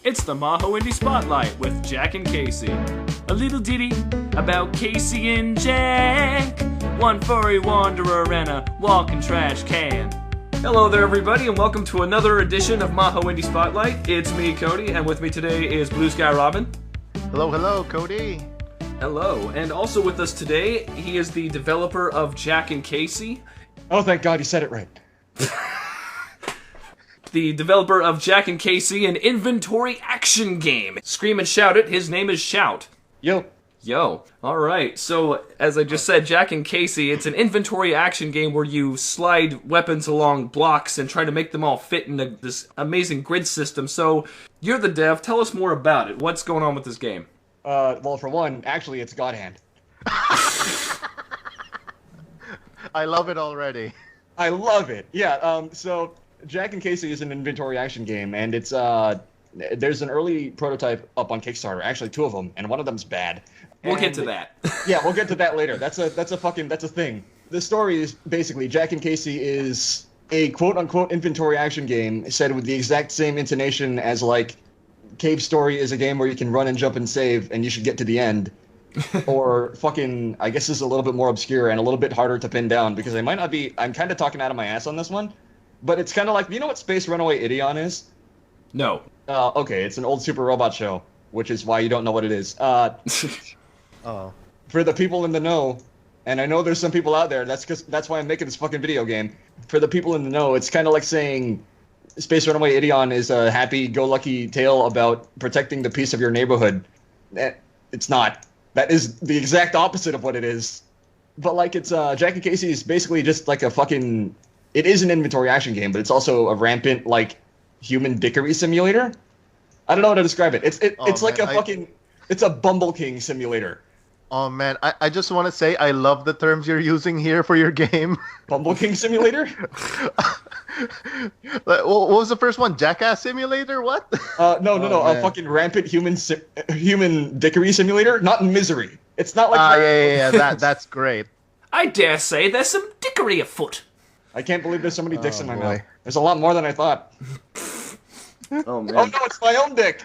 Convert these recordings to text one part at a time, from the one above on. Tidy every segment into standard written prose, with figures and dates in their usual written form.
It's the MAHO Indie Spotlight with Jack and Casie. A little ditty about Casie and Jack, one furry wanderer and a walking trash can. Hello there, everybody, and welcome to another edition of MAHO Indie Spotlight. It's me, Cody, and with me today is Blue Sky Robin. Hello, Cody. Hello, and also with us today, he is the developer of Jack and Casie. Oh, thank God you said it right. The developer of Jack and Casie, an inventory action game. Scream and shout it, his name is Shout. Yo. Alright, so as I just said, Jack and Casie, it's an inventory action game where you slide weapons along blocks and try to make them all fit in this amazing grid system. So, you're the dev, tell us more about it. What's going on with this game? Well, for one, actually, it's Godhand. I love it already. I love it. Yeah, so Jack and Casie is an inventory action game, and it's, there's an early prototype up on Kickstarter, actually two of them, and one of them's bad. We'll get to that. Yeah, we'll get to that later. That's a thing. The story is basically Jack and Casie is a quote-unquote inventory action game said with the exact same intonation as, like, Cave Story is a game where you can run and jump and save, and you should get to the end. Or fucking, I guess this is a little bit more obscure and a little bit harder to pin down, because I'm kind of talking out of my ass on this one, but it's kind of like, you know what Space Runaway Ideon is? No. Okay, it's an old Super Robot show, which is why you don't know what it is. Oh. For the people in the know, and I know there's some people out there, that's why I'm making this fucking video game. For the people in the know, it's kind of like saying Space Runaway Ideon is a happy-go-lucky tale about protecting the peace of your neighborhood. It's not. That is the exact opposite of what it is. But, like, it's, Jack and Casie is basically just like a fucking... It is an inventory action game, but it's also a rampant, like, human dickery simulator. I don't know how to describe it. It's like a fucking... It's a Bumble King simulator. Oh, man, I just want to say I love the terms you're using here for your game. Bumble King simulator? What was the first one? Jackass Simulator? What? No. A fucking rampant human dickery simulator? Not Misery. It's not like... Yeah, that's great. I dare say there's some dickery afoot. I can't believe there's so many dicks in my boy. mouth. There's a lot more than I thought. Oh, man. Oh, no, it's my own dick!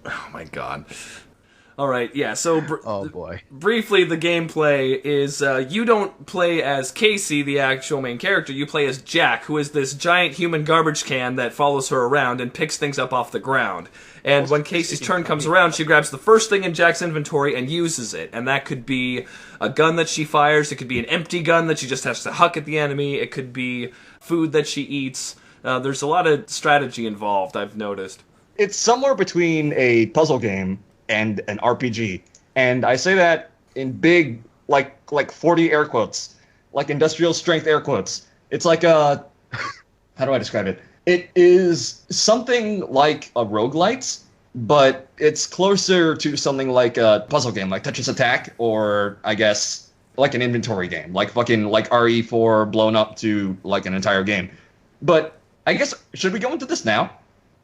Oh, my God. All right, yeah, so Oh, boy. briefly, the gameplay is you don't play as Casie, the actual main character. You play as Jack, who is this giant human garbage can that follows her around and picks things up off the ground. And when Casey's turn comes around, she grabs the first thing in Jack's inventory and uses it. And that could be a gun that she fires. It could be an empty gun that she just has to huck at the enemy. It could be food that she eats. There's a lot of strategy involved, I've noticed. It's somewhere between a puzzle game and an RPG. And I say that in big, like 40 air quotes. Like industrial strength air quotes. It's like a... How do I describe it? It is something like a roguelite, but it's closer to something like a puzzle game, like Tetris Attack, or, I guess, like an inventory game. Like fucking, like RE4 blown up to, like, an entire game. But, I guess, should we go into this now?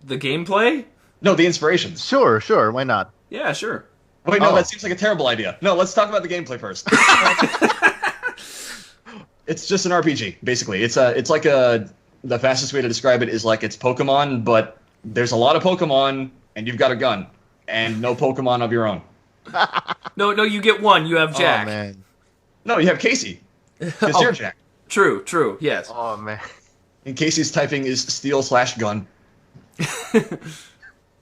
The gameplay? No, the inspirations. Sure, why not? Yeah, sure. Wait, no, that seems like a terrible idea. No, let's talk about the gameplay first. It's just an RPG, basically. It's like the fastest way to describe it is like it's Pokemon, but there's a lot of Pokemon, and you've got a gun, and no Pokemon of your own. No, you get one. You have Jack. Oh, man. No, you have Casie, because you're Jack. True, yes. Oh, man. And Casey's typing is steal/gun.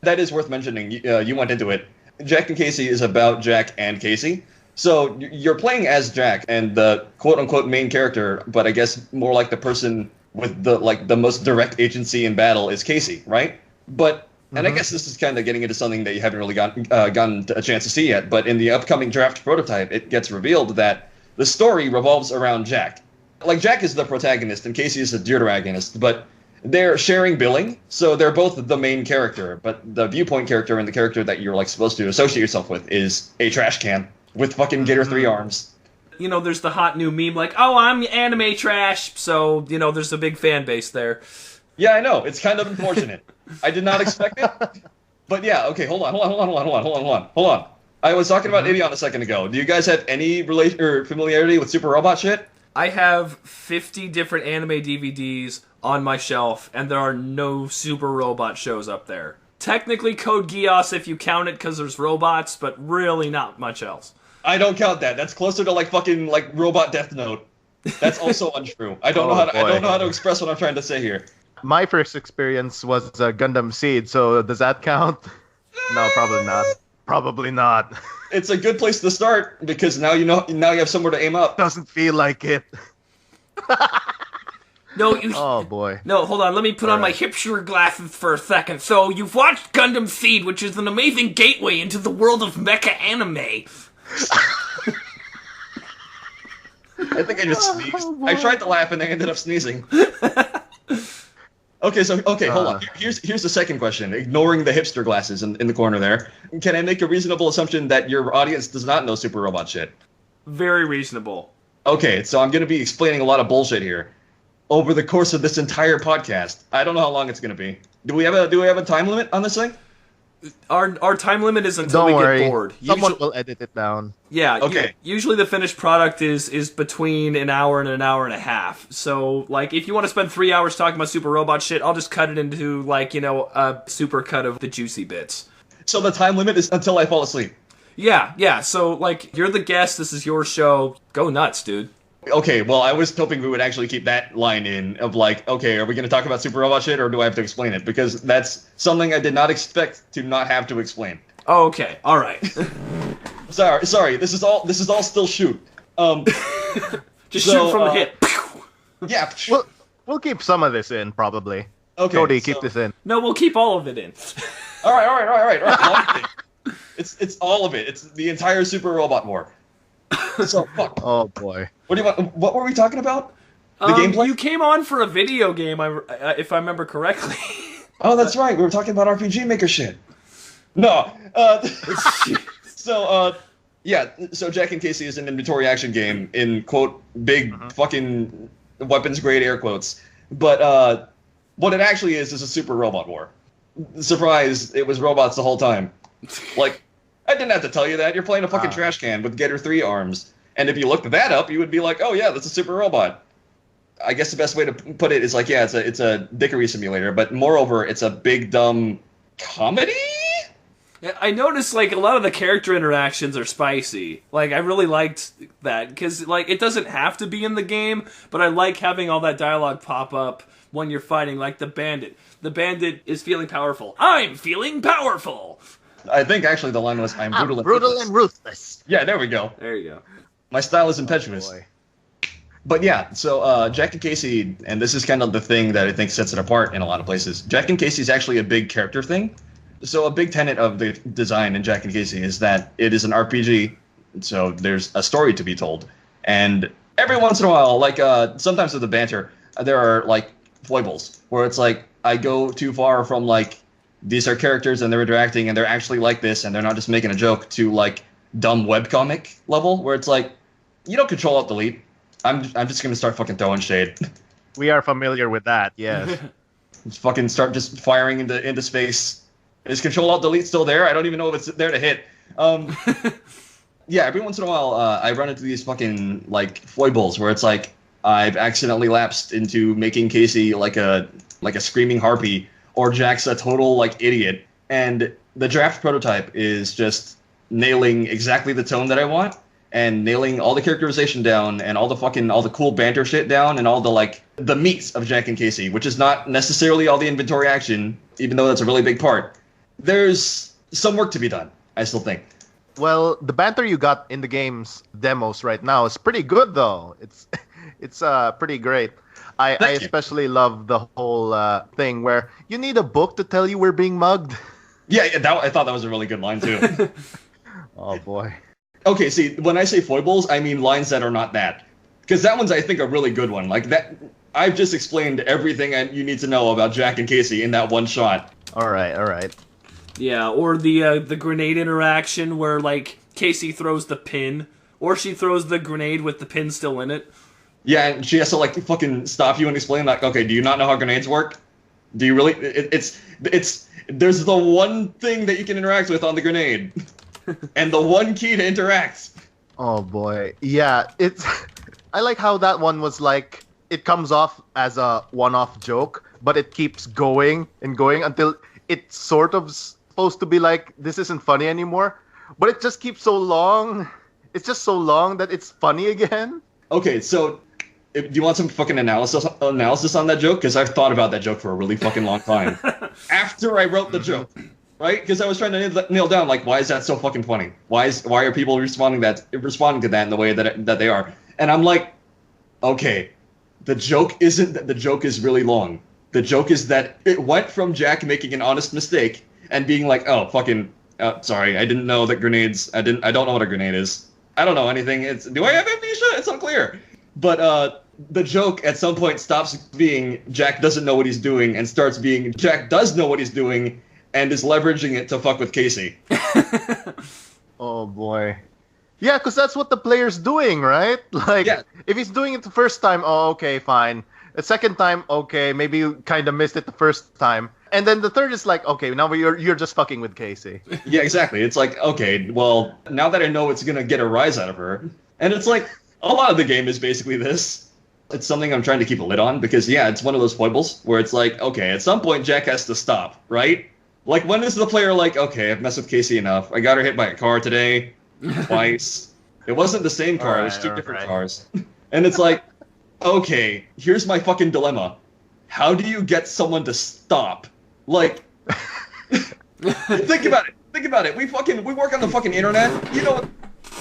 That is worth mentioning. You went into it. Jack and Casie is about Jack and Casie. So you're playing as Jack and the quote-unquote main character, but I guess more like the person with the most direct agency in battle is Casie, right? But and I guess this is kind of getting into something that you haven't really gotten a chance to see yet. But in the upcoming draft prototype, it gets revealed that the story revolves around Jack. Like Jack is the protagonist and Casie is the deuteragonist, but they're sharing billing, so they're both the main character, but the viewpoint character and the character that you're like supposed to associate yourself with is a trash can with fucking Gator 3 arms. You know, there's the hot new meme like, oh, I'm anime trash, so, you know, there's a big fan base there. Yeah, I know. It's kind of unfortunate. I did not expect it. But yeah, okay, hold on. I was talking about Ideon a second ago. Do you guys have any relation or familiarity with Super Robot shit? I have 50 different anime DVDs on my shelf, and there are no Super Robot shows up there. Technically Code Geass if you count it because there's robots, but really not much else. I don't count that. That's closer to like fucking like Robot Death Note. That's also untrue. I don't know how to express what I'm trying to say here. My first experience was Gundam Seed, so does that count? No, probably not. Probably not. It's a good place to start because now you have somewhere to aim up. Doesn't feel like it. No, Oh boy. No, hold on. Let me put on my hipster glasses for a second. So, you've watched Gundam Seed, which is an amazing gateway into the world of mecha anime. I think I just sneezed. I tried to laugh and I ended up sneezing. Okay, hold on. Here's the second question. Ignoring the hipster glasses in the corner there, can I make a reasonable assumption that your audience does not know Super Robot shit? Very reasonable. Okay, so I'm going to be explaining a lot of bullshit here over the course of this entire podcast. I don't know how long it's going to be. Do we have a time limit on this thing? Our time limit is until Don't we worry. get bored. Someone will edit it down. Yeah. Okay. Usually the finished product is between an hour and an hour and a half. So, like, if you want to spend 3 hours talking about Super Robot shit, I'll just cut it into, like, a super cut of the juicy bits. So the time limit is until I fall asleep. Yeah. So, like, you're the guest. This is your show. Go nuts, dude. Okay, well, I was hoping we would actually keep that line in of like, okay, are we going to talk about Super Robot shit or do I have to explain it? Because that's something I did not expect to not have to explain. Oh, okay. All right. Sorry. This is all still shoot. Just shoot from the hip. Yeah. We'll keep some of this in, probably. Okay. Cody, keep this in. No, we'll keep all of it in. All right. All of it. It's all of it. It's the entire Super Robot war. So fuck. Oh boy. What do you want? What were we talking about? The gameplay? You came on for a video game, if I remember correctly. Oh, that's right. We were talking about RPG Maker shit. No. So Jack and Casie is an inventory action game in quote big fucking weapons grade air quotes. But what it actually is a super robot war. Surprise! It was robots the whole time. Like. I didn't have to tell you that. You're playing a fucking trash can with Getter 3 arms. And if you looked that up, you would be like, oh yeah, that's a super robot. I guess the best way to put it is like, yeah, it's a dickery simulator, but moreover, it's a big, dumb comedy? Yeah, I noticed, like, a lot of the character interactions are spicy. Like, I really liked that, because, like, it doesn't have to be in the game, but I like having all that dialogue pop up when you're fighting, like the bandit. The bandit is feeling powerful. I'm feeling powerful! I think actually the line was, I'm brutal, and ruthless. Yeah, there we go. There you go. My style is impetuous. Boy. But yeah, so Jack and Casie, and this is kind of the thing that I think sets it apart in a lot of places. Jack and Casie is actually a big character thing. So a big tenet of the design in Jack and Casie is that it is an RPG, so there's a story to be told. And every once in a while, like sometimes with the banter, there are like foibles where it's like I go too far from like these are characters and they're interacting and they're actually like this and they're not just making a joke to like dumb webcomic level where it's like you don't control alt delete. I'm just gonna start fucking throwing shade. We are familiar with that, yes. Just fucking start just firing into space. Is control alt delete still there? I don't even know if it's there to hit. Yeah, every once in a while I run into these fucking like foibles where it's like I've accidentally lapsed into making Casie like a screaming harpy. Or Jack's a total, like, idiot. And the draft prototype is just nailing exactly the tone that I want, and nailing all the characterization down, and all the cool banter shit down, and all the, like, the meat of Jack and Casie, which is not necessarily all the inventory action, even though that's a really big part. There's some work to be done, I still think. Well, the banter you got in the game's demos right now is pretty good, though. It's pretty great. I especially love the whole thing where you need a book to tell you we're being mugged. Yeah, I thought that was a really good line, too. Oh, boy. Okay, see, when I say foibles, I mean lines that are not that. Because that one's, I think, a really good one. Like, that, I've just explained everything you need to know about Jack and Casie in that one shot. All right. Yeah, or the grenade interaction where, like, Casie throws the pin, or she throws the grenade with the pin still in it. Yeah, and she has to like fucking stop you and explain like, okay, do you not know how grenades work? Do you really? It's there's the one thing that you can interact with on the grenade, and the one key to interact. Oh boy, yeah. I like how that one was like it comes off as a one-off joke, but it keeps going and going until it's sort of supposed to be like, this isn't funny anymore, but it just keeps so long. It's just so long that it's funny again. Okay, so do you want some fucking analysis on that joke? Because I've thought about that joke for a really fucking long time. After I wrote the joke, right? Because I was trying to nail down, like, why is that so fucking funny? Why are people responding to that in the way that they are? And I'm like, okay, the joke isn't that the joke is really long. The joke is that it went from Jack making an honest mistake and being like, oh, fucking, sorry, I didn't know that grenades, I don't know what a grenade is. I don't know anything. Do I have amnesia? It's unclear. But the joke at some point stops being Jack doesn't know what he's doing and starts being Jack does know what he's doing and is leveraging it to fuck with Casie. Oh boy. Yeah, because that's what the player's doing, right? Like, yeah. If he's doing it the first time, oh, okay, fine. The second time, okay, maybe you kind of missed it the first time. And then the third is like, okay, now you're just fucking with Casie. Yeah, exactly. It's like, okay, well, now that I know it's going to get a rise out of her. And it's like, a lot of the game is basically this. It's something I'm trying to keep a lid on because, yeah, it's one of those foibles where it's like, okay, at some point Jack has to stop, right? Like, when is the player like, okay, I've messed with Casie enough. I got her hit by a car today, twice. It wasn't the same car, it was two different cars. And it's like, okay, here's my fucking dilemma. How do you get someone to stop? Like, think about it. We work on the fucking internet. You know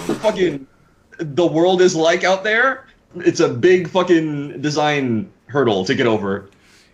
what the world is like out there? It's a big fucking design hurdle to get over.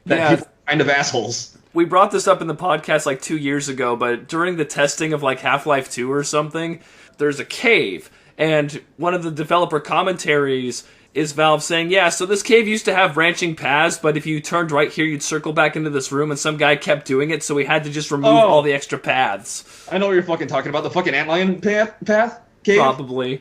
That people are kind of assholes. We brought this up in the podcast like 2 years ago, but during the testing of like Half-Life 2 or something, there's a cave. And one of the developer commentaries is Valve saying, yeah, so this cave used to have branching paths, but if you turned right here, you'd circle back into this room, and some guy kept doing it, so we had to just remove all the extra paths. I know what you're fucking talking about. The fucking antlion path? Cave? Probably.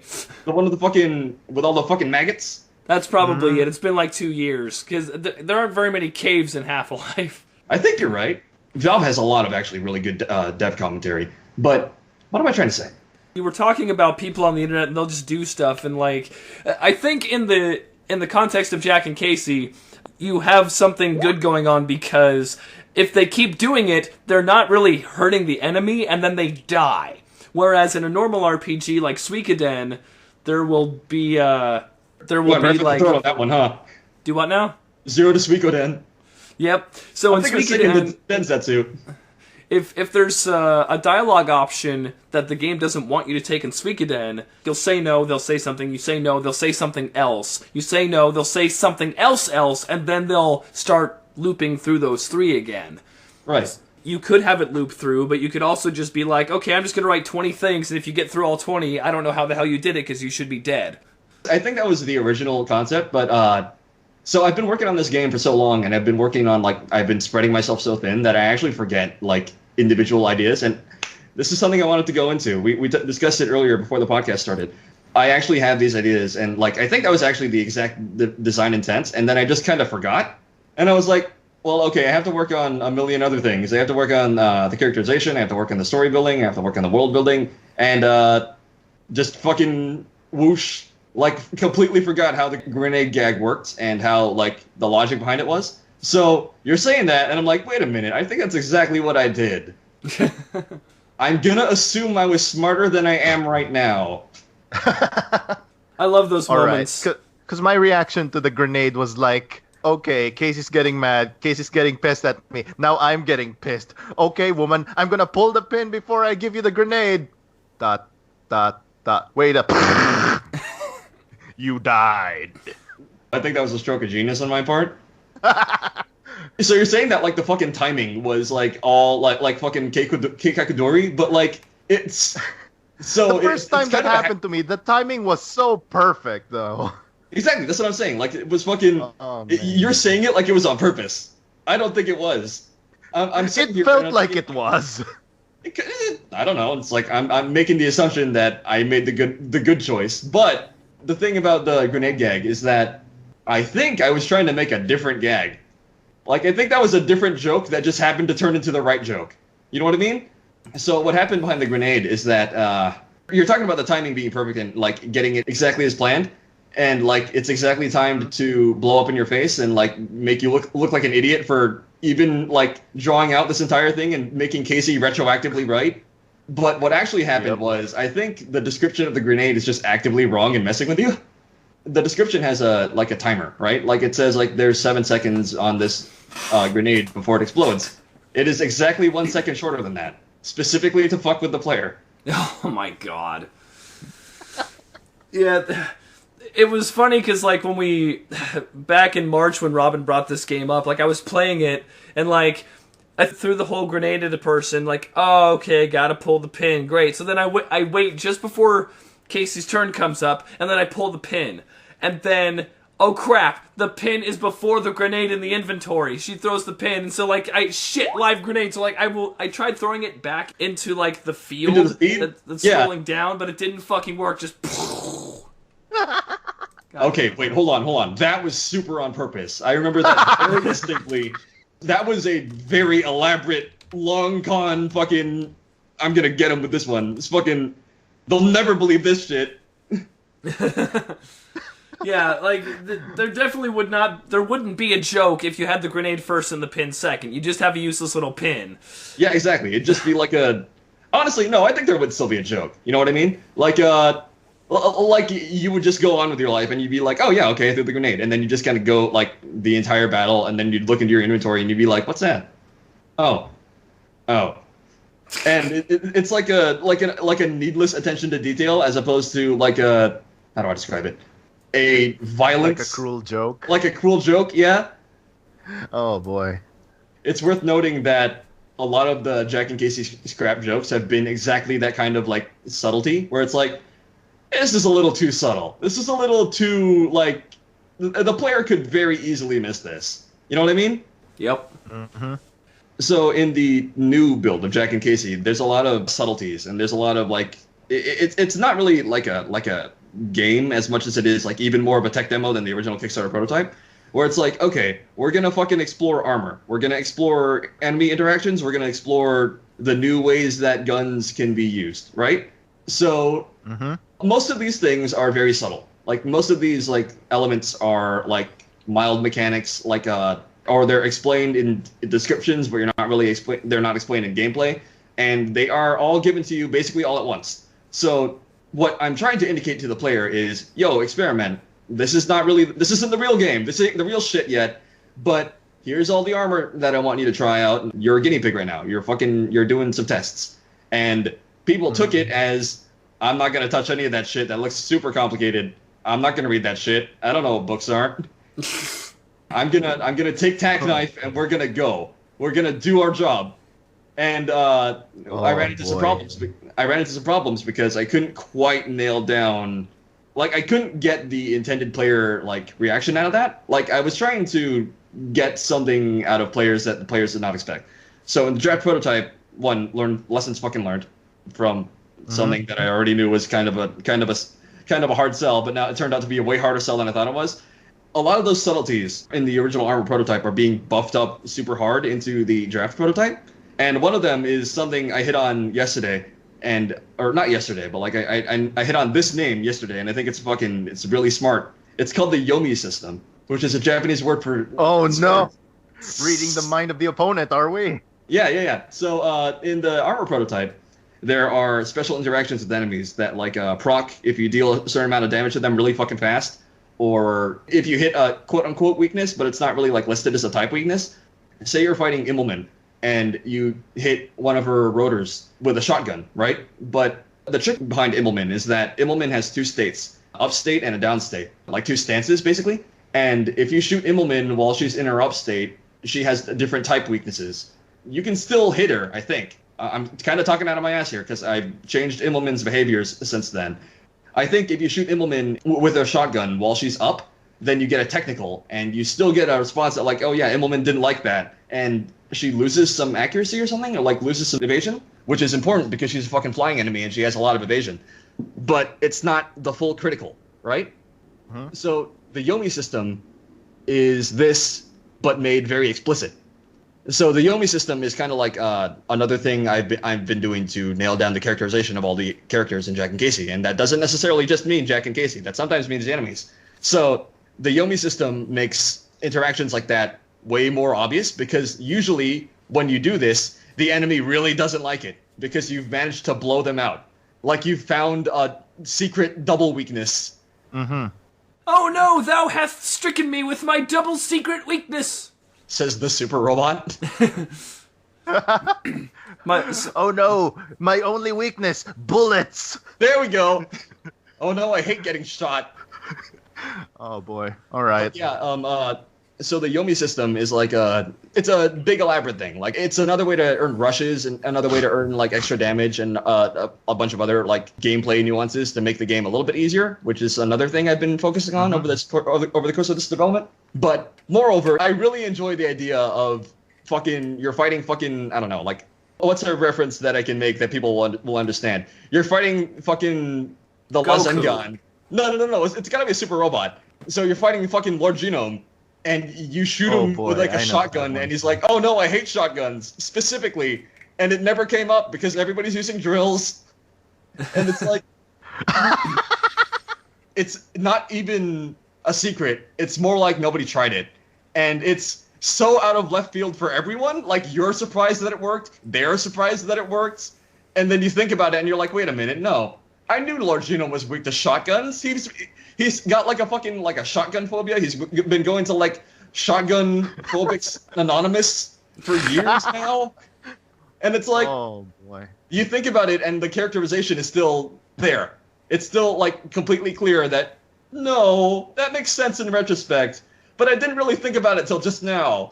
The one with all the fucking maggots? That's probably it. It's been like 2 years, because there aren't very many caves in Half-Life. I think you're right. Valve has a lot of actually really good dev commentary, but what am I trying to say? You were talking about people on the internet and they'll just do stuff, and like, I think in the context of Jack and Casie, you have something good going on because if they keep doing it, they're not really hurting the enemy and then they die. Whereas in a normal RPG like Suikoden, there will be like throw on that one, huh? Do what now? 0 to Suikoden. Yep. So in Suikoden, Densetsu. If there's a dialogue option that the game doesn't want you to take in Suikoden, you'll say no, they'll say something, you say no, they'll say something else. You say no, they'll say something else, and then they'll start looping through those three again. Right. You could have it loop through, but you could also just be like, okay, I'm just going to write 20 things, and if you get through all 20, I don't know how the hell you did it, because you should be dead. I think that was the original concept, but so I've been working on this game for so long, and I've been working on, like, I've been spreading myself so thin that I actually forget, like, individual ideas, and this is something I wanted to go into. We discussed it earlier before the podcast started. I actually have these ideas, and, like, I think that was actually the exact design intent, and then I just kind of forgot, and I was like, well, okay, I have to work on a million other things. I have to work on the characterization, I have to work on the story building, I have to work on the world building, and just fucking whoosh, like, completely forgot how the grenade gag worked and how, like, the logic behind it was. So, you're saying that, and I'm like, wait a minute, I think that's exactly what I did. I'm gonna assume I was smarter than I am right now. I love those moments. Right. Because my reaction to the grenade was like, okay, Casey's getting mad, Casey's getting pissed at me, now I'm getting pissed. Okay, woman, I'm gonna pull the pin before I give you the grenade. ... Wait up. You died. I think that was a stroke of genius on my part. So you're saying that, like, the fucking timing was, like, all, like fucking Keikakudori, but, like, it's... So the first time that happened to me, the timing was so perfect, though. Exactly, that's what I'm saying. Like, it was fucking... you're saying it like it was on purpose. I don't think it was. It felt like it was. I don't know. It's like, I'm making the assumption that I made the good choice, but... The thing about the grenade gag is that I think I was trying to make a different gag. Like, I think that was a different joke that just happened to turn into the right joke. You know what I mean? So what happened behind the grenade is that you're talking about the timing being perfect and, like, getting it exactly as planned. and like it's exactly timed to blow up in your face and like make you look like an idiot for even like drawing out this entire thing and making Casie retroactively right. But what actually happened was, I think the description of the grenade is just actively wrong and messing with you. The description has a timer, right? Like it says like there's 7 seconds on this grenade before it explodes. It is exactly 1 second shorter than that, specifically to fuck with the player. Oh my god. Yeah, it was funny because like when we back in March when Robin brought this game up, like I was playing it and like I threw the whole grenade at a person, like, oh, okay, gotta pull the pin, great. So then I wait just before Casey's turn comes up, and then I pull the pin. And then, oh crap, the pin is before the grenade in the inventory. She throws the pin, and so like, live grenade, so like, I tried throwing it back into like the field that's scrolling down, but it didn't fucking work, just Okay, wait, hold on. That was super on purpose. I remember that very distinctly. That was a very elaborate, long con fucking... I'm gonna get him with this one. It's fucking... They'll never believe this shit. Yeah, like, there definitely wouldn't be a joke if you had the grenade first and the pin second. You just have a useless little pin. Yeah, exactly. It'd just be like a... Honestly, no, I think there would still be a joke. You know what I mean? Like you would just go on with your life and you'd be like, oh yeah, okay, I threw the grenade. And then you just kind of go like the entire battle and then you'd look into your inventory and you'd be like, what's that? Oh. And it's like a needless attention to detail as opposed to like a, how do I describe it? A violent... Like a cruel joke? Like a cruel joke, yeah. Oh boy. It's worth noting that a lot of the Jack and Casey scrap jokes have been exactly that kind of like subtlety where it's like, this is a little too subtle. This is a little too, like, the player could very easily miss this. You know what I mean? Yep. Mm-hmm. So in the new build of Jack and Casey, there's a lot of subtleties, and there's a lot of, like, it's not really like a game as much as it is, like, even more of a tech demo than the original Kickstarter prototype, where it's like, okay, we're gonna fucking explore armor. We're gonna explore enemy interactions. We're gonna explore the new ways that guns can be used, right? So... Mm-hmm. Most of these things are very subtle. Like most of these like elements are like mild mechanics, like or they're explained in descriptions, but they're not explained in gameplay, and they are all given to you basically all at once. So what I'm trying to indicate to the player is, yo, experiment. This isn't the real game. This ain't the real shit yet. But here's all the armor that I want you to try out. You're a guinea pig right now. You're doing some tests, and people took it as, I'm not going to touch any of that shit. That looks super complicated. I'm not going to read that shit. I don't know what books are. I'm gonna take tack knife and we're gonna go. We're gonna do our job. And I ran into some problems. I ran into some problems because I couldn't quite nail down, like I couldn't get the intended player like reaction out of that. Like I was trying to get something out of players that the players did not expect. So in the draft prototype, lessons fucking learned from something that I already knew was kind of a hard sell, but now it turned out to be a way harder sell than I thought it was. A lot of those subtleties in the original armor prototype are being buffed up super hard into the draft prototype, and one of them is something I hit on yesterday, or not yesterday, but like I hit on this name yesterday, and I think it's really smart. It's called the Yume system, which is a Japanese word for... Oh no! Reading the mind of the opponent, are we? Yeah. So in the armor prototype, there are special interactions with enemies that like proc if you deal a certain amount of damage to them really fucking fast, or if you hit a quote-unquote weakness, but it's not really like listed as a type weakness. Say you're fighting Immelman, and you hit one of her rotors with a shotgun, right? But the trick behind Immelman is that Immelman has two states, up state and a down state, like two stances, basically. And if you shoot Immelman while she's in her up state, she has different type weaknesses. You can still hit her, I think. I'm kind of talking out of my ass here, because I've changed Immelman's behaviors since then. I think if you shoot Immelman with a shotgun while she's up, then you get a technical, and you still get a response that like, oh yeah, Immelman didn't like that, and she loses some accuracy or something, or like loses some evasion, which is important because she's a fucking flying enemy and she has a lot of evasion. But it's not the full critical, right? Uh-huh. So the Yume system is this, but made very explicit. So the Yume system is kind of like another thing I've been doing to nail down the characterization of all the characters in Jack and Casie, and that doesn't necessarily just mean Jack and Casie. That sometimes means the enemies. So the Yume system makes interactions like that way more obvious, because usually when you do this, the enemy really doesn't like it because you've managed to blow them out. Like you've found a secret double weakness. Mm-hmm. Oh no, thou hast stricken me with my double secret weakness, says the super robot. Oh no, my only weakness, bullets. There we go. Oh no, I hate getting shot. Oh boy. All right. Yeah, so the Yume system is like it's a big elaborate thing. Like it's another way to earn rushes and another way to earn like extra damage and a bunch of other like gameplay nuances to make the game a little bit easier, which is another thing I've been focusing on over the course of this development. But moreover, I really enjoy the idea of you're fighting I don't know, like what's a reference that I can make that people will understand? You're fighting fucking the Rasengan. No. It's gotta be a super robot. So you're fighting fucking Lord Genome, and you shoot him with like a shotgun, and he's like, "Oh no, I hate shotguns specifically," and it never came up because everybody's using drills, and it's like, it's not even a secret. It's more like nobody tried it, and it's so out of left field for everyone. Like you're surprised that it worked, they're surprised that it worked, and then you think about it, and you're like, "Wait a minute, no." I knew Lord Genome was weak to shotguns. He's got like a shotgun phobia. He's been going to like Shotgun Phobics Anonymous for years now. And it's like, oh boy. You think about it and the characterization is still there. It's still like completely clear that no, that makes sense in retrospect, but I didn't really think about it till just now.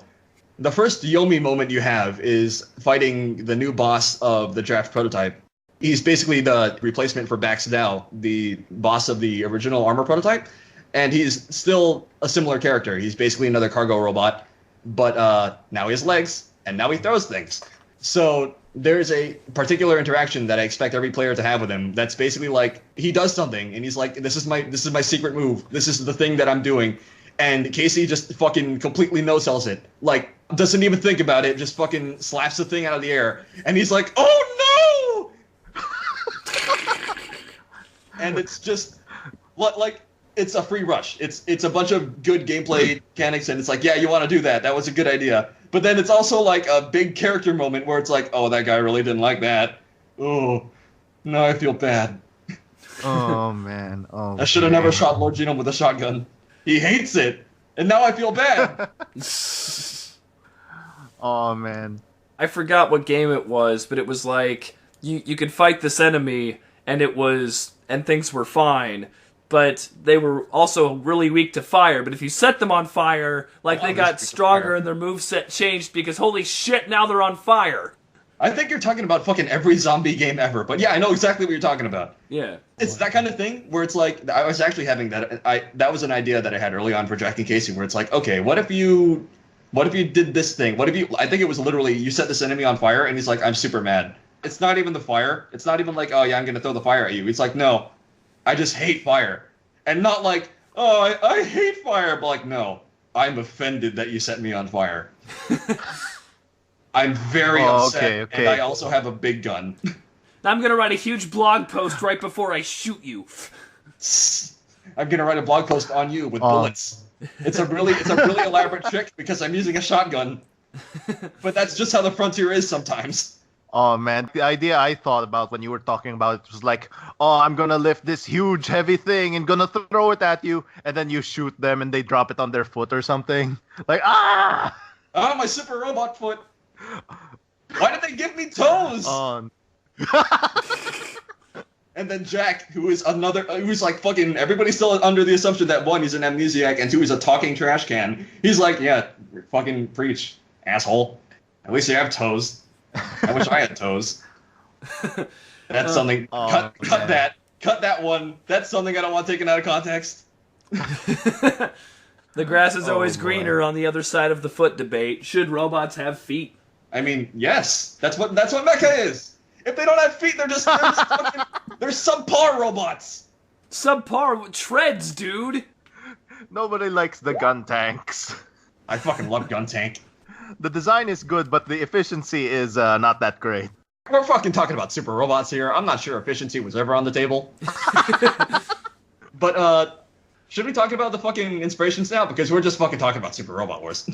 The first Yume moment you have is fighting the new boss of the draft prototype. He's basically the replacement for Bax Dao, the boss of the original armor prototype, and he's still a similar character. He's basically another cargo robot, but now he has legs, and now he throws things. So there's a particular interaction that I expect every player to have with him that's basically like, he does something, and he's like, this is my secret move. This is the thing that I'm doing. And Casie just fucking completely no-sells it. Like, doesn't even think about it, just fucking slaps the thing out of the air. And he's like, oh no! And it's just, like, it's a free rush. It's a bunch of good gameplay mechanics, and it's like, yeah, you want to do that. That was a good idea. But then it's also like a big character moment where it's like, oh, that guy really didn't like that. Oh, now I feel bad. Oh, man. Oh, I should have never shot Lord Genome with a shotgun. He hates it, and now I feel bad. Oh, man. I forgot what game it was, but it was like, you could fight this enemy, and things were fine, but they were also really weak to fire. But if you set them on fire, they got stronger and their moveset changed because holy shit, now they're on fire. I think you're talking about fucking every zombie game ever, but yeah, I know exactly what you're talking about. Yeah. It's that kind of thing where it's like, I was actually having that was an idea that I had early on for Jack and Casie, where it's like, okay, what if you did this thing? I think it was literally, you set this enemy on fire, and he's like, I'm super mad. It's not even the fire. It's not even like, oh yeah, I'm going to throw the fire at you. It's like, no, I just hate fire. And not like, oh, I hate fire, but like, no, I'm offended that you set me on fire. I'm very upset, okay. And I also have a big gun. I'm going to write a huge blog post right before I shoot you. I'm going to write a blog post on you with bullets. It's a really elaborate trick because I'm using a shotgun. But that's just how the frontier is sometimes. Oh man, the idea I thought about when you were talking about it was like, oh, I'm gonna lift this huge heavy thing and gonna throw it at you, and then you shoot them and they drop it on their foot or something. Like, ah! Ah, my super robot foot! Why did they give me toes? And then Jack, who's like fucking, everybody's still under the assumption that one, he's an amnesiac, and two, he's a talking trash can. He's like, yeah, fucking preach, asshole. At least you have toes. I wish I had toes. That's something. Cut that one. That's something I don't want taken out of context. The grass is always greener on the other side of the foot debate. Should robots have feet? I mean, yes. That's what mecha is. If they don't have feet, they're subpar robots. Subpar treads, dude. Nobody likes the gun tanks. I fucking love gun tank. The design is good, but the efficiency is not that great. We're fucking talking about super robots here. I'm not sure efficiency was ever on the table. But should we talk about the fucking inspirations now? Because we're just fucking talking about Super Robot Wars.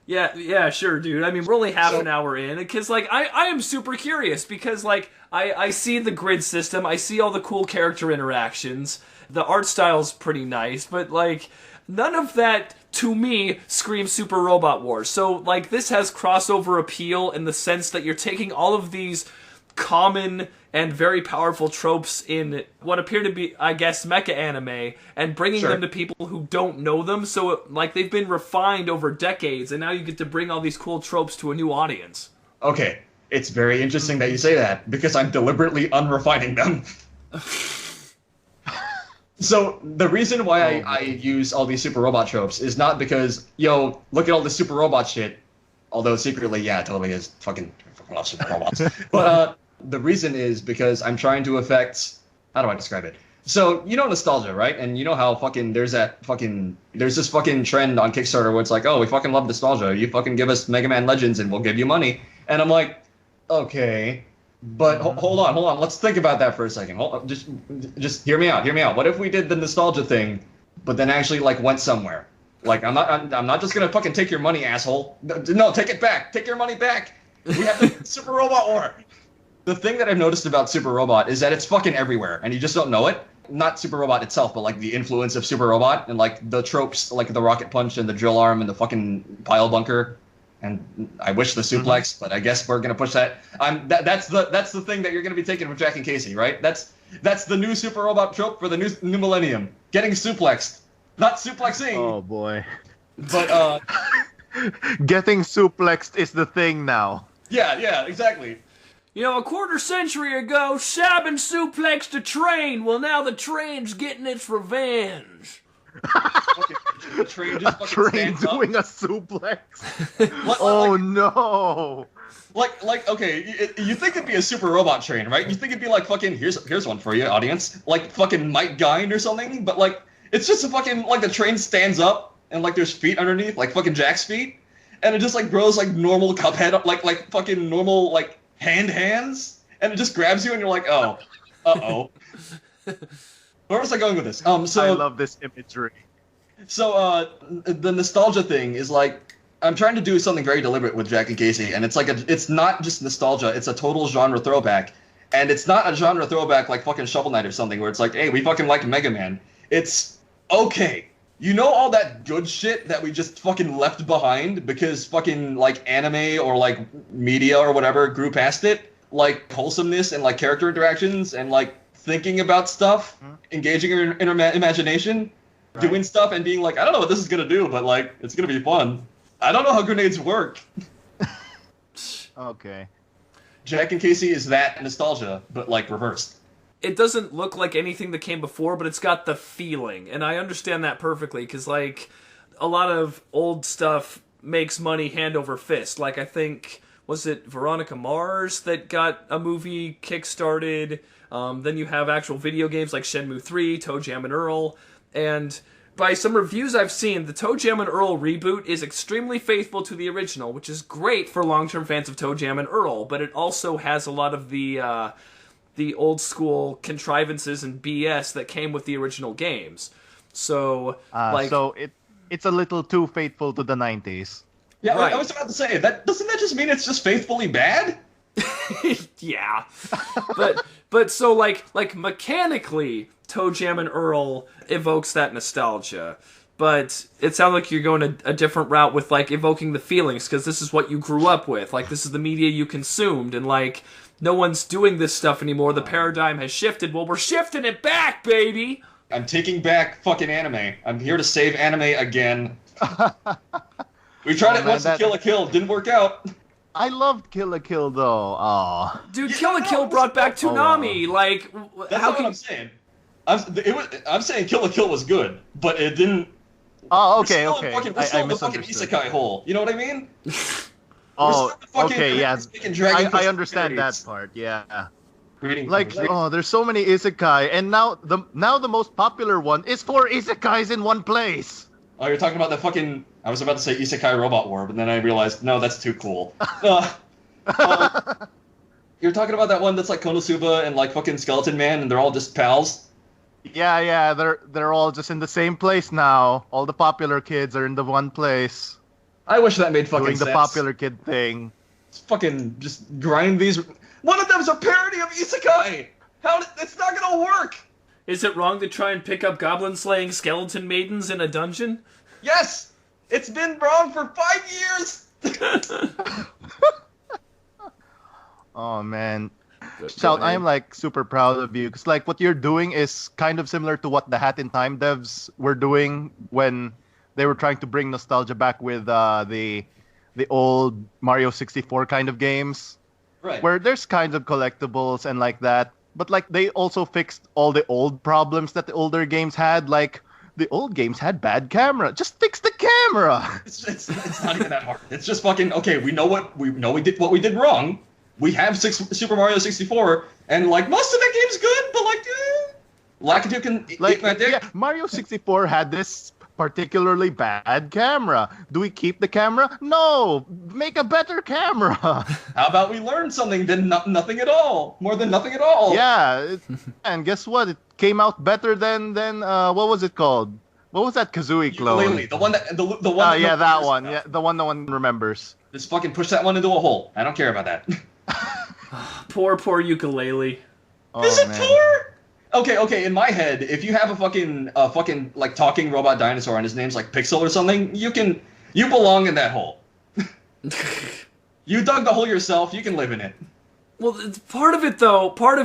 Yeah, sure, dude. I mean, we're only half an hour in, because, like, I am super curious, because, like, I see the grid system, I see all the cool character interactions, the art style's pretty nice, but, like, none of that, to me, screams Super Robot Wars. So, like, this has crossover appeal in the sense that you're taking all of these common and very powerful tropes in what appear to be, I guess, mecha anime, and bringing them to people who don't know them. So, like, they've been refined over decades, and now you get to bring all these cool tropes to a new audience. Okay, it's very interesting that you say that, because I'm deliberately unrefining them. So, the reason why I use all these super robot tropes is not because, yo, look at all this super robot shit, although secretly, yeah, it totally is fucking love super robots. But, the reason is because I'm trying to affect... How do I describe it? So, you know nostalgia, right? And you know how fucking there's this fucking trend on Kickstarter where it's like, oh, we fucking love nostalgia. You fucking give us Mega Man Legends and we'll give you money. And I'm like, okay, but hold on. Let's think about that for a second. Just hear me out. What if we did the nostalgia thing, but then actually, like, went somewhere? Like, I'm not just gonna fucking take your money, asshole. No, take it back. Take your money back. We have the Super Robot War. The thing that I've noticed about Super Robot is that it's fucking everywhere, and you just don't know it. Not Super Robot itself, but, like, the influence of Super Robot, and, like, the tropes, like the rocket punch and the drill arm and the fucking pile bunker, and I wish the suplex, but I guess we're gonna push that. That's the thing that you're gonna be taking from Jack and Casie, right? That's the new Super Robot trope for the new millennium. Getting suplexed, not suplexing. Oh boy. But getting suplexed is the thing now. Yeah, exactly. You know, a quarter century ago, Sabin suplexed a train. Well, now the train's getting its revenge. The train just fucking train stands doing up. a suplex. No. Like, okay, you think it'd be a super robot train, right? You think it'd be like fucking, here's one for you, audience. Like fucking Mike Gine or something, but like, it's just a fucking, like the train stands up and like there's feet underneath, like fucking Jack's feet. And it just like grows like normal Cuphead, like fucking normal, like, hands, and it just grabs you, and you're like, oh, Where was I going with this? So I love this imagery. So, the nostalgia thing is like, I'm trying to do something very deliberate with Jack and Casie, and it's like it's not just nostalgia; it's a total genre throwback, and it's not a genre throwback like fucking Shovel Knight or something, where it's like, hey, we fucking like Mega Man. It's okay. You know all that good shit that we just fucking left behind because fucking, like, anime or, like, media or whatever grew past it? Like, wholesomeness and, like, character interactions and, like, thinking about stuff, engaging your imagination, doing stuff and being like, I don't know what this is gonna do, but, like, it's gonna be fun. I don't know how grenades work. Okay. Jack and Casie is that nostalgia, but, like, reversed. It doesn't look like anything that came before, but it's got the feeling. And I understand that perfectly, because, like, a lot of old stuff makes money hand over fist. Like, I think, was it Veronica Mars that got a movie kickstarted? Then you have actual video games like Shenmue 3, Toe Jam and Earl. And by some reviews I've seen, the Toe Jam and Earl reboot is extremely faithful to the original, which is great for long-term fans of Toe Jam and Earl, but it also has a lot of the old school contrivances and BS that came with the original games. So, so it's a little too faithful to the 90s. Yeah, right. I was about to say, doesn't that just mean it's just faithfully bad? Yeah. But so like mechanically, Toe Jam and Earl evokes that nostalgia. But it sounds like you're going a different route with, like, evoking the feelings, because this is what you grew up with. Like, this is the media you consumed, and, like, no one's doing this stuff anymore. The paradigm has shifted. Well, we're shifting it back, baby! I'm taking back fucking anime. I'm here to save anime again. We tried it once to Kill la Kill. Didn't work out. I loved Kill la Kill, though. Aw. Dude, Kill la Kill brought back Toonami. Like, that's not what I'm saying. I'm saying Kill la Kill was good, but it didn't... Oh, okay, we're okay. still in the fucking isekai hole. You know what I mean? Oh, okay, yeah. I understand experience. that part, yeah. Like, there's so many isekai, and now the most popular one is 4 isekais in one place. Oh, you're talking about the fucking... I was about to say Isekai Robot War, but then I realized, no, that's too cool. You're talking about that one that's like Konosuba and like fucking Skeleton Man, and they're all just pals? Yeah, they're all just in the same place now. All the popular kids are in the one place I wish that made fucking doing sense. the popular kid thing. Fucking just grind these. One of them's a parody of Isekai. It's not gonna work. Is it wrong to try and pick up goblin-slaying skeleton maidens in a dungeon? Yes, it's been wrong for 5 years. Oh man. Shout, I am like super proud of you because like what you're doing is kind of similar to what the Hat in Time devs were doing when they were trying to bring nostalgia back with the old Mario 64 kind of games, Right. where there's kinds of collectibles and like that, but like they also fixed all the old problems that the older games had. Like the old games had bad camera. Just fix the camera. It's not even that hard. It's just fucking okay. We did what we did wrong. We have Super Mario 64, and like most of the game's good, but like Lakitu can Like eat my dick. yeah, Mario 64 had this particularly bad camera. Do we keep the camera? No, make a better camera. How about we learn something than nothing at all? More than nothing at all. Yeah, and guess what? It came out better than what was it called? What was that Kazooie clone? Ukulele, the one that the one. Yeah, that nobody one. cares Yeah, about. the one no one remembers. Just fucking push that one into a hole. I don't care about that. Poor ukulele. Oh, Is it man. poor? Okay. In my head, if you have a fucking like talking robot dinosaur and his name's like Pixel or something, you belong in that hole. You dug the hole yourself. You can live in it. Well, part of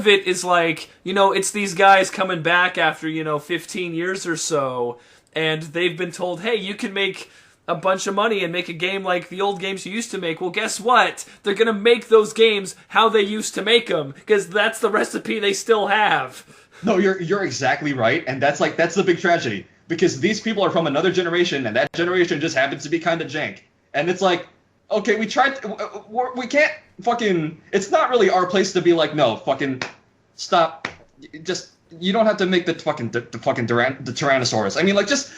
it is like, it's these guys coming back after, 15 years or so, and they've been told, hey, you can make a bunch of money and make a game like the old games you used to make. Well, guess what? They're gonna make those games how they used to make them, because that's the recipe they still have. No, you're exactly right, and that's the big tragedy because these people are from another generation, and that generation just happens to be kind of jank, and it's like, okay, we we can't fucking. It's not really our place to be like, no, fucking stop. Just you don't have to make the Tyrannosaurus. I mean, like just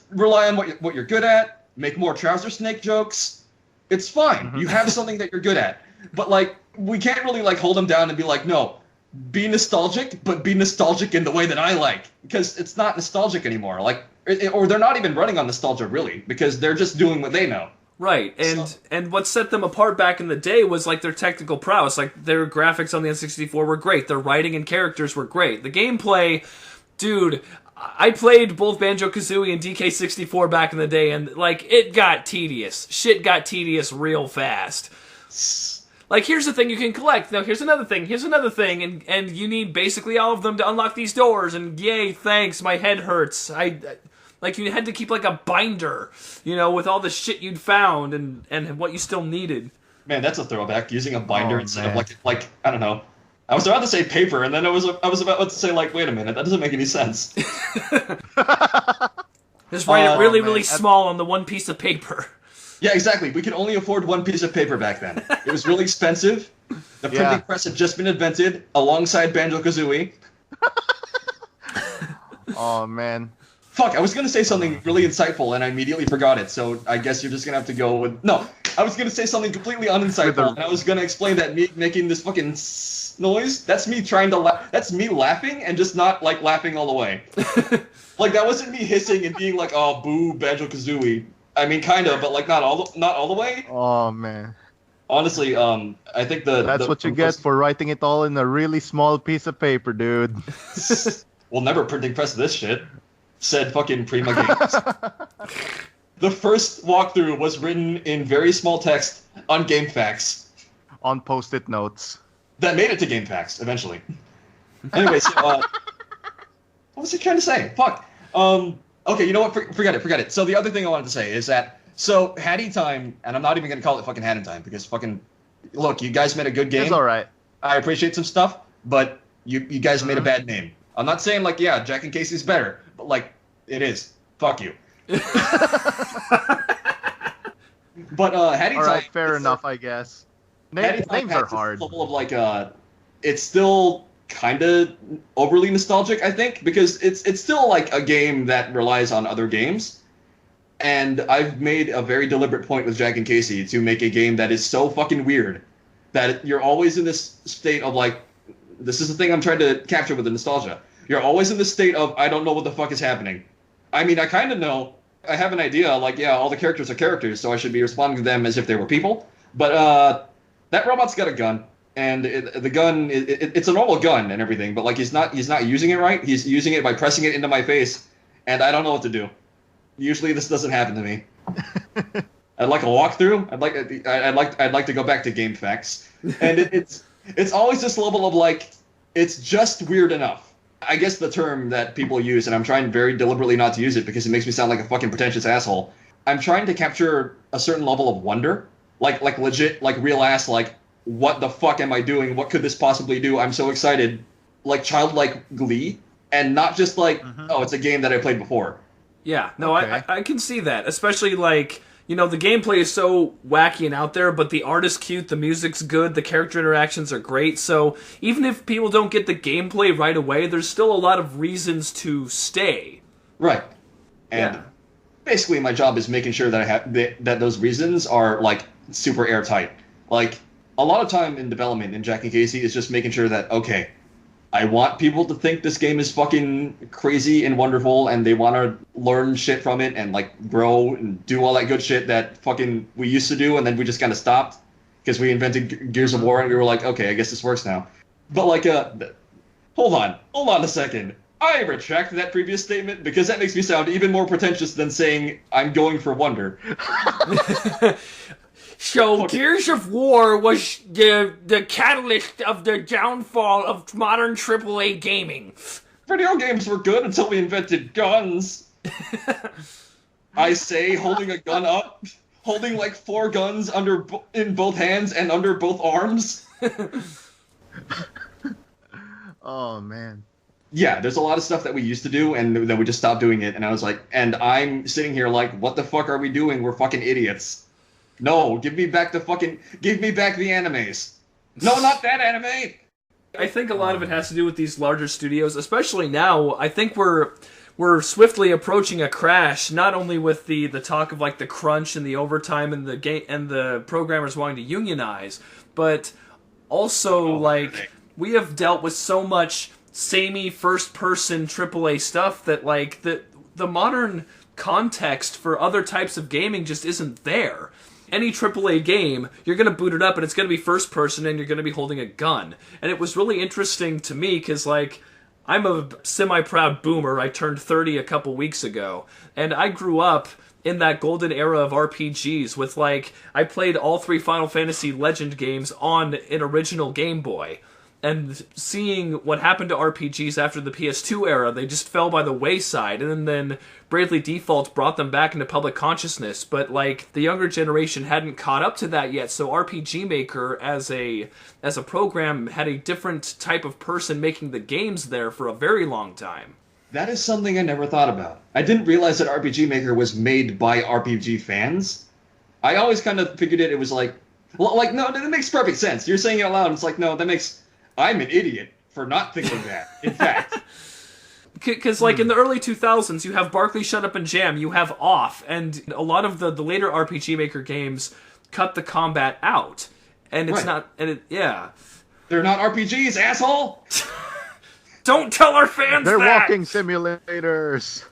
rely on what you're good at. Make more trouser snake jokes. It's fine. You have something that you're good at, but like we can't really like hold them down and be like, no. Be nostalgic, but be nostalgic in the way that I like, because it's not nostalgic anymore. Like, or they're not even running on nostalgia really, because they're just doing what they know. Right, and what set them apart back in the day was like their technical prowess. Like their graphics on the N64 were great. Their writing and characters were great. The gameplay, dude. I played both Banjo-Kazooie and DK64 back in the day, and like it got tedious. Shit got tedious real fast. Like, here's the thing you can collect. Now, here's another thing, and you need basically all of them to unlock these doors, and yay, thanks, my head hurts. Like, you had to keep, like, a binder, with all the shit you'd found and what you still needed. Man, that's a throwback, using a binder instead man. of, like, I don't know. I was about to say paper, and then I was about to say, like, wait a minute, that doesn't make any sense. Just write it really, man. really small on the one piece of paper. Yeah, exactly. We could only afford one piece of paper back then. It was really expensive. The printing press had just been invented alongside Banjo-Kazooie. Oh man. Fuck, I was going to say something really insightful and I immediately forgot it, so I guess you're just going to have to go with... No, I was going to say something completely uninsightful, and I was going to explain that me making this fucking noise, that's me trying to laugh. That's me laughing and just not, like, laughing all the way. Like, that wasn't me hissing and being like, oh, boo, Banjo-Kazooie. I mean, kind of, but like not all the way. Oh man. Honestly, I think That's what you get for writing it all in a really small piece of paper, dude. We'll never printing press this shit. Said fucking Prima Games. The first walkthrough was written in very small text on GameFAQs. On post-it notes. That made it to GameFAQs eventually. Anyway, so what was I trying to say? Fuck. Okay, you know what? Forget it. So the other thing I wanted to say is that, so Hattie Time, and I'm not even going to call it fucking Hattie Time, because fucking, look, you guys made a good game. It's alright. I appreciate some stuff, but you guys made a bad name. I'm not saying, like, yeah, Jack and Casey's better, but, like, it is. Fuck you. But, Hattie Time... Alright, fair enough, I guess. Names are hard. Level of, like, it's still... kind of overly nostalgic, I think, because it's still like a game that relies on other games, and I've made a very deliberate point with Jack and Casey to make a game that is so fucking weird that you're always in this state of like, this is the thing I'm trying to capture with the nostalgia. You're always in the state of, I don't know what the fuck is happening. I mean, I kind of know. I have an idea, like, yeah, all the characters are characters, so I should be responding to them as if they were people. But that robot's got a gun, and the gun, it's a normal gun and everything, but like he's not using it right. He's using it by pressing it into my face, and I don't know what to do. Usually this doesn't happen to me. I'd like a walkthrough. I'd like to go back to game facts, and it's always this level of like, it's just weird enough. I guess the term that people use, and I'm trying very deliberately not to use it because it makes me sound like a fucking pretentious asshole. I'm trying to capture a certain level of wonder, like legit, like real ass, like, what the fuck am I doing? What could this possibly do? I'm so excited, like childlike glee, and not just like, oh, it's a game that I played before. Yeah, no, okay. I can see that, especially like, you know, the gameplay is so wacky and out there, but the art is cute, the music's good, the character interactions are great, so even if people don't get the gameplay right away, there's still a lot of reasons to stay. Right. And basically my job is making sure that I have that those reasons are like super airtight. Like a lot of time in development in Jack and Casie is just making sure that, okay, I want people to think this game is fucking crazy and wonderful, and they want to learn shit from it and like grow and do all that good shit that fucking we used to do, and then we just kind of stopped because we invented Gears of War and we were like, okay, I guess this works now. But like, hold on a second. I retract that previous statement because that makes me sound even more pretentious than saying I'm going for wonder. So, Gears of War was the catalyst of the downfall of modern AAA gaming. Video games were good until we invented guns. I say, holding a gun up, holding like 4 guns in both hands and under both arms. Oh, man. Yeah, there's a lot of stuff that we used to do, and then we just stopped doing it, and I was like, and I'm sitting here like, what the fuck are we doing? We're fucking idiots. No, give me back the animes. No, not that anime! I think a lot of it has to do with these larger studios, especially now. I think we're swiftly approaching a crash, not only with the talk of like the crunch and the overtime and the programmers wanting to unionize, but also like we have dealt with so much samey first-person AAA stuff that like the modern context for other types of gaming just isn't there. Any AAA game, you're going to boot it up and it's going to be first person and you're going to be holding a gun. And it was really interesting to me because, like, I'm a semi-proud boomer. I turned 30 a couple weeks ago. And I grew up in that golden era of RPGs with, like, I played all 3 Final Fantasy Legend games on an original Game Boy. And seeing what happened to RPGs after the PS2 era, they just fell by the wayside. And then Bravely Default brought them back into public consciousness. But like the younger generation hadn't caught up to that yet. So RPG Maker as a program had a different type of person making the games there for a very long time. That is something I never thought about. I didn't realize that RPG Maker was made by RPG fans. I always kind of figured it was like, well, like, no, that makes perfect sense. You're saying it out loud, and it's like, no, that makes... I'm an idiot for not thinking that, in fact. Because, like, in the early 2000s, you have Barkley Shut Up and Jam, you have Off, and a lot of the later RPG Maker games cut the combat out. And it's not... And yeah. They're not RPGs, asshole! Don't tell our fans They're that! walking simulators.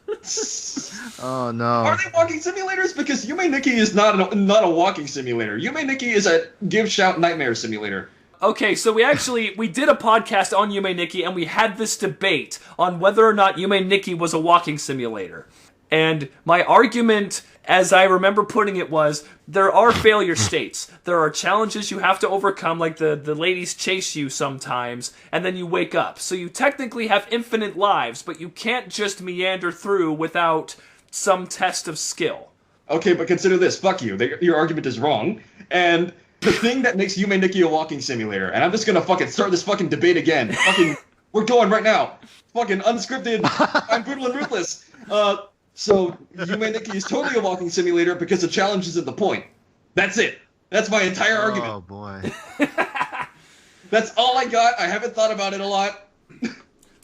Oh, no. Are they walking simulators? Because Yume Nikki is not a walking simulator. Yume Nikki is a give, shout, nightmare simulator. Okay, so we did a podcast on Yume Nikki, and we had this debate on whether or not Yume Nikki was a walking simulator. And my argument, as I remember putting it, was there are failure states. There are challenges you have to overcome, like the ladies chase you sometimes, and then you wake up. So you technically have infinite lives, but you can't just meander through without some test of skill. Okay, but consider this. Fuck you. Your argument is wrong. And... the thing that makes Yume Nikki a walking simulator, and I'm just gonna fucking start this fucking debate again. Fucking, we're going right now. Fucking unscripted. I'm brutal and ruthless. So Yume Nikki is totally a walking simulator because the challenge isn't the point. That's it. That's my entire argument. Oh boy. That's all I got. I haven't thought about it a lot.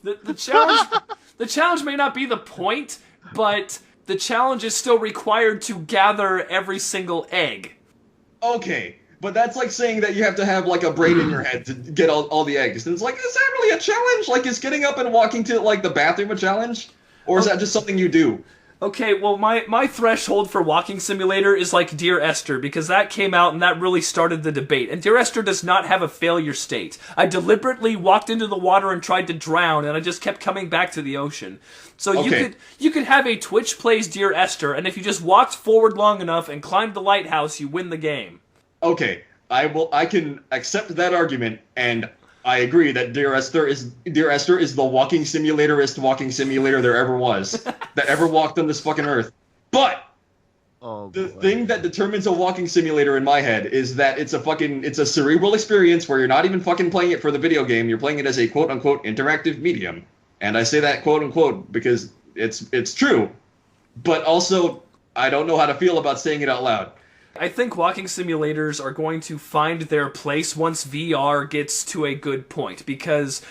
The challenge may not be the point, but the challenge is still required to gather every single egg. Okay. But that's like saying that you have to have like a brain in your head to get all the eggs. And it's like, is that really a challenge? Like, is getting up and walking to like the bathroom a challenge? Or is that just something you do? Okay, well, my threshold for Walking Simulator is like Dear Esther, because that came out and that really started the debate. And Dear Esther does not have a failure state. I deliberately walked into the water and tried to drown, and I just kept coming back to the ocean. So you could have a Twitch plays Dear Esther, and if you just walked forward long enough and climbed the lighthouse, you win the game. Okay, I can accept that argument, and I agree that Dear Esther is the walking simulator there ever was, that ever walked on this fucking earth. But the thing that determines a walking simulator in my head is that it's a cerebral experience where you're not even fucking playing it for the video game. You're playing it as a quote unquote interactive medium, and I say that quote unquote because it's true, but also I don't know how to feel about saying it out loud. I think walking simulators are going to find their place once VR gets to a good point, because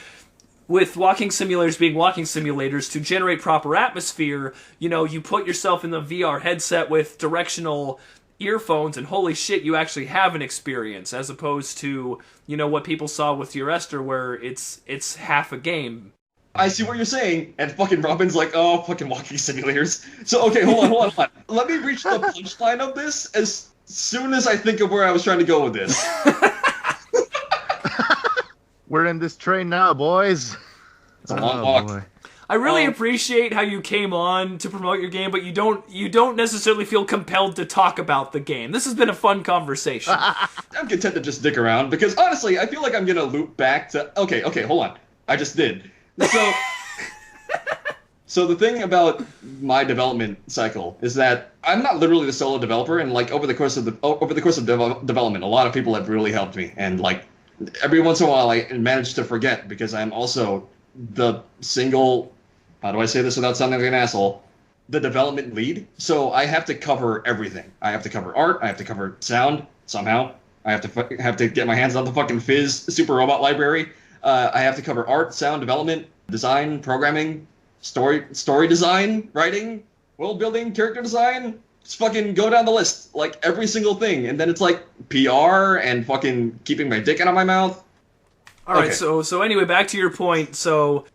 with walking simulators being walking simulators, to generate proper atmosphere, you put yourself in the VR headset with directional earphones, and holy shit, you actually have an experience, as opposed to, what people saw with Dear Esther, where it's half a game. I see what you're saying, and fucking Robin's like, oh, fucking walking simulators. So, okay, hold on. Let me reach the punchline of this as soon as I think of where I was trying to go with this. We're in this train now, boys. It's a long walk. Boy. I really appreciate how you came on to promote your game, but you don't necessarily feel compelled to talk about the game. This has been a fun conversation. I'm content to just dick around, because honestly, I feel like I'm gonna loop back to... Okay, hold on. I just did. So the thing about my development cycle is that I'm not literally the solo developer, and like over the course of development, a lot of people have really helped me, and like every once in a while I manage to forget, because I'm also the single, how do I say this without sounding like an asshole, the development lead. So I have to cover everything. I have to cover art, I have to cover sound somehow. I have to get my hands on the fucking Fizz Super Robot Library. I have to cover art, sound, development, design, programming, story design, writing, world building, character design. Just fucking go down the list, like every single thing, and then it's like PR and fucking keeping my dick out of my mouth. All right, so anyway, back to your point. So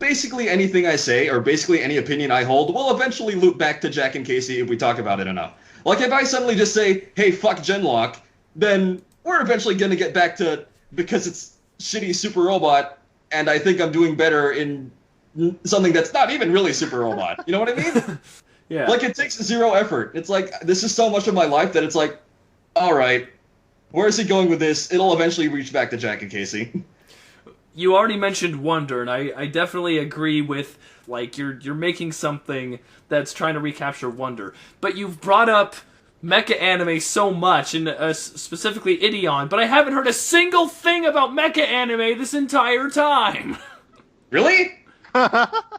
basically anything I say, or basically any opinion I hold, will eventually loop back to Jack and Casie if we talk about it enough. Like if I suddenly just say, hey, fuck Genlock, then we're eventually gonna get back to, because it's shitty Super Robot, and I think I'm doing better in something that's not even really Super Robot. You know what I mean? Yeah. Like, it takes zero effort. It's like, this is so much of my life that it's like, alright, where is he going with this? It'll eventually reach back to Jack and Casie. You already mentioned Wonder, and I definitely agree with, like, you're making something that's trying to recapture Wonder. But you've brought up mecha anime so much, and specifically Ideon, but I haven't heard a single thing about mecha anime this entire time. Really?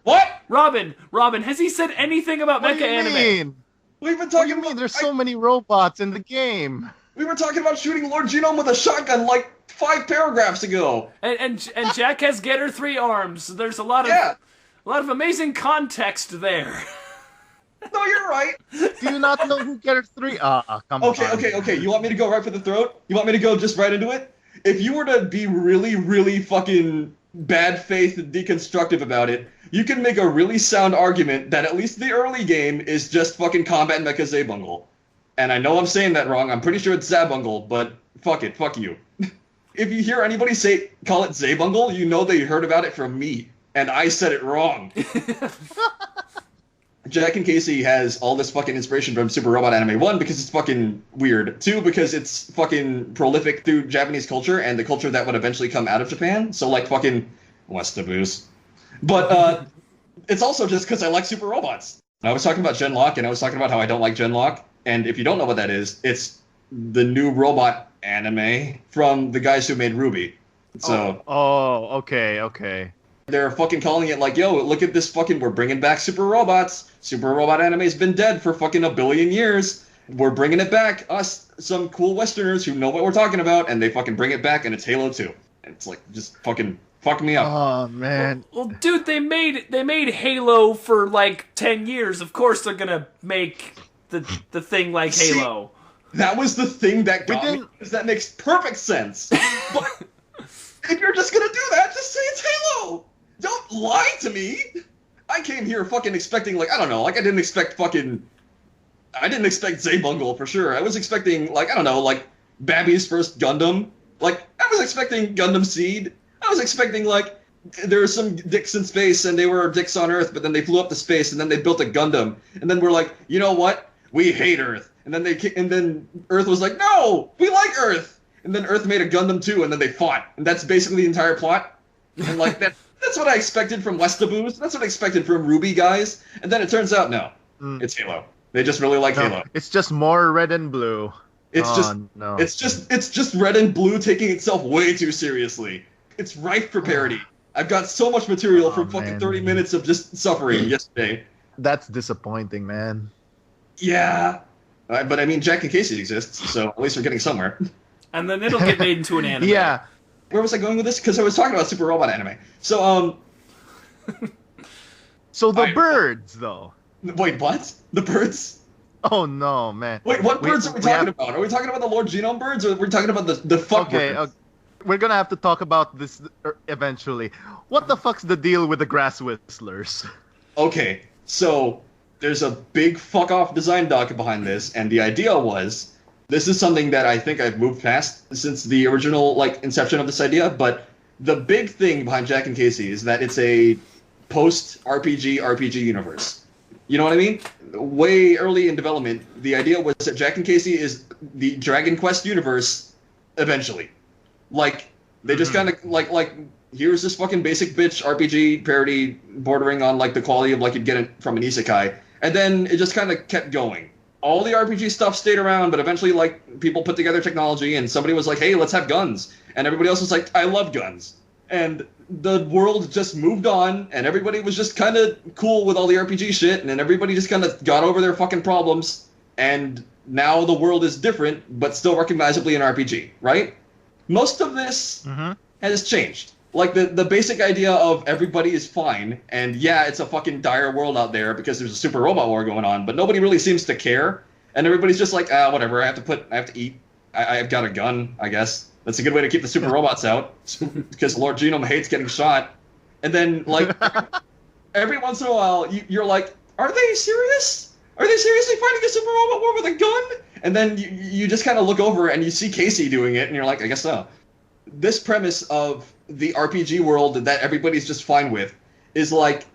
What? Robin, has he said anything about mecha anime? Mean? We've been talking What do you mean? about... There's so many robots in the game. We were talking about shooting Lord Genome with a shotgun like 5 paragraphs ago. And Jack has Getter 3 arms. There's a lot of amazing context there. No, you're right. Do you not know who Getter 3? Come on. Okay. You want me to go right for the throat? You want me to go just right into it? If you were to be really, really fucking bad faith and deconstructive about it, you can make a really sound argument that at least the early game is just fucking Combat Mecha Zabungle. And I know I'm saying that wrong. I'm pretty sure it's Zabungle, but fuck it. Fuck you. If you hear anybody call it Zabungle, you know they heard about it from me. And I said it wrong. Jack and Casie has all this fucking inspiration from Super Robot Anime. 1, because it's fucking weird. 2, because it's fucking prolific through Japanese culture and the culture that would eventually come out of Japan. So, like, fucking Westaboos. But, it's also just because I like super robots. I was talking about Genlock, and I was talking about how I don't like Genlock. And if you don't know what that is, it's the new robot anime from the guys who made Ruby. So. Oh, okay. They're fucking calling it like, yo, look at this fucking, we're bringing back super robots. Super robot anime's been dead for fucking 1 billion years. We're bringing it back. Us, some cool Westerners who know what we're talking about, and they fucking bring it back, and it's Halo 2. And it's like, just fucking fuck me up. Oh, man. Well, dude, they made Halo for like 10 years. Of course they're gonna make the thing like Halo. That was the thing that got me, because that makes perfect sense. But if you're just gonna do that, just say it's Halo! Don't lie to me! I came here fucking expecting, like, I don't know, like, I didn't expect Zaybungle, for sure. I was expecting, like, I don't know, like, Babby's first Gundam. Like, I was expecting Gundam Seed. I was expecting, like, there were some dicks in space, and they were dicks on Earth, but then they flew up to space, and then they built a Gundam. And then we're like, you know what? We hate Earth. And then Earth was like, no! We like Earth! And then Earth made a Gundam too, and then they fought. And that's basically the entire plot. And, like, that's what I expected from Westaboos. That's what I expected from Ruby guys. And then it turns out, no. It's Halo. They just really like Halo. It's just more red and blue. It's just red and blue taking itself way too seriously. It's ripe for parody. I've got so much material from fucking 30 minutes of just suffering yesterday. That's disappointing, man. Yeah. But I mean, Jack and Casie exists, so at least we're getting somewhere. And then it'll get made into an anime. Yeah. Where was I going with this? Because I was talking about Super Robot anime. So, So the birds, though. Wait, what? The birds? Oh, no, man. Wait, what birds are we talking about? Are we talking about the Lord Genome birds, or are we talking about the fuck birds? We're gonna have to talk about this eventually. What the fuck's the deal with the Grasswhistlers? Okay, so there's a big fuck-off design doc behind this, and the idea was, this is something that I think I've moved past since the original, like, inception of this idea, but the big thing behind Jack and Casie is that it's a post-RPG universe. You know what I mean? Way early in development, the idea was that Jack and Casie is the Dragon Quest universe eventually. Like, they just kind of, like, here's this fucking basic bitch RPG parody bordering on, like, the quality of, like, you'd get it from an isekai. And then it just kind of kept going. All the RPG stuff stayed around, but eventually, like, people put together technology, and somebody was like, hey, let's have guns. And everybody else was like, I love guns. And the world just moved on, and everybody was just kind of cool with all the RPG shit, and then everybody just kind of got over their fucking problems, and now the world is different, but still recognizably an RPG, right? Most of this has changed. Like, the basic idea of everybody is fine, and yeah, it's a fucking dire world out there because there's a super robot war going on, but nobody really seems to care, and everybody's just like, whatever, I have to eat. I've got a gun, I guess. That's a good way to keep the super robots out, because Lord Genome hates getting shot. And then, like, every once in a while, you're like, are they serious? Are they seriously fighting a super robot war with a gun? And then you just kind of look over and you see Casie doing it, and you're like, I guess so. This premise of the RPG world that everybody's just fine with is like,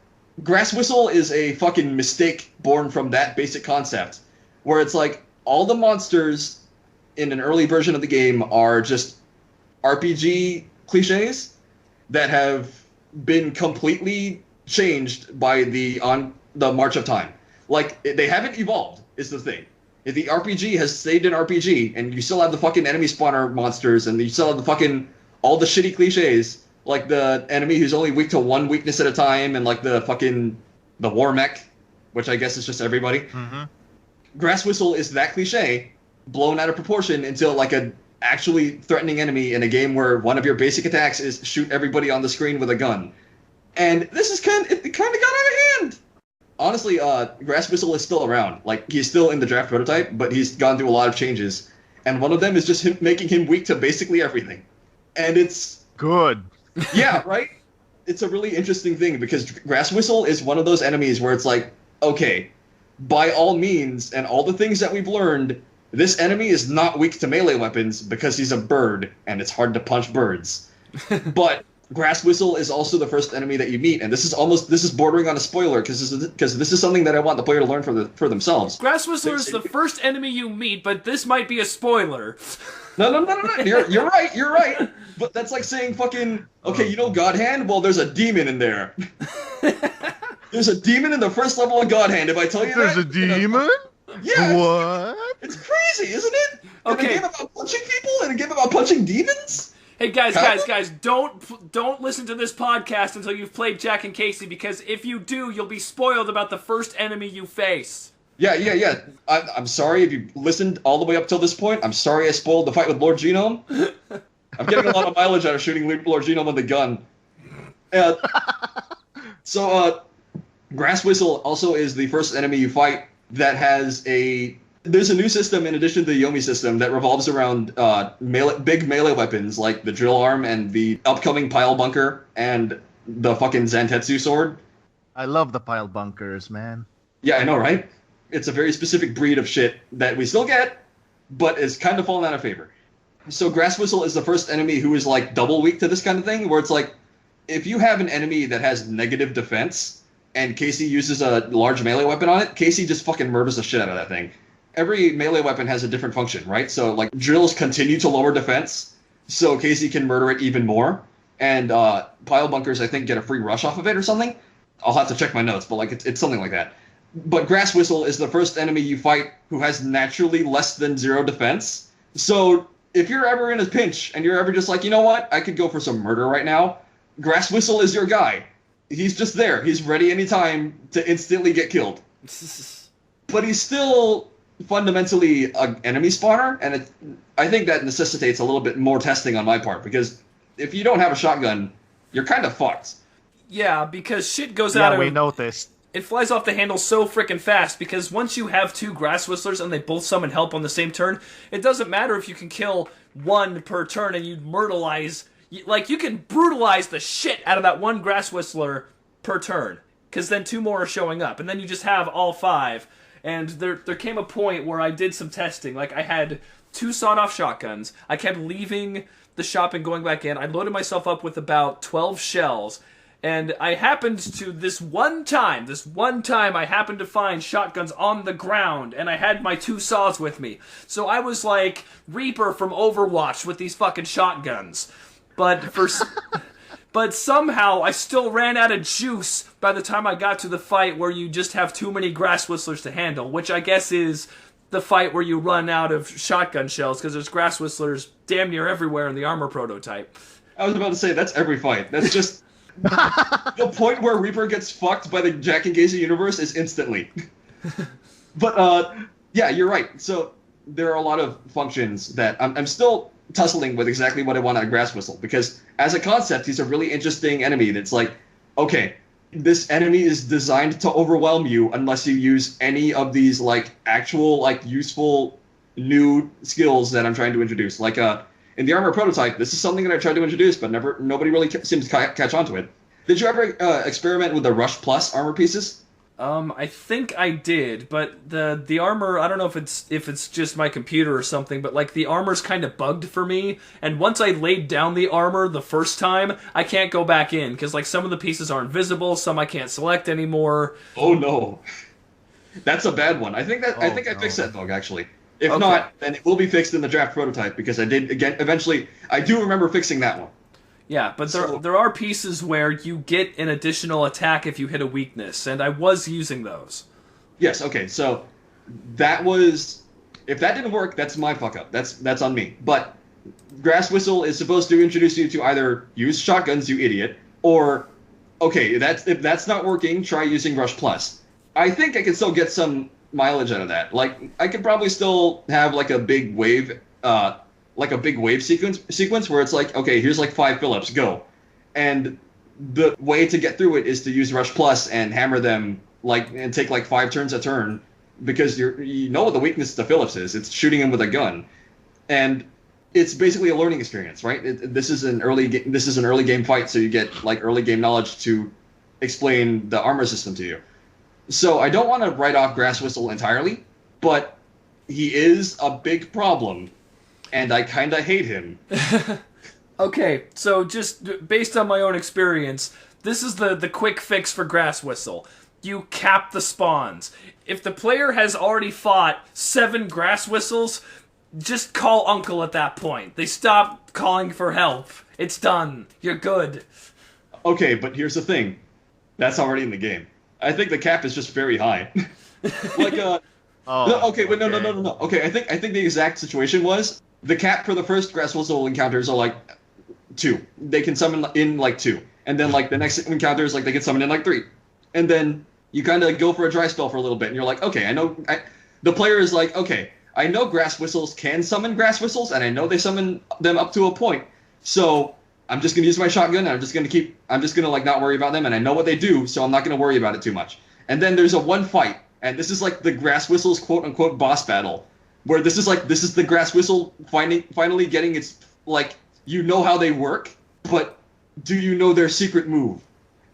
Grasswhistle is a fucking mistake born from that basic concept, where it's like, all the monsters in an early version of the game are just RPG cliches that have been completely changed by the march of time. Like, they haven't evolved, is the thing. The RPG has stayed an RPG, and you still have the fucking enemy spawner monsters, and you still have the fucking, all the shitty cliches, like the enemy who's only weak to one weakness at a time, and like the war mech, which I guess is just everybody. Grasswhistle is that cliche, blown out of proportion until like a actually threatening enemy in a game where one of your basic attacks is shoot everybody on the screen with a gun. And this is kind of got out of hand. Honestly, Grasswhistle is still around. Like, he's still in the draft prototype, but he's gone through a lot of changes. And one of them is just making him weak to basically everything. And it's good. Yeah, right? It's a really interesting thing, because Grasswhistle is one of those enemies where it's like, okay, by all means, and all the things that we've learned, this enemy is not weak to melee weapons because he's a bird, and it's hard to punch birds. But Grasswhistle is also the first enemy that you meet, and this is bordering on a spoiler, because this is something that I want the player to learn for themselves. Grasswhistler is the first enemy you meet, but this might be a spoiler. No. You're right. But that's like saying fucking, okay, you know Godhand? Well, there's a demon in there. There's a demon in the first level of Godhand. If I tell you there's a demon? Yeah. What? It's crazy, isn't it? Okay. In a game about punching people and a game about punching demons? Hey guys, don't listen to this podcast until you've played Jack and Casie, because if you do, you'll be spoiled about the first enemy you face. Yeah. I'm sorry if you listened all the way up till this point. I'm sorry I spoiled the fight with Lord Genome. I'm getting a lot of mileage out of shooting Lord Genome with the gun. So, Grasswhistle also is the first enemy you fight that has a There's a new system in addition to the Yume system that revolves around big melee weapons like the drill arm and the upcoming pile bunker and the fucking Zantetsu sword. I love the pile bunkers, man. Yeah, I know, right? It's a very specific breed of shit that we still get, but is kind of fallen out of favor. So Grasswhistle is the first enemy who is like double weak to this kind of thing, where it's like, if you have an enemy that has negative defense and Casie uses a large melee weapon on it, Casie just fucking murders the shit out of that thing. Every melee weapon has a different function, right? So like drills continue to lower defense, so Casie can murder it even more. And pile bunkers, I think, get a free rush off of it or something. I'll have to check my notes, but like it's something like that. But Grasswhistle is the first enemy you fight who has naturally less than 0 defense. So if you're ever in a pinch and you're ever just like, you know what, I could go for some murder right now, Grasswhistle is your guy. He's just there. He's ready anytime to instantly get killed. But he's still fundamentally an enemy spawner, and I think that necessitates a little bit more testing on my part, because if you don't have a shotgun, you're kind of fucked. Yeah, because shit goes out of... Yeah, we noticed. It flies off the handle so freaking fast, because once you have 2 Grasswhistlers and they both summon help on the same turn, it doesn't matter if you can kill 1 per turn and you myrtleize... Like, you can brutalize the shit out of that 1 Grasswhistler per turn, because then 2 more are showing up, and then you just have all 5. And there came a point where I did some testing. Like, I had 2 sawed-off shotguns. I kept leaving the shop and going back in. I loaded myself up with about 12 shells. And I happened to, this one time I happened to find shotguns on the ground, and I had my 2 saws with me. So I was like Reaper from Overwatch with these fucking shotguns. But somehow I still ran out of juice by the time I got to the fight where you just have too many Grasswhistlers to handle, which I guess is the fight where you run out of shotgun shells, because there's Grasswhistlers damn near everywhere in the armor prototype. I was about to say, that's every fight. That's just... the point where Reaper gets fucked by the Jack and Casie universe is instantly. But, yeah, you're right. So, there are a lot of functions that I'm still tussling with exactly what I want out of Grasswhistle, because as a concept, he's a really interesting enemy that's like, okay, this enemy is designed to overwhelm you unless you use any of these, like, actual, like, useful new skills that I'm trying to introduce. Like, in the armor prototype, this is something that I tried to introduce, but nobody really seems to catch on to it. Did you ever experiment with the Rush Plus armor pieces? I think I did, but the armor, I don't know if it's just my computer or something, but like the armor's kind of bugged for me, and once I laid down the armor the first time, I can't go back in, because like some of the pieces aren't visible, some I can't select anymore. Oh no. That's a bad one. I think I fixed that bug, actually. If not, then it will be fixed in the draft prototype, because I did, again, eventually, I do remember fixing that one. Yeah, but there are pieces where you get an additional attack if you hit a weakness, and I was using those. Yes, okay, so that was... If that didn't work, that's my fuck-up. That's on me. But Grasswhistle is supposed to introduce you to either use shotguns, you idiot, or, okay, if that's not working, try using Rush Plus. I think I can still get some mileage out of that. Like, I could probably still have, like, a big wave... sequence where it's like, okay, here's like 5 Phillips, go. And the way to get through it is to use Rush Plus and hammer them, like, and take like 5 turns a turn, because you know what the weakness to Phillips is. It's shooting him with a gun. And it's basically a learning experience, right? This is an early game fight, so you get like early game knowledge to explain the armor system to you. So I don't want to write off Grasswhistle entirely, but he is a big problem. And I kind of hate him. Okay, so just based on my own experience, this is the quick fix for Grasswhistle. You cap the spawns. If the player has already fought 7 Grasswhistles, just call Uncle at that point. They stop calling for help. It's done. You're good. Okay, but here's the thing. That's already in the game. I think the cap is just very high. Like, okay, but no. Okay, I think the exact situation was... The cap for the first Grasswhistle encounters are like 2. They can summon in like 2. And then like the next encounters, like they can summon in like 3. And then you kind of go for a dry spell for a little bit, and you're like, okay, the player is like, okay, I know Grasswhistles can summon Grasswhistles, and I know they summon them up to a point. So I'm just gonna use my shotgun, and I'm just gonna like not worry about them, and I know what they do, so I'm not gonna worry about it too much. And then there's a one fight and this is like the Grasswhistles quote unquote boss battle, where this is the Grasswhistle finally getting its, like, you know how they work, but do you know their secret move?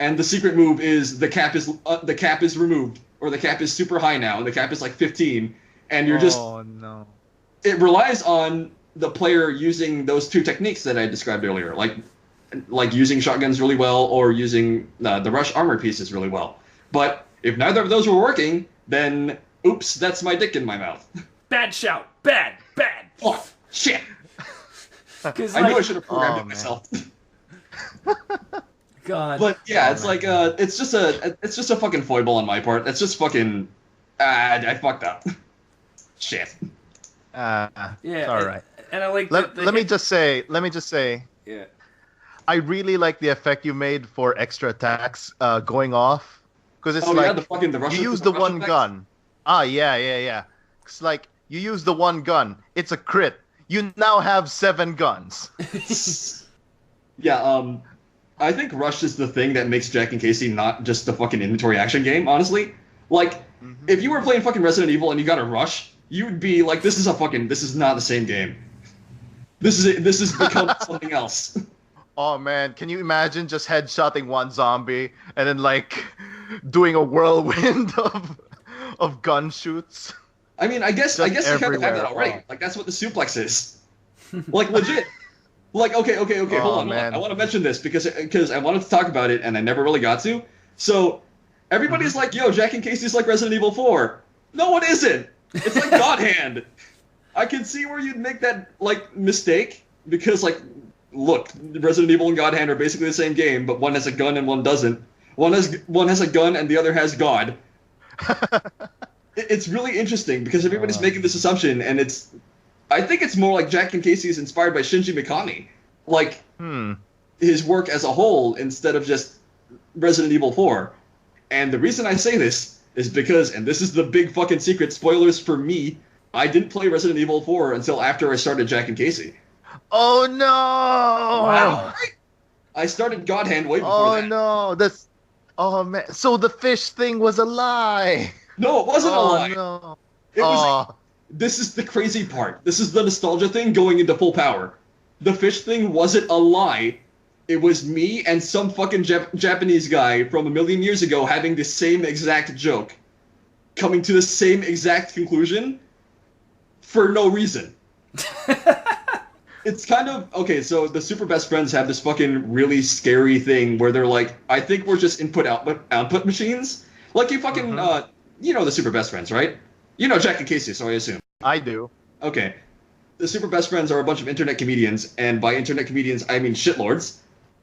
And the secret move is the cap is removed, or the cap is super high now, and the cap is like 15, and you're just... Oh, no. It relies on the player using those two techniques that I described earlier, like using shotguns really well, or using the rush armor pieces really well. But if neither of those were working, then oops, that's my dick in my mouth. Bad shout. Bad. Oh, shit. I knew I should have programmed it myself. God. But yeah, it's like it's just a fucking foible on my part. It's just fucking I fucked up. Shit. Yeah. It's all right. And I like. Let me just say. Yeah. I really like the effect you made for extra attacks going off, because it's the Russian, you use the one gun. Yeah. It's like you use the one gun. It's a crit. You now have 7 guns. Yeah. I think Rush is the thing that makes Jack and Casie not just a fucking inventory action game. Honestly, like if you were playing fucking Resident Evil and you got a Rush, you'd be like, this is not the same game. This has become something else. Oh man, can you imagine just headshotting one zombie and then like doing a whirlwind of gun shoots? I mean, I guess you kind of have that already. Like that's what the suplex is. Like legit. Like okay, hold on. I want to mention this because I wanted to talk about it and I never really got to. So everybody's like, yo, Jack and Casey's like Resident Evil 4. No, it isn't. It's like Godhand. I can see where you'd make that like mistake because like, look, Resident Evil and Godhand are basically the same game, but one has a gun and one doesn't. One has a gun and the other has God. It's really interesting because everybody's making this assumption, and I think it's more like Jack and Casey is inspired by Shinji Mikami, like his work as a whole instead of just Resident Evil 4. And the reason I say this is because, and this is the big fucking secret, spoilers for me, I didn't play Resident Evil 4 until after I started Jack and Casey. Oh no! Wow. I started Godhand way before that. Oh no! Oh man! So the fish thing was a lie. No, it wasn't a lie. No. It was. This is the crazy part. This is the nostalgia thing going into full power. The fish thing wasn't a lie. It was me and some fucking Japanese guy from a million years ago having the same exact joke, coming to the same exact conclusion for no reason. It's kind of okay. So the super best friends have this fucking really scary thing where they're like, I think we're just output machines. Like you fucking you know the super best friends, right? You know Jack and Casey, so I assume. I do. Okay. The super best friends are a bunch of internet comedians, and by internet comedians I mean shitlords,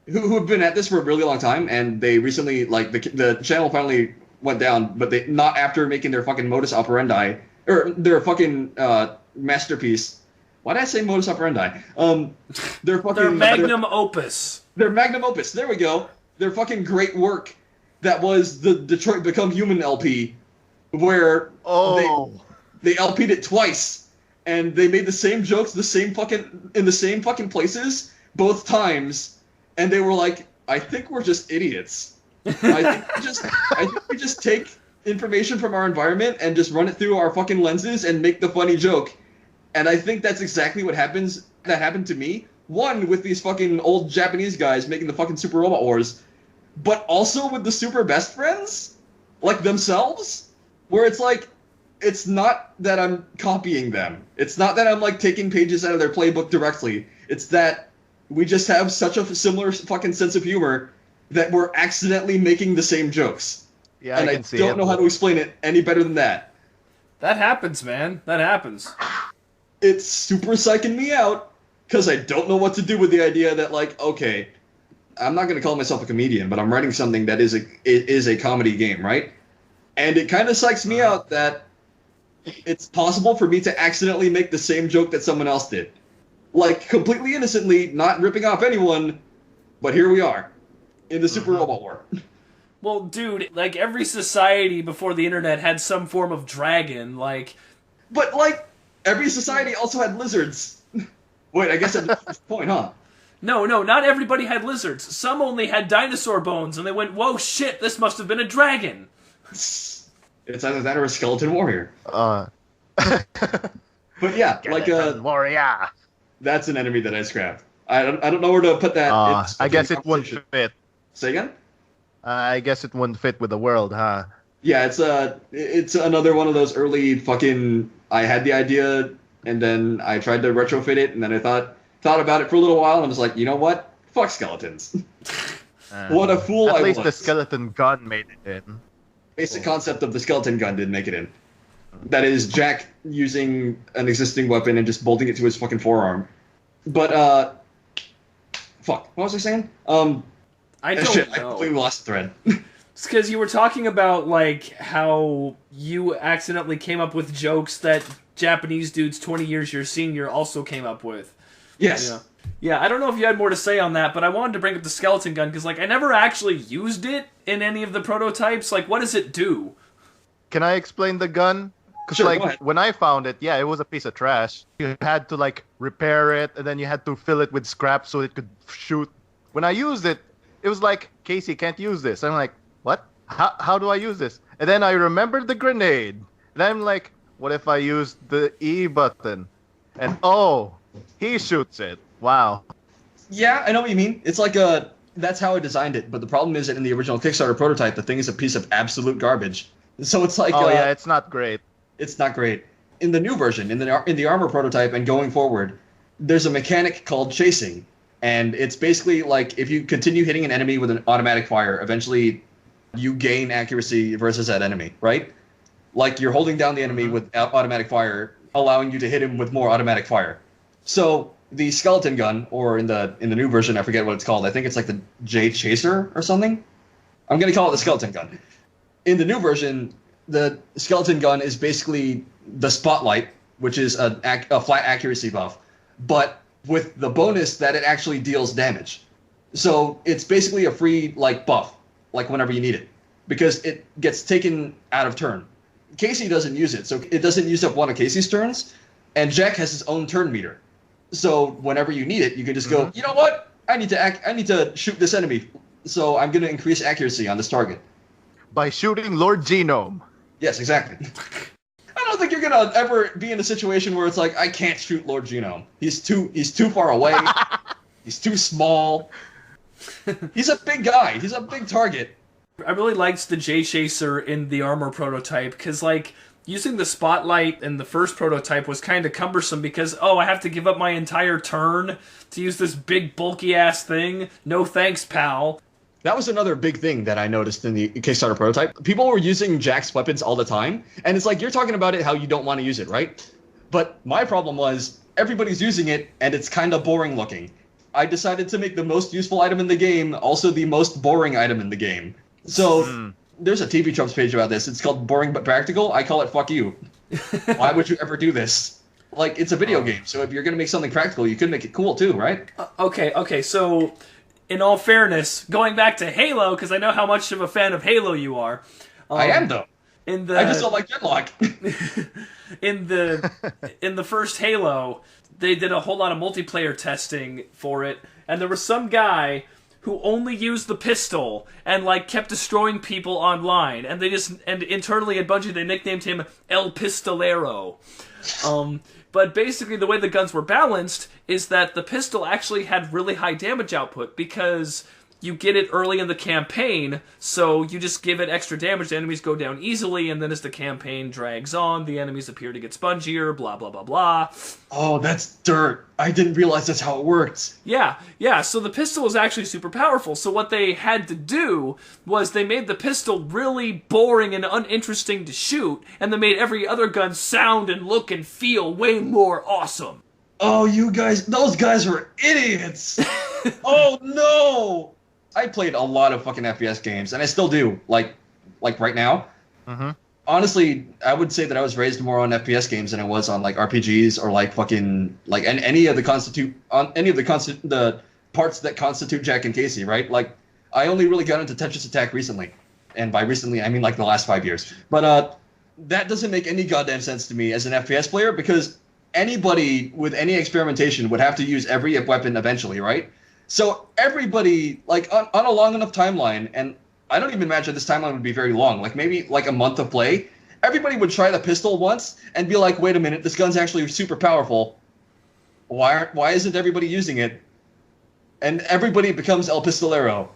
who have been at this for a really long time, and they recently, like, the channel finally went down, but they not after making their fucking modus operandi, or their fucking masterpiece. Why did I say modus operandi? Their magnum opus. Their magnum opus. There we go. Their fucking great work that was the Detroit Become Human LP, where they LP'd it twice, and they made the same jokes, in the same fucking places, both times, and they were like, I think we're just idiots. I think we just take information from our environment and just run it through our fucking lenses and make the funny joke. And I think that's exactly what happened to me. One, with these fucking old Japanese guys making the fucking Super Robot Wars, but also with the super best friends, like themselves, where it's like, it's not that I'm copying them. It's not that I'm like taking pages out of their playbook directly. It's that we just have such a similar fucking sense of humor that we're accidentally making the same jokes. Yeah, and I can see don't know how to explain it any better than that. That happens, man. That happens. It's super psyching me out because I don't know what to do with the idea that, like, okay, I'm not going to call myself a comedian, but I'm writing something that is a comedy game, right? And it kind of psychs me out that it's possible for me to accidentally make the same joke that someone else did. Like, completely innocently, not ripping off anyone, but here we are, in the Super Robot War. Well, dude, like, every society before the internet had some form of dragon, like... But, like, every society also had lizards. Wait, I guess that's the point, huh? No, not everybody had lizards. Some only had dinosaur bones, and they went, whoa, shit, this must have been a dragon. It's either that or a skeleton warrior. Uh, But yeah, warrior. that's an enemy that I scrapped. I don't know where to put that. I guess it wouldn't fit. Say again? I guess it wouldn't fit with the world, huh? Yeah, it's another one of those early fucking. I had the idea, and then I tried to retrofit it, and then I thought about it for a little while, and I was like, you know what? Fuck skeletons. What a fool I was. At least the skeleton gun made it in. Basic concept of the skeleton gun didn't make it in. That is Jack using an existing weapon and just bolting it to his fucking forearm. But fuck, what was I saying? I don't know. I completely lost the thread. It's because you were talking about like how you accidentally came up with jokes that Japanese dudes 20 years your senior also came up with. Yes. Yeah, I don't know if you had more to say on that, but I wanted to bring up the skeleton gun because like I never actually used it in any of the prototypes. Like, what does it do? Can I explain the gun? Because Sure, when I found it, yeah, it was a piece of trash. You had to like repair it, and then you had to fill it with scrap so it could shoot. When I used it, it was like, Casie, can't use this. I'm like, what? How do I use this? And then I remembered the grenade. And I'm like, what if I use the E button? And oh, he shoots it. Wow. Yeah, I know what you mean. It's like that's how I designed it. But the problem is that in the original Kickstarter prototype, the thing is a piece of absolute garbage. So it's like, oh yeah, it's not great. It's not great. In the new version, in the armor prototype and going forward, there's a mechanic called chasing. And it's basically like if you continue hitting an enemy with an automatic fire, eventually you gain accuracy versus that enemy, right? Like you're holding down the enemy with automatic fire, allowing you to hit him with more automatic fire. So the skeleton gun, or in the new version, I forget what it's called. I think it's like the J Chaser or something. I'm going to call it the skeleton gun. In the new version, the skeleton gun is basically the spotlight, which is a flat accuracy buff, but with the bonus that it actually deals damage. So it's basically a free like buff, like whenever you need it, because it gets taken out of turn. Casie doesn't use it, so it doesn't use up one of Casey's turns, and Jack has his own turn meter. So whenever you need it, you can just go, you know what? I need to shoot this enemy, so I'm going to increase accuracy on this target. By shooting Lord Genome. Yes, exactly. I don't think you're gonna ever be in a situation where it's like I can't shoot Lord Genome. He's too far away. He's too small. He's a big guy. He's a big target. I really liked the J Chaser in the armor prototype because like using the spotlight in the first prototype was kind of cumbersome because I have to give up my entire turn to use this big bulky ass thing. No thanks, pal. That was another big thing that I noticed in the Kickstarter prototype. People were using Jack's weapons all the time, and it's like, you're talking about it how you don't want to use it, right? But my problem was, everybody's using it, and it's kind of boring looking. I decided to make the most useful item in the game also the most boring item in the game. So, there's a TV Tropes page about this. It's called Boring But Practical. I call it Fuck You. Why would you ever do this? Like, it's a video game, so if you're going to make something practical, you could make it cool too, right? Okay, so in all fairness, going back to Halo, because I know how much of a fan of Halo you are. I am, though. I just don't like Deadlock. in the first Halo, they did a whole lot of multiplayer testing for it, and there was some guy who only used the pistol and like kept destroying people online, and internally at Bungie they nicknamed him El Pistolero. But basically the way the guns were balanced is that the pistol actually had really high damage output because you get it early in the campaign, so you just give it extra damage, the enemies go down easily, and then as the campaign drags on, the enemies appear to get spongier, blah, blah, blah, blah. Oh, that's dirt. I didn't realize that's how it works. Yeah, so the pistol was actually super powerful, so what they had to do was they made the pistol really boring and uninteresting to shoot, and they made every other gun sound and look and feel way more awesome. Oh, those guys were idiots! Oh, no! I played a lot of fucking FPS games, and I still do, like right now. Mm-hmm. Honestly, I would say that I was raised more on FPS games than I was on like RPGs or like fucking like any of the parts that constitute Jack and Casie, right? Like I only really got into Tetris Attack recently, and by recently I mean like the last 5 years. But that doesn't make any goddamn sense to me as an FPS player because anybody with any experimentation would have to use every weapon eventually, right? So everybody, like, on a long enough timeline, and I don't even imagine this timeline would be very long, like maybe like a month of play, everybody would try the pistol once and be like, wait a minute, this gun's actually super powerful. Why isn't everybody using it? And everybody becomes El Pistolero.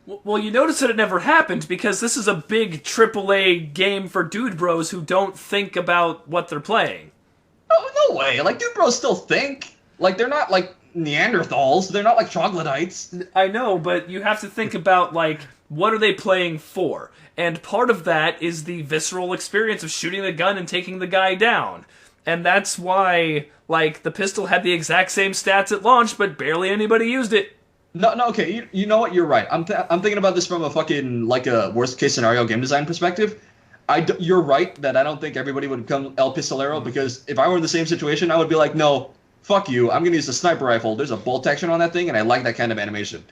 Well, you notice that it never happened because this is a big AAA game for dude bros who don't think about what they're playing. No way. Like, dude bros still think. Like, they're not, like, Neanderthals. They're not, like, troglodytes. I know, but you have to think about, like, what are they playing for? And part of that is the visceral experience of shooting the gun and taking the guy down. And that's why, like, the pistol had the exact same stats at launch, but barely anybody used it. No, okay, you know what? You're right. I'm thinking about this from a fucking, like, a worst-case scenario game design perspective. You're right that I don't think everybody would become El Pistolero, because if I were in the same situation, I would be like, no, fuck you, I'm going to use a sniper rifle. There's a bolt action on that thing, and I like that kind of animation.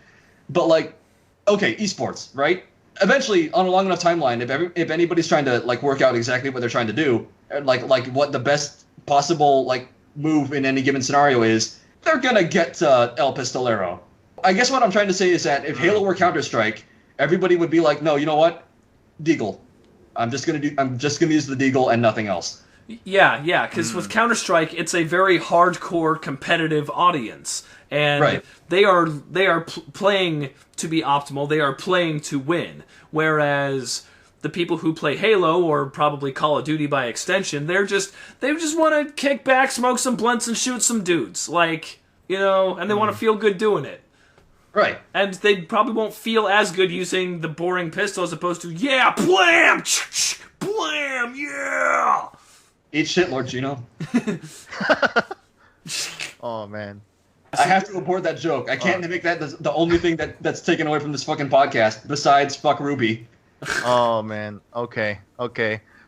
But, like, okay, esports, right? Eventually, on a long enough timeline, if anybody's trying to, like, work out exactly what they're trying to do, like what the best possible, like, move in any given scenario is, they're going to get El Pistolero. I guess what I'm trying to say is that if Halo were Counter-Strike, everybody would be like, no, you know what? Deagle. I'm just gonna use the Deagle and nothing else. Yeah, because with Counter-Strike, it's a very hardcore competitive audience, and they are playing to be optimal. They are playing to win. Whereas the people who play Halo, or probably Call of Duty by extension, they just want to kick back, smoke some blunts, and shoot some dudes, like, you know, and they want to feel good doing it. Right. And they probably won't feel as good using the boring pistol as opposed to, yeah, blam! Blam, yeah! Eat shit, Lord Gino. Oh, man. I have to abort that joke. I can't make that the only thing that's taken away from this fucking podcast, besides fuck Ruby. Oh, man. Okay.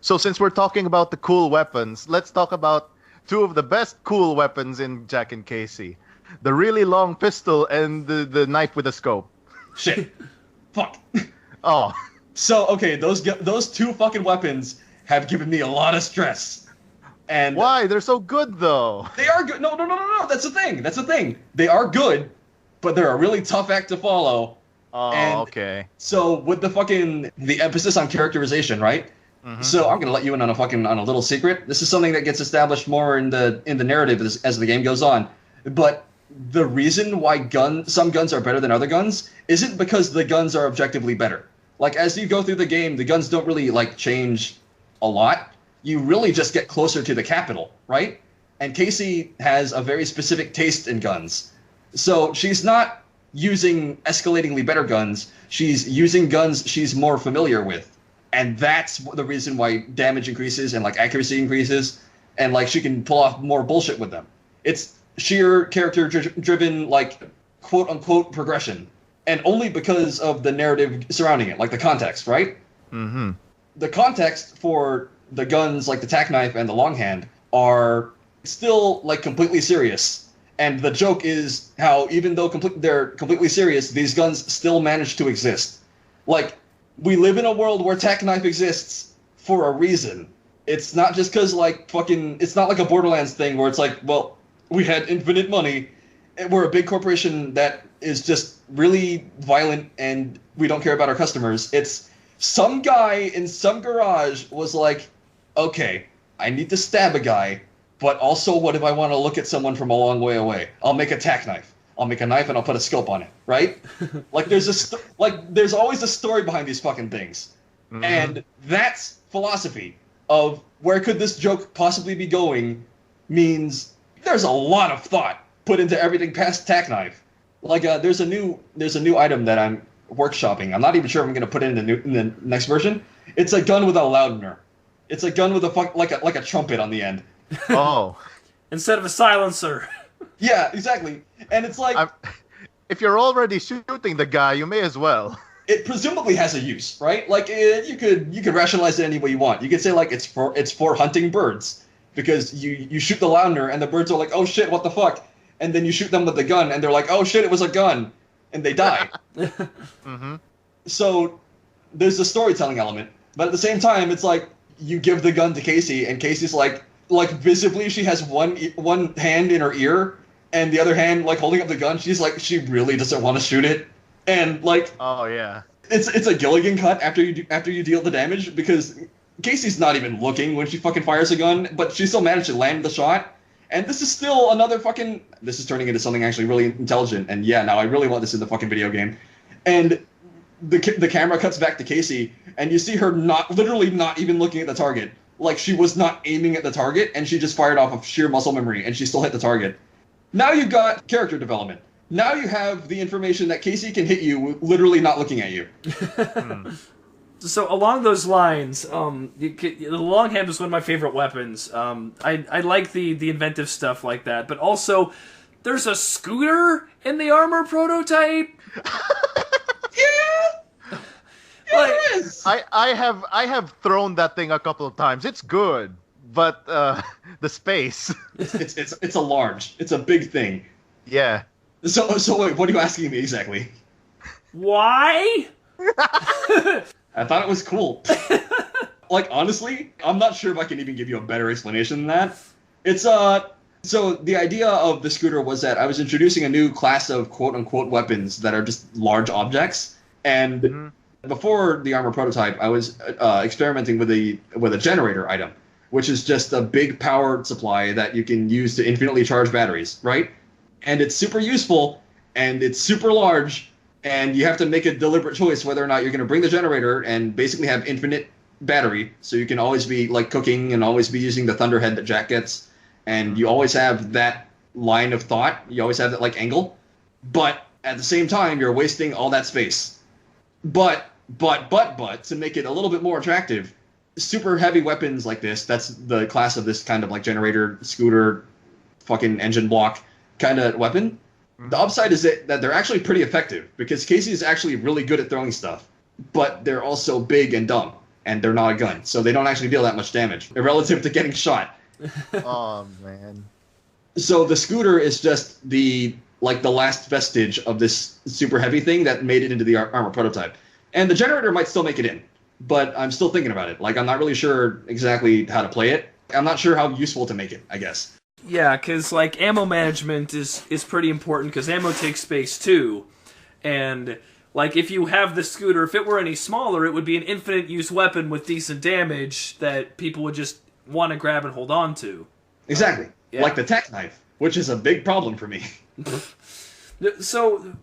So since we're talking about the cool weapons, let's talk about two of the best cool weapons in Jack and Casie. The really long pistol and the knife with a scope. Shit. Fuck. Oh. So, okay, those two fucking weapons have given me a lot of stress. And why? They're so good, though. They are good. No. That's the thing. They are good, but they're a really tough act to follow. Oh, okay. So, with the emphasis on characterization, right? Mm-hmm. So, I'm gonna let you in on a little secret. This is something that gets established more in the narrative as the game goes on. But the reason why some guns are better than other guns isn't because the guns are objectively better. Like, as you go through the game, the guns don't really, like, change a lot. You really just get closer to the capital, right? And Casie has a very specific taste in guns. So she's not using escalatingly better guns. She's using guns she's more familiar with. And that's the reason why damage increases and, like, accuracy increases. And, like, she can pull off more bullshit with them. It's sheer character-driven, like, quote-unquote progression. And only because of the narrative surrounding it, like the context, right? Mm-hmm. The context for the guns, like the tack knife and the long hand, are still, like, completely serious. And the joke is how, even though they're completely serious, these guns still manage to exist. Like, we live in a world where tack knife exists for a reason. It's not just because, like, it's not like a Borderlands thing where it's like, well, we had infinite money, and we're a big corporation that is just really violent and we don't care about our customers. It's some guy in some garage was like, okay, I need to stab a guy, but also what if I want to look at someone from a long way away? I'll make a tack knife. I'll make a knife and I'll put a scope on it, right? Like, there's always a story behind these fucking things. Mm-hmm. And that's philosophy of where could this joke possibly be going means there's a lot of thought put into everything past tack knife. Like, there's a new item that I'm workshopping. I'm not even sure if I'm going to put it in the next version. It's a gun with a loudener. It's a gun with like a trumpet on the end. Oh. Instead of a silencer. Yeah, exactly. And it's like, if you're already shooting the guy, you may as well. It presumably has a use, right? Like, you could rationalize it any way you want. You could say, like, it's for hunting birds, because you shoot the loudener and the birds are like, oh shit, what the fuck? And then you shoot them with the gun and they're like, oh shit, it was a gun, and they die. Mm-hmm. So there's a storytelling element, but at the same time, it's like you give the gun to Casie, and Casey's like visibly she has one hand in her ear and the other hand like holding up the gun. She's like, she really doesn't want to shoot it, and like, oh yeah, it's a Gilligan cut after you deal the damage, because Casey's not even looking when she fucking fires a gun, but she still managed to land the shot. And this is still another fucking... This is turning into something actually really intelligent. And yeah, now I really want this in the fucking video game. And the camera cuts back to Casie, and you see her literally not even looking at the target. Like, she was not aiming at the target, and she just fired off of sheer muscle memory, and she still hit the target. Now you've got character development. Now you have the information that Casie can hit you literally not looking at you. So along those lines, the longhand was one of my favorite weapons. I like the inventive stuff like that, but also there's a scooter in the armor prototype. Yeah, Like, there is. I have thrown that thing a couple of times. It's good, but the space. It's a large. It's a big thing. Yeah. So wait, what are you asking me exactly? why? I thought it was cool. Like, honestly, I'm not sure if I can even give you a better explanation than that. It's so the idea of the scooter was that I was introducing a new class of quote-unquote weapons that are just large objects. And before the armor prototype, I was experimenting with a generator item, which is just a big power supply that you can use to infinitely charge batteries, right? And it's super useful, and it's super large, and you have to make a deliberate choice whether or not you're going to bring the generator and basically have infinite battery, so you can always be, like, cooking and always be using the thunderhead that Jack gets, and you always have that line of thought, you always have that, like, angle, but at the same time, you're wasting all that space. But, to make it a little bit more attractive, super heavy weapons like this, that's the class of this kind of, like, generator, scooter, fucking engine block kind of weapon. The upside is that they're actually pretty effective, because Casie is actually really good at throwing stuff, but they're also big and dumb, and they're not a gun, so they don't actually deal that much damage relative to getting shot. Oh man. So the scooter is just the last vestige of this super heavy thing that made it into the armor prototype. And the generator might still make it in, but I'm still thinking about it. Like, I'm not really sure exactly how to play it. I'm not sure how useful to make it, I guess. Yeah, because, like, ammo management is pretty important, because ammo takes space, too. And, like, if you have the scooter, if it were any smaller, it would be an infinite-use weapon with decent damage that people would just want to grab and hold on to. Exactly. Yeah. Like the tech knife, which is a big problem for me. So,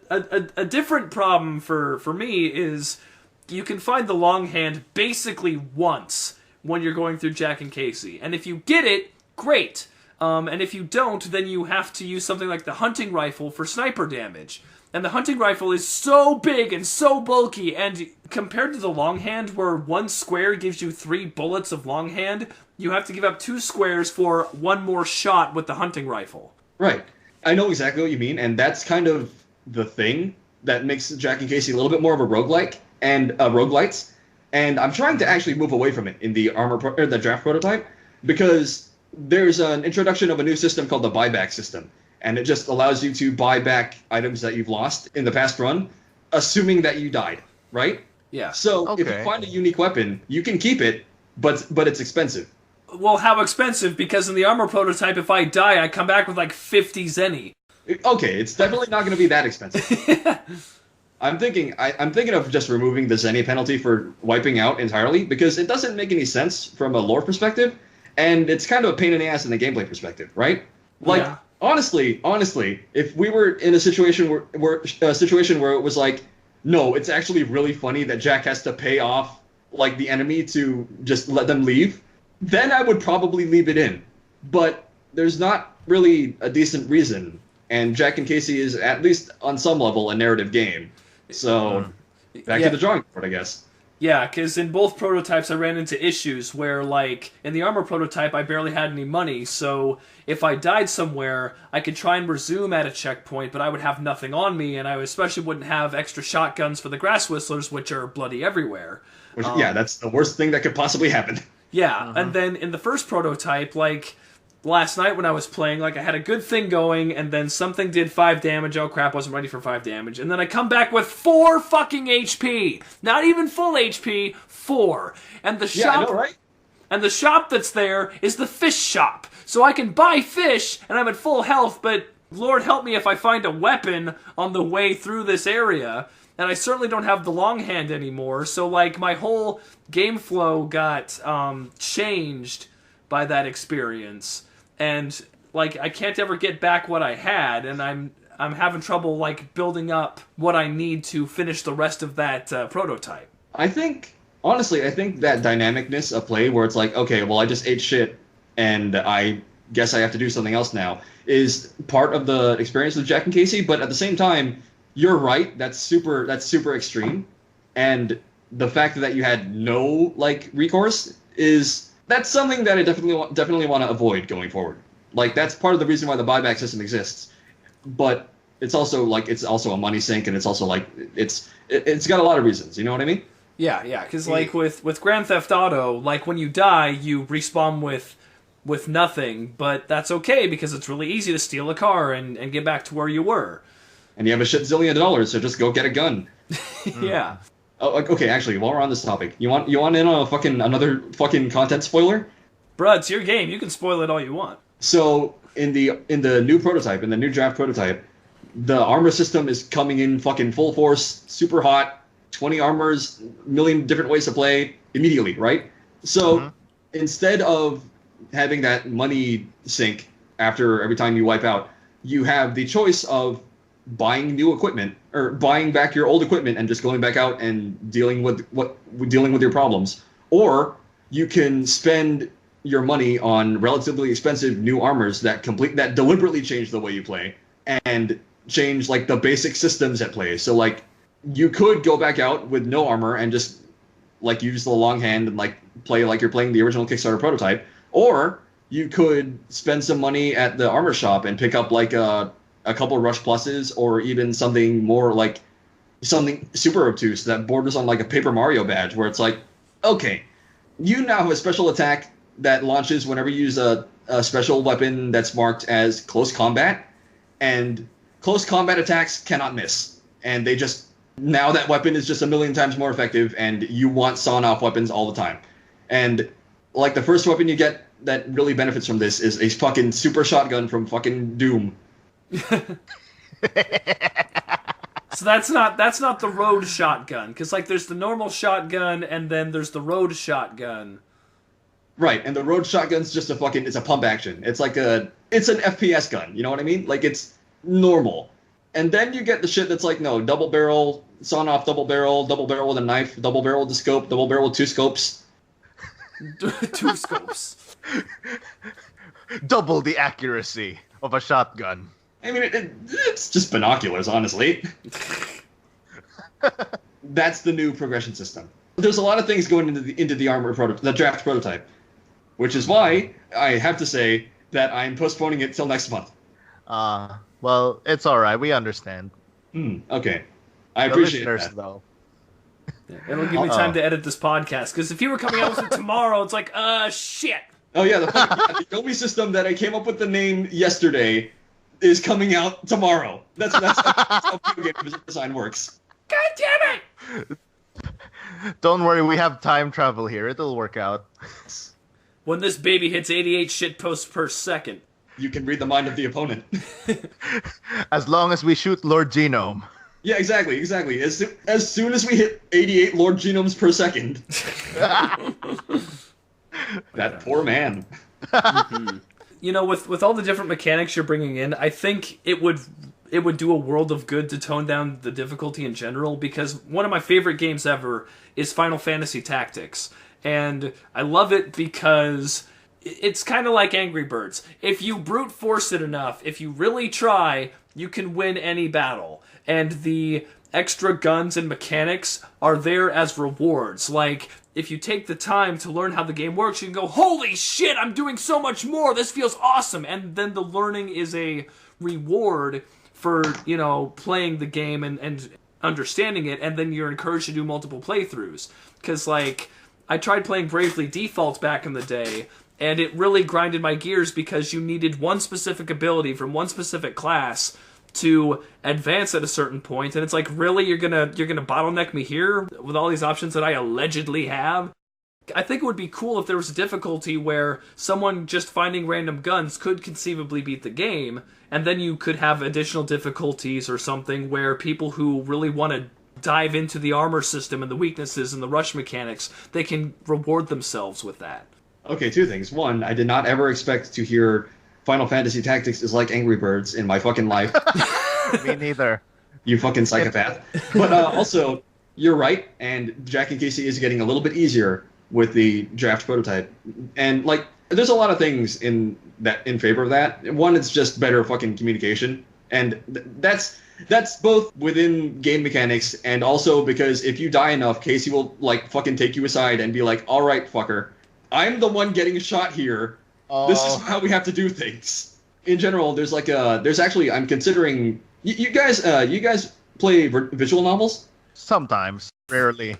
a different problem for me is you can find the longhand basically once when you're going through Jack and Casie. And if you get it, great. And if you don't, then you have to use something like the hunting rifle for sniper damage. And the hunting rifle is so big and so bulky, and compared to the longhand, where one square gives you 3 bullets of longhand, you have to give up 2 squares for 1 more shot with the hunting rifle. Right. I know exactly what you mean, and that's kind of the thing that makes Jack and Casie a little bit more of a roguelike and roguelites. And I'm trying to actually move away from it in the the draft prototype, because there's an introduction of a new system called the buyback system, and it just allows you to buy back items that you've lost in the past run, assuming that you died, right? Yeah. So if you find a unique weapon, you can keep it, but it's expensive. Well, how expensive? Because in the armor prototype, if I die, I come back with like 50 zenny. Okay, it's definitely not going to be that expensive. I'm thinking of just removing the zenny penalty for wiping out entirely, because it doesn't make any sense from a lore perspective, and it's kind of a pain in the ass in the gameplay perspective, right? Like, yeah. honestly, if we were in a situation where it was like, no, it's actually really funny that Jack has to pay off, like, the enemy to just let them leave, then I would probably leave it in. But there's not really a decent reason, and Jack and Casie is, at least on some level, a narrative game. So, back to the drawing board, I guess. Yeah, because in both prototypes I ran into issues where, like, in the armor prototype I barely had any money, so if I died somewhere, I could try and resume at a checkpoint, but I would have nothing on me, and I especially wouldn't have extra shotguns for the Grasswhistlers, which are bloody everywhere. Which, yeah, that's the worst thing that could possibly happen. Yeah, and then in the first prototype, like, last night when I was playing, like, I had a good thing going, and then something did 5 damage. Oh crap, wasn't ready for 5 damage. And then I come back with 4 fucking HP! Not even full HP, 4. And the shop... Yeah, I know, right? And the shop that's there is the fish shop. So I can buy fish, and I'm at full health, but Lord help me if I find a weapon on the way through this area. and I certainly don't have the long hand anymore, so, like, my whole game flow got changed by that experience, and, like, I can't ever get back what I had, and I'm having trouble, like, building up what I need to finish the rest of that prototype. Honestly, I think that dynamicness of play where it's like, okay, well, I just ate shit, and I guess I have to do something else now, is part of the experience with Jack and Casie, but at the same time, you're right, that's super extreme, and the fact that you had no, like, recourse that's something that I definitely want to avoid going forward. Like, that's part of the reason why the buyback system exists. But it's also a money sink, and it's also like it's got a lot of reasons. You know what I mean? Yeah. Because like with Grand Theft Auto, like when you die, you respawn with nothing, but that's okay because it's really easy to steal a car and get back to where you were. And you have a shit zillion dollars, so just go get a gun. Yeah. Oh, okay. Actually, while we're on this topic, you want in on another fucking content spoiler? Bruh, it's your game. You can spoil it all you want. So in the new prototype, in the new draft prototype, the armor system is coming in fucking full force, super hot, 20 armors, million different ways to play immediately, right? So instead of having that money sink after every time you wipe out, you have the choice of buying new equipment or buying back your old equipment and just going back out and dealing with your problems, or you can spend your money on relatively expensive new armors that deliberately change the way you play and change like the basic systems at play. So like you could go back out with no armor and just like use the long hand and like play like you're playing the original Kickstarter prototype, or you could spend some money at the armor shop and pick up like a couple of Rush Pluses, or even something more like something super obtuse that borders on like a Paper Mario badge, where it's like, okay, you now have a special attack that launches whenever you use a special weapon that's marked as close combat, and close combat attacks cannot miss. And now that weapon is just a million times more effective, and you want sawn-off weapons all the time. And like the first weapon you get that really benefits from this is a fucking super shotgun from fucking Doom. So that's not the road shotgun, because like there's the normal shotgun and then there's the road shotgun. Right, and the road shotgun's just it's a pump action. It's an FPS gun, you know what I mean? Like it's normal. And then you get the shit that's like, no, double barrel, sawn off double barrel with a knife, double barrel with a scope, double barrel with two scopes. Two scopes. Double the accuracy of a shotgun. I mean, it's just binoculars, honestly. That's the new progression system. There's a lot of things going into the draft prototype, which is why I have to say that I'm postponing it till next month. Well, it's all right. We understand. Okay, I appreciate that. Though. Yeah, it'll give me time to edit this podcast, because if you were coming out with it tomorrow, it's like, shit. Oh yeah, the Yume system that I came up with the name yesterday is coming out tomorrow. That's how video game design works. God damn it! Don't worry, we have time travel here. It'll work out. When this baby hits 88 shitposts per second. You can read the mind of the opponent. As long as we shoot Lord Genome. Yeah, exactly. As soon as we hit 88 Lord Genomes per second. That poor man. Mm-hmm. You know, with all the different mechanics you're bringing in, I think it would do a world of good to tone down the difficulty in general, because one of my favorite games ever is Final Fantasy Tactics. And I love it because it's kind of like Angry Birds. If you brute force it enough, if you really try, you can win any battle. And the extra guns and mechanics are there as rewards. Like, if you take the time to learn how the game works, you can go, holy shit, I'm doing so much more, this feels awesome. And then the learning is a reward for, you know, playing the game and understanding it, and then you're encouraged to do multiple playthroughs. Because, like, I tried playing Bravely Default back in the day, and it really grinded my gears because you needed one specific ability from one specific class to advance at a certain point, and it's like, really, you're gonna bottleneck me here with all these options that I allegedly have? I think it would be cool if there was a difficulty where someone just finding random guns could conceivably beat the game, and then you could have additional difficulties or something where people who really want to dive into the armor system and the weaknesses and the rush mechanics, they can reward themselves with that. Okay, two things. One, I did not ever expect to hear Final Fantasy Tactics is like Angry Birds in my fucking life. Me neither. You fucking psychopath. But also, you're right, and Jack and Casie is getting a little bit easier with the draft prototype. And, like, there's a lot of things in favor of that. One, it's just better fucking communication. And that's both within game mechanics, and also because if you die enough, Casie will, like, fucking take you aside and be like, all right, fucker, I'm the one getting shot here. This is how we have to do things. In general, there's actually, I'm considering... You guys play visual novels? Sometimes, rarely.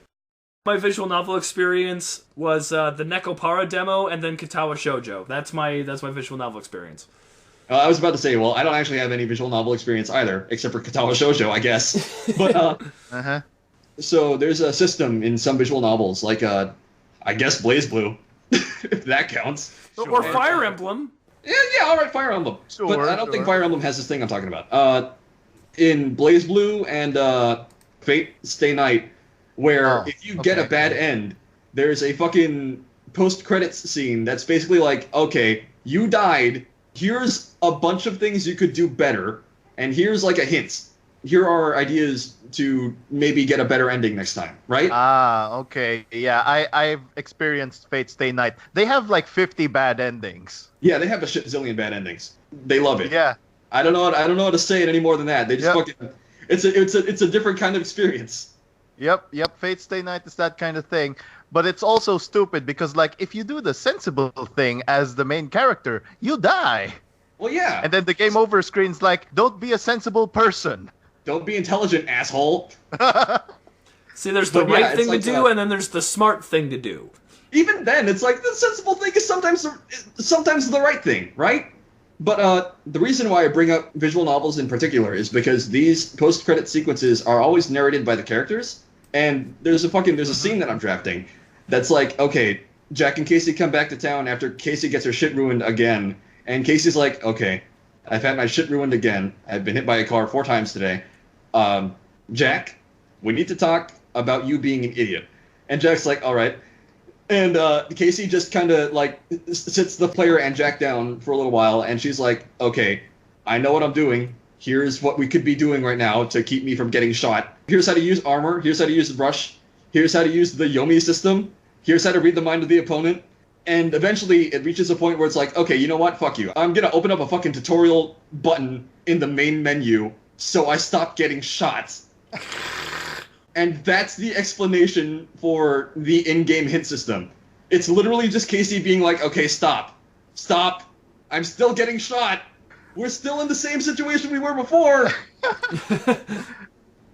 My visual novel experience was the Nekopara demo and then Katawa Shoujo. That's my visual novel experience. I was about to say, well, I don't actually have any visual novel experience either, except for Katawa Shoujo, I guess. But so there's a system in some visual novels, like I guess Blaze Blue, if that counts. Or Fire Emblem. Yeah, all right, Fire Emblem. Sure, but I don't think Fire Emblem has this thing I'm talking about. In Blaze Blue and Fate Stay Night, where if you get a bad end, there's a fucking post-credits scene that's basically like, okay, you died, here's a bunch of things you could do better, and here's like a hint. Here are ideas to maybe get a better ending next time, right? Okay. Yeah, I've experienced Fate Stay Night. They have like 50 bad endings. Yeah, they have a shit zillion bad endings. They love it. Yeah. I don't know how to say it any more than that. They just fucking it's a different kind of experience. Yep. Fate Stay Night is that kind of thing. But it's also stupid because, like, if you do the sensible thing as the main character, you die. Well, yeah. And then the game over screen's like, don't be a sensible person. Don't be intelligent, asshole. See, there's the right thing to do, and then there's the smart thing to do. Even then, it's like the sensible thing is sometimes the right thing, right? But the reason why I bring up visual novels in particular is because these post-credit sequences are always narrated by the characters, and there's a scene that I'm drafting that's like, okay, Jack and Casie come back to town after Casie gets her shit ruined again, and Casey's like, okay, I've had my shit ruined again. I've been hit by a car 4 times today. Jack, we need to talk about you being an idiot. And Jack's like, all right. And Casie just kind of like sits the player and Jack down for a little while, and she's like, okay, I know what I'm doing. Here's what we could be doing right now to keep me from getting shot. Here's how to use armor. Here's how to use rush. Here's how to use the Yume system. Here's how to read the mind of the opponent. And eventually it reaches a point where it's like, okay, you know what? Fuck you. I'm going to open up a fucking tutorial button in the main menu so I stop getting shot. And that's the explanation for the in-game hint system. It's literally just Casie being like, okay, stop. I'm still getting shot. We're still in the same situation we were before.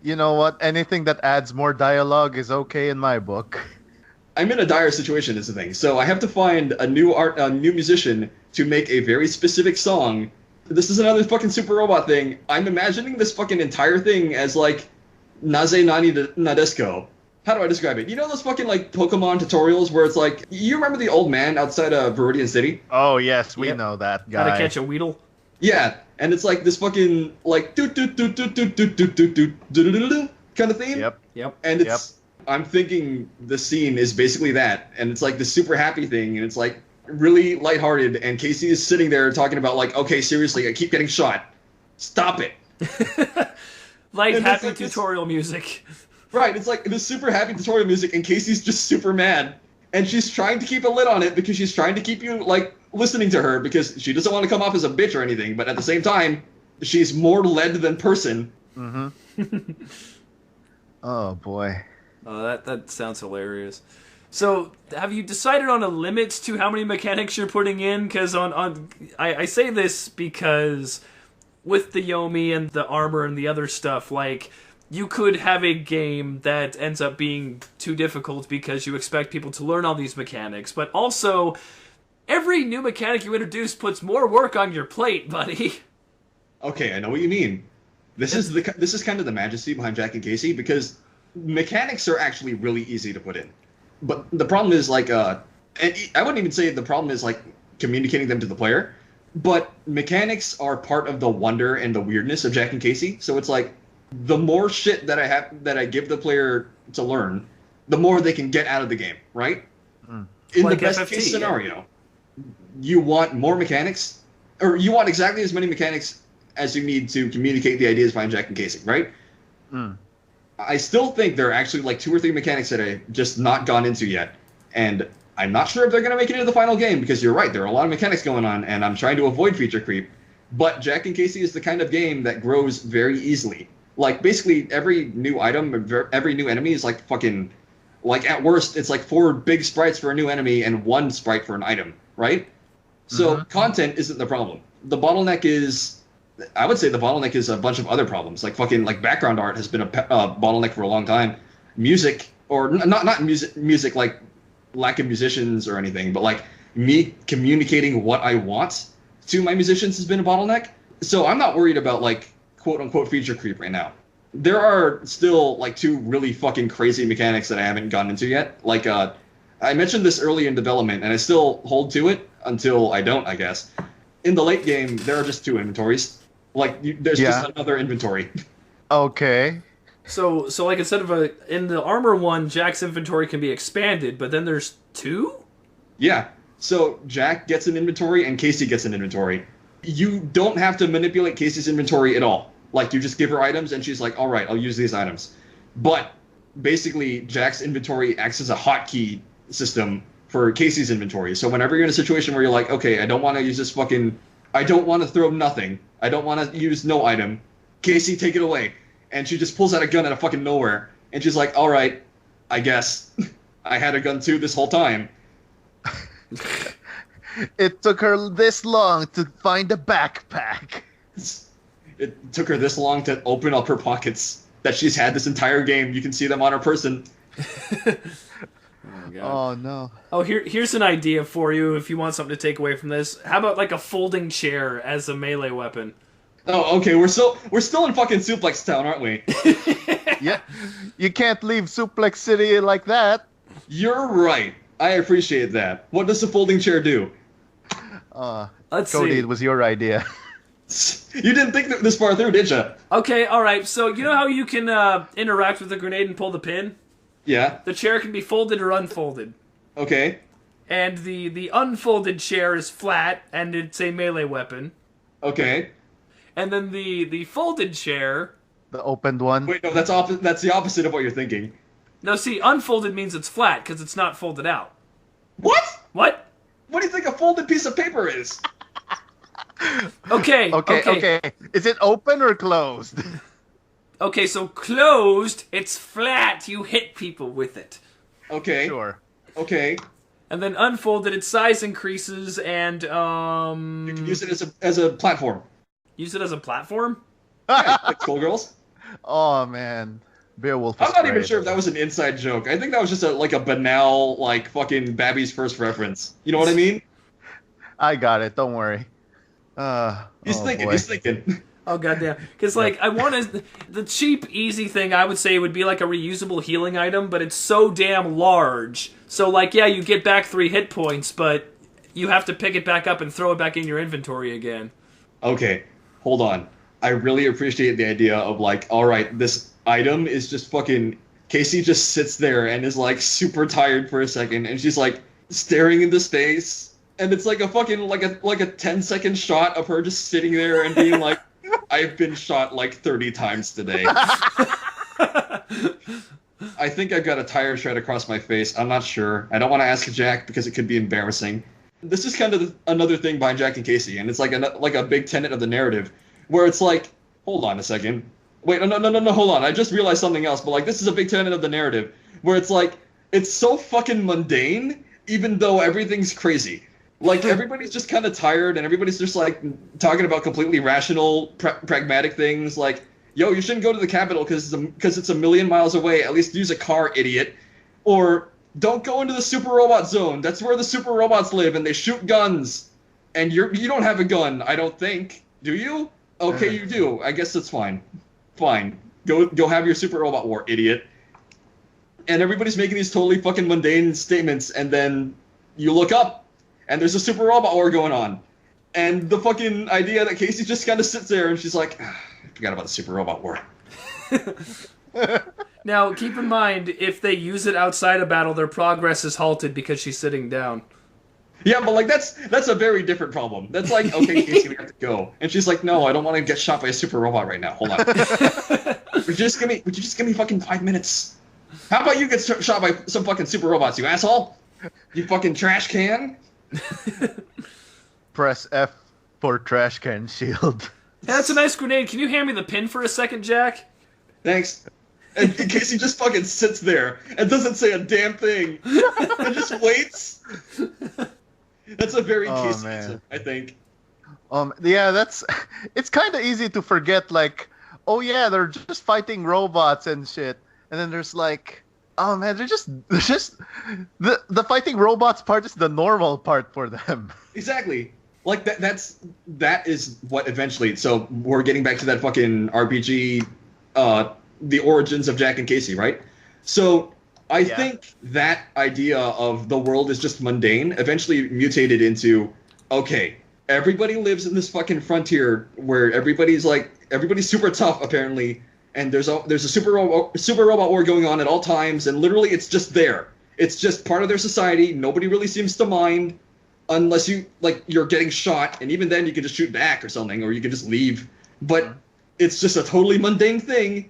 You know what? Anything that adds more dialogue is okay in my book. I'm in a dire situation is the thing. So I have to find a new musician to make a very specific song. This is another fucking Super Robot thing. I'm imagining this fucking entire thing as like Naze Nani Nadesco. How do I describe it? You know those fucking like Pokemon tutorials where it's like, you remember the old man outside of Viridian City? Oh yes, we know that guy. Gotta catch a Weedle. Yeah, and it's like this fucking like do do do do do do do do do do kind of theme. Yep. And it's I'm thinking the scene is basically that, and it's like the super happy thing, and it's like really lighthearted, and Casie is sitting there talking about like, okay, seriously, I keep getting shot. Stop it. Light, happy tutorial music. Right, it's like this super happy tutorial music, and Casey's just super mad. And she's trying to keep a lid on it because she's trying to keep you, like, listening to her because she doesn't want to come off as a bitch or anything, but at the same time, she's more lead than person. Mm-hmm. Oh, boy. Oh, that sounds hilarious. So, have you decided on a limit to how many mechanics you're putting in? Because I say this because with the Yume and the armor and the other stuff, like, you could have a game that ends up being too difficult because you expect people to learn all these mechanics, but also, every new mechanic you introduce puts more work on your plate, buddy. Okay, I know what you mean. This is kind of the majesty behind Jack and Casie, because mechanics are actually really easy to put in. But the problem is, like, and I wouldn't even say the problem is, like, communicating them to the player, but mechanics are part of the wonder and the weirdness of Jack and Casie, so it's like, the more shit that I give the player to learn, the more they can get out of the game, right? In Like the best FFT, case scenario, you want more mechanics, or you want exactly as many mechanics as you need to communicate the ideas behind Jack and Casie, right? I still think there are actually like 2 or 3 mechanics that I've just not gone into yet, and I'm not sure if they're going to make it into the final game, because you're right, there are a lot of mechanics going on, and I'm trying to avoid feature creep. But Jack and Casie is the kind of game that grows very easily. Like, basically, every new item, every new enemy is like fucking... Like, at worst, it's like 4 big sprites for a new enemy and 1 sprite for an item, right? So, content isn't the problem. The bottleneck is... I would say the bottleneck is a bunch of other problems. Like, fucking, like, background art has been a bottleneck for a long time. Music, or not music like... lack of musicians or anything, but like me communicating what I want to my musicians has been a bottleneck. So I'm not worried about like quote unquote feature creep right now. There are still like 2 really fucking crazy mechanics that I haven't gotten into yet. Like I mentioned this early in development, and I still hold to it until I don't, I guess. In the late game, there are just 2 inventories. Like there's just another inventory. Okay. So like instead of in the armor one, Jack's inventory can be expanded, but then there's 2? Yeah. So Jack gets an inventory and Casie gets an inventory. You don't have to manipulate Casey's inventory at all. Like, you just give her items and she's like, all right, I'll use these items. But basically, Jack's inventory acts as a hotkey system for Casey's inventory. So whenever you're in a situation where you're like, okay, I don't want to use this fucking... I don't want to throw nothing. I don't want to use no item. Casie, take it away. And she just pulls out a gun out of fucking nowhere. And she's like, all right, I guess. I had a gun too this whole time. It took her this long to find a backpack. It took her this long to open up her pockets that she's had this entire game. You can see them on her person. Oh, no. Oh, here's an idea for you if you want something to take away from this. How about like a folding chair as a melee weapon? Oh, okay. We're still in fucking Suplex Town, aren't we? Yeah, you can't leave Suplex City like that. You're right. I appreciate that. What does the folding chair do? Let's Cody, see. it was your idea. You didn't think this far through, did you? Okay, all right. So you know how you can interact with the grenade and pull the pin? Yeah. The chair can be folded or unfolded. Okay. And the unfolded chair is flat, and it's a melee weapon. Okay. And then the folded chair... The opened one? Wait, no, that's the opposite of what you're thinking. No, see, unfolded means it's flat, because it's not folded out. What? What? What do you think a folded piece of paper is? Okay. Is it open or closed? Okay, so closed, it's flat. You hit people with it. Okay. Sure. Okay. And then unfolded, its size increases, and You can use it as a platform. use it as a platform? Yeah, like Skullgirls. Oh, man. Beowulf. I'm not even sure if that was an inside joke. I think that was just a banal, like, fucking Babby's first reference. You know what I mean? I got it. Don't worry. He's thinking. Oh, goddamn. Because, like, I want the cheap, easy thing I would say would be, like, a reusable healing item, but it's so damn large. So, like, yeah, you get back 3 hit points, but you have to pick it back up and throw it back in your inventory again. Okay, hold on. I really appreciate the idea of, like, alright, this item is just fucking... Casie just sits there and is, like, super tired for a second, and she's, like, staring into space, and it's, like, a fucking, like a 10-second shot of her just sitting there and being, like, I've been shot, like, 30 times today. I think I've got a tire shred across my face. I'm not sure. I don't want to ask Jack because it could be embarrassing. This is kind of another thing behind Jack and Casie, and it's like a big tenet of the narrative, where it's like, hold on a second. Wait, no, hold on. I just realized something else, but like this is a big tenet of the narrative, where it's like, it's so fucking mundane, even though everything's crazy. Like, everybody's just kind of tired, and everybody's just, like, talking about completely rational, pragmatic things, like, yo, you shouldn't go to the Capitol because it's a million miles away. At least use a car, idiot. Or, don't go into the super robot zone. That's where the super robots live, and they shoot guns. And you don't have a gun, I don't think. Do you? Okay, you do. I guess that's fine. Fine. Go have your super robot war, idiot. And everybody's making these totally fucking mundane statements, and then you look up, and there's a super robot war going on. And the fucking idea that Casie just kind of sits there, and she's like, I forgot about the super robot war. Now, keep in mind, if they use it outside of battle, their progress is halted because she's sitting down. Yeah, but like that's a very different problem. That's like, okay, Casie, we have to go, and she's like, no, I don't want to get shot by a super robot right now. Hold on. Would you just give me fucking 5 minutes? How about you get shot by some fucking super robots, you asshole? You fucking trash can. Press F for trash can shield. That's a nice grenade. Can you hand me the pin for a second, Jack? Thanks. And Casie just fucking sits there and doesn't say a damn thing, and just waits. That's a very Casie answer, I think. Yeah, it's kind of easy to forget, like, oh yeah, they're just fighting robots and shit. And then there's like, oh man, they're just the fighting robots part is the normal part for them. Exactly. Like that is what eventually. So we're getting back to that fucking RPG, the origins of Jack and Casie, right? So I think that idea of the world is just mundane eventually mutated into, okay, everybody lives in this fucking frontier where everybody's super tough apparently, and there's a super robot war going on at all times, and literally it's just there. It's just part of their society. Nobody really seems to mind unless you're getting shot, and even then you can just shoot back or something, or you can just leave. But it's just a totally mundane thing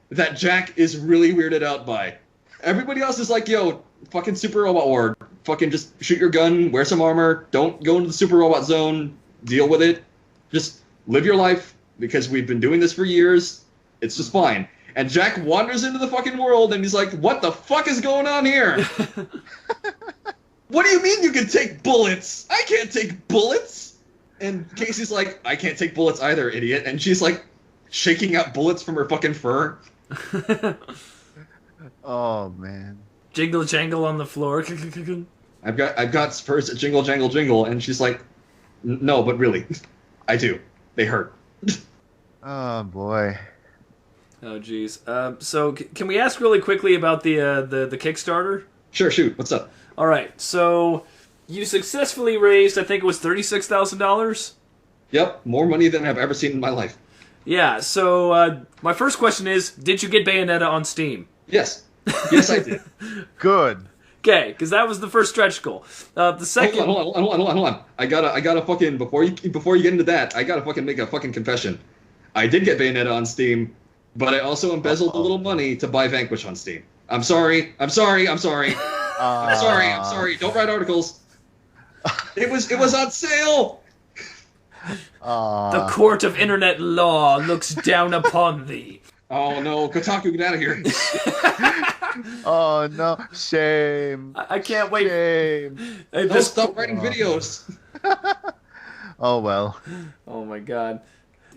that Jack is really weirded out by. Everybody else is like, yo, fucking super robot war. Fucking just shoot your gun, wear some armor, don't go into the super robot zone, deal with it. Just live your life, because we've been doing this for years. It's just fine. And Jack wanders into the fucking world, and he's like, what the fuck is going on here? What do you mean you can take bullets? I can't take bullets! And Casey's like, I can't take bullets either, idiot. And she's like, shaking out bullets from her fucking fur. Oh man. Jingle jangle on the floor. I've got spurs that jingle jangle jingle, and she's like, no, but really, I do. They hurt. Oh boy. Oh jeez. So can we ask really quickly about the Kickstarter? Sure, shoot. What's up? All right. So you successfully raised, I think it was $36,000. Yep, more money than I've ever seen in my life. Yeah. So my first question is, did you get Bayonetta on Steam? Yes. Yes, I did. Good. Okay, because that was the first stretch goal. The second. Hold on. I gotta fucking before you get into that, I gotta fucking make a fucking confession. I did get Bayonetta on Steam, but I also embezzled a little money to buy Vanquish on Steam. I'm sorry. I'm sorry. Don't write articles. It was on sale. The court of internet law looks down upon thee. Oh no, Kotaku, get out of here. Oh no, shame. I can't wait. Shame. Don't stop writing videos. Oh well. Oh my god.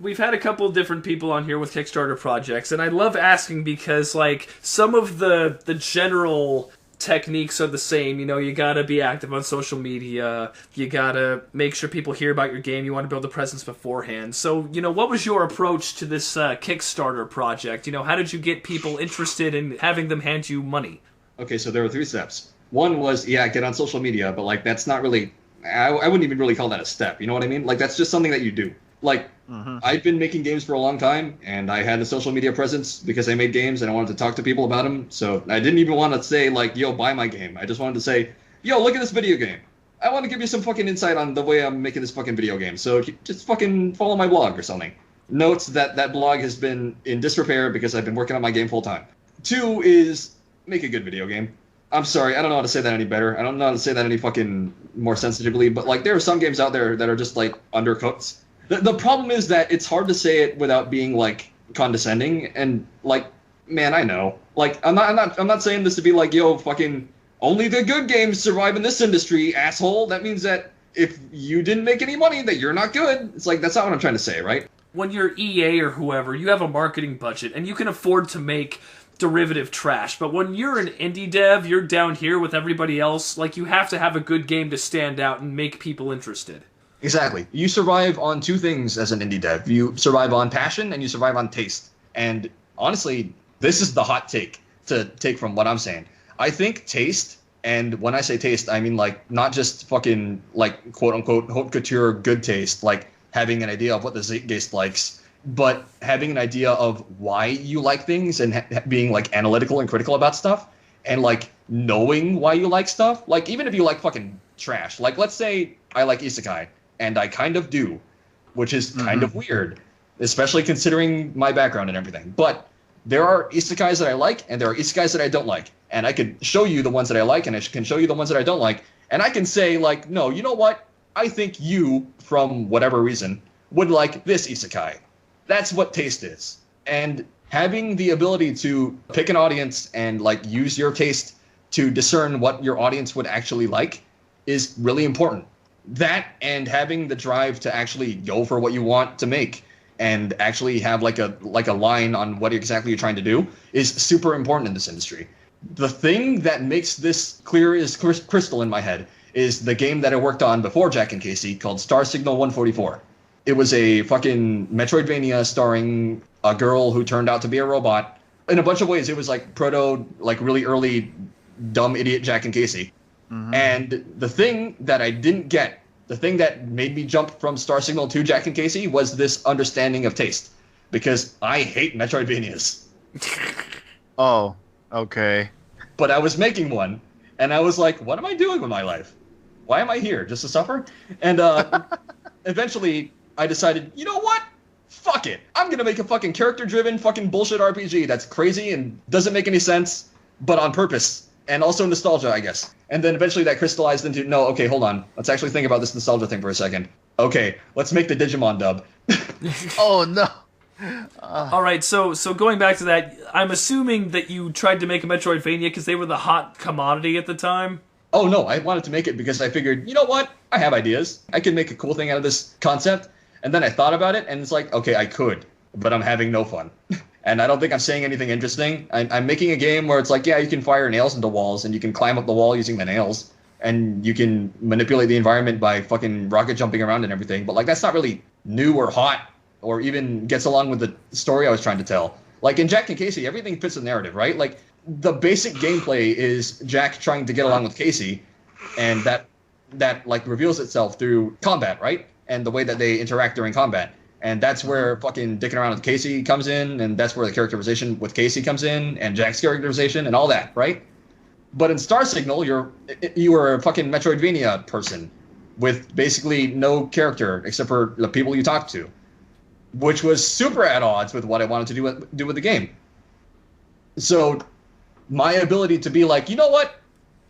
We've had a couple different people on here with Kickstarter projects, and I love asking because, like, some of the general techniques are the same. You know, you gotta be active on social media, you gotta make sure people hear about your game, you want to build a presence beforehand. So, you know, what was your approach to this Kickstarter project? You know, how did you get people interested in having them hand you money? Okay, so there were 3 steps. One was, get on social media, but, like, that's not really... I wouldn't even really call that a step, you know what I mean? Like, that's just something that you do. Like, I've been making games for a long time, and I had a social media presence because I made games and I wanted to talk to people about them. So I didn't even want to say, like, yo, buy my game. I just wanted to say, yo, look at this video game. I want to give you some fucking insight on the way I'm making this fucking video game. So just fucking follow my blog or something. Notes that blog has been in disrepair because I've been working on my game full time. 2 is make a good video game. I'm sorry, I don't know how to say that any better. I don't know how to say that any fucking more sensitively, but, like, there are some games out there that are just, like, undercooked. The problem is that it's hard to say it without being, like, condescending, and, like, man, I know. Like, I'm not saying this to be like, yo, fucking only the good games survive in this industry, asshole. That means that if you didn't make any money, that you're not good. It's like, that's not what I'm trying to say, right? When you're EA or whoever, you have a marketing budget, and you can afford to make derivative trash. But when you're an indie dev, you're down here with everybody else, like, you have to have a good game to stand out and make people interested. Exactly. You survive on 2 things as an indie dev. You survive on passion and you survive on taste. And honestly, this is the hot take to take from what I'm saying. I think taste, and when I say taste, I mean, like, not just fucking, like, quote-unquote haute couture good taste, like having an idea of what the zeitgeist likes. but having an idea of why you like things and being like analytical and critical about stuff, and like knowing why you like stuff. Like even if you like fucking trash, like let's say I like isekai, and I kind of do, which is kind of weird, especially considering my background and everything. But there are isekais that I like, and there are isekais that I don't like. And I can show you the ones that I like, and I can show you the ones that I don't like. And I can say, like, no, you know what? I think you, from whatever reason, would like this isekai. That's what taste is. And having the ability to pick an audience and, like, use your taste to discern what your audience would actually like is really important. That and having the drive to actually go for what you want to make and actually have like a line on what exactly you're trying to do is super important in this industry. The thing that makes this clear as crystal in my head is the game that I worked on before Jack and Casie called Star Signal 144. It was a fucking Metroidvania starring a girl who turned out to be a robot. In a bunch of ways, it was like proto, like really early, dumb idiot Jack and Casie. And the thing that I didn't get, the thing that made me jump from Star Signal to Jack and Casie was this understanding of taste. Because I hate Metroidvanias. Oh, okay. But I was making one, and I was like, what am I doing with my life? Why am I here? Just to suffer? And eventually, I decided, you know what? Fuck it. I'm going to make a fucking character-driven fucking bullshit RPG that's crazy and doesn't make any sense, but on purpose. And also nostalgia, I guess. And then eventually that crystallized into, no, okay, hold on. Let's actually think about this nostalgia thing for a second. Okay, let's make the Digimon dub. Oh, no. All right, so going back to that, I'm assuming that you tried to make a Metroidvania because they were the hot commodity at the time? Oh, no, I wanted to make it because I figured, you know what? I have ideas. I can make a cool thing out of this concept. And then I thought about it, and it's like, okay, I could, but I'm having no fun. And I don't think I'm saying anything interesting. I'm making a game where it's like, yeah, you can fire nails into walls, and you can climb up the wall using the nails, and you can manipulate the environment by fucking rocket jumping around and everything. But, like, that's not really new or hot or even gets along with the story I was trying to tell. Like, in Jack and Casie, everything fits the narrative, right? Like, the basic gameplay is Jack trying to get along with Casie, and that like, reveals itself through combat, right? And the way that they interact during combat. And that's where fucking dicking around with Casie comes in, and that's where the characterization with Casie comes in, and Jack's characterization, and all that, right? But in Star Signal, you were a fucking Metroidvania person with basically no character except for the people you talk to, which was super at odds with what I wanted to do with the game. So my ability to be like, you know what?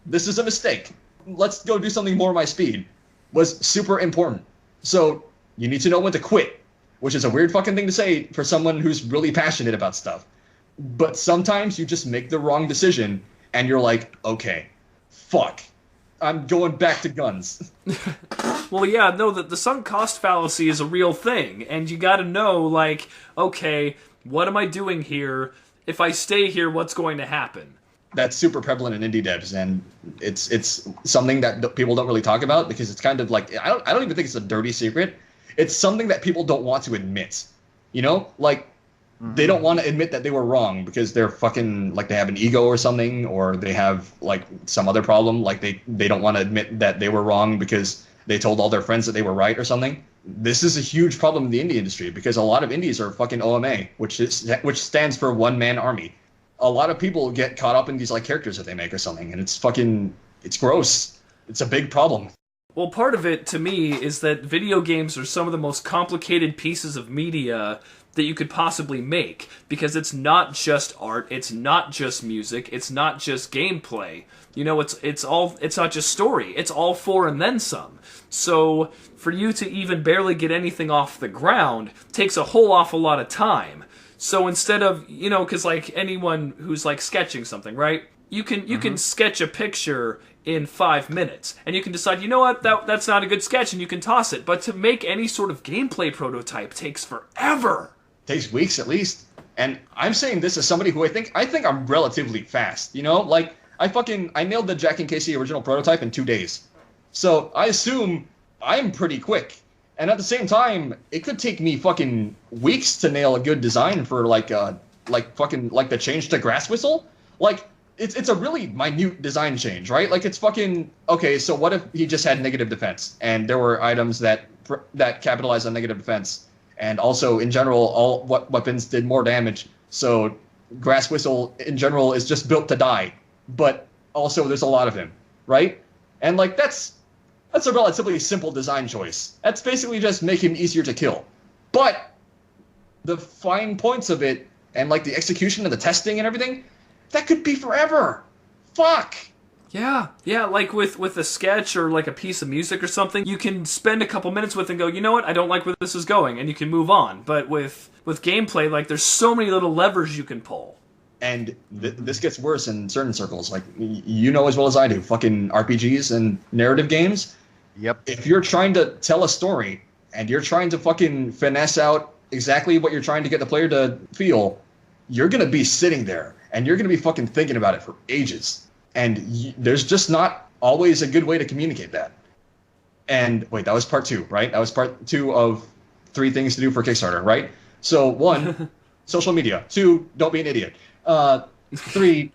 This is a mistake. Let's go do something more my speed was super important. So you need to know when to quit, which is a weird fucking thing to say for someone who's really passionate about stuff. But sometimes you just make the wrong decision, and you're like, okay, fuck, I'm going back to guns. Well, yeah, no, the sunk cost fallacy is a real thing, and you gotta know, like, okay, what am I doing here? If I stay here, what's going to happen? That's super prevalent in indie devs, and it's something that people don't really talk about because it's kind of like, I don't even think it's a dirty secret. It's something that people don't want to admit. You know, like, they don't want to admit that they were wrong because they're fucking, like, they have an ego or something, or they have, like, some other problem. Like, they don't want to admit that they were wrong because they told all their friends that they were right or something. This is a huge problem in the indie industry because a lot of indies are fucking OMA, which stands for One Man Army. A lot of people get caught up in these, like, characters that they make or something, and it's gross. It's a big problem. Well, part of it, to me, is that video games are some of the most complicated pieces of media that you could possibly make, because it's not just art, it's not just music, it's not just gameplay. You know, it's not just story, it's all four and then some. So, for you to even barely get anything off the ground takes a whole awful lot of time. So instead of, you know, because, like, anyone who's, like, sketching something, right? You can sketch a picture in 5 minutes, and you can decide, you know what, that's not a good sketch, and you can toss it. But to make any sort of gameplay prototype takes forever. Takes weeks at least. And I'm saying this as somebody who I think I'm relatively fast. You know, like, I nailed the Jack and Casie original prototype in 2 days. So I assume I'm pretty quick. And at the same time, it could take me fucking weeks to nail a good design for like the change to Grasswhistle. Like, it's a really minute design change, right? Like, it's fucking, okay, so what if he just had negative defense and there were items that capitalize on negative defense, and also in general, all what weapons did more damage. So Grasswhistle in general is just built to die, but also there's a lot of him, right? And like that's a relatively simple design choice. That's basically just make him easier to kill. But the fine points of it and like the execution and the testing and everything, that could be forever. Fuck. Yeah, like with a sketch or like a piece of music or something, you can spend a couple minutes with and go, you know what, I don't like where this is going, and you can move on. But with gameplay, like there's so many little levers you can pull. And this gets worse in certain circles. Like, you know as well as I do, fucking RPGs and narrative games. Yep. If you're trying to tell a story and you're trying to fucking finesse out exactly what you're trying to get the player to feel, you're going to be sitting there and you're going to be fucking thinking about it for ages. And there's just not always a good way to communicate that. And wait, that was part 2, right? That was part 2 of 3 things to do for Kickstarter, right? So 1, social media. 2, don't be an idiot. 3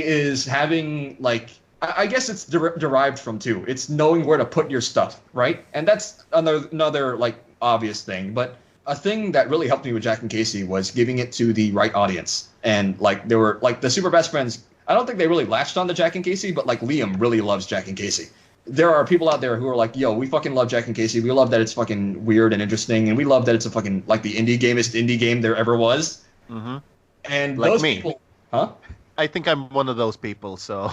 is having, like, I guess it's derived from 2. It's knowing where to put your stuff, right? And that's another like obvious thing. But a thing that really helped me with Jack and Casie was giving it to the right audience. And like there were like the super best friends. I don't think they really latched on to Jack and Casie, but like Liam really loves Jack and Casie. There are people out there who are like, yo, we fucking love Jack and Casie. We love that it's fucking weird and interesting, and we love that it's a fucking like the indie game there ever was. Mm-hmm. And like those me. people, huh? I think I'm one of those people, so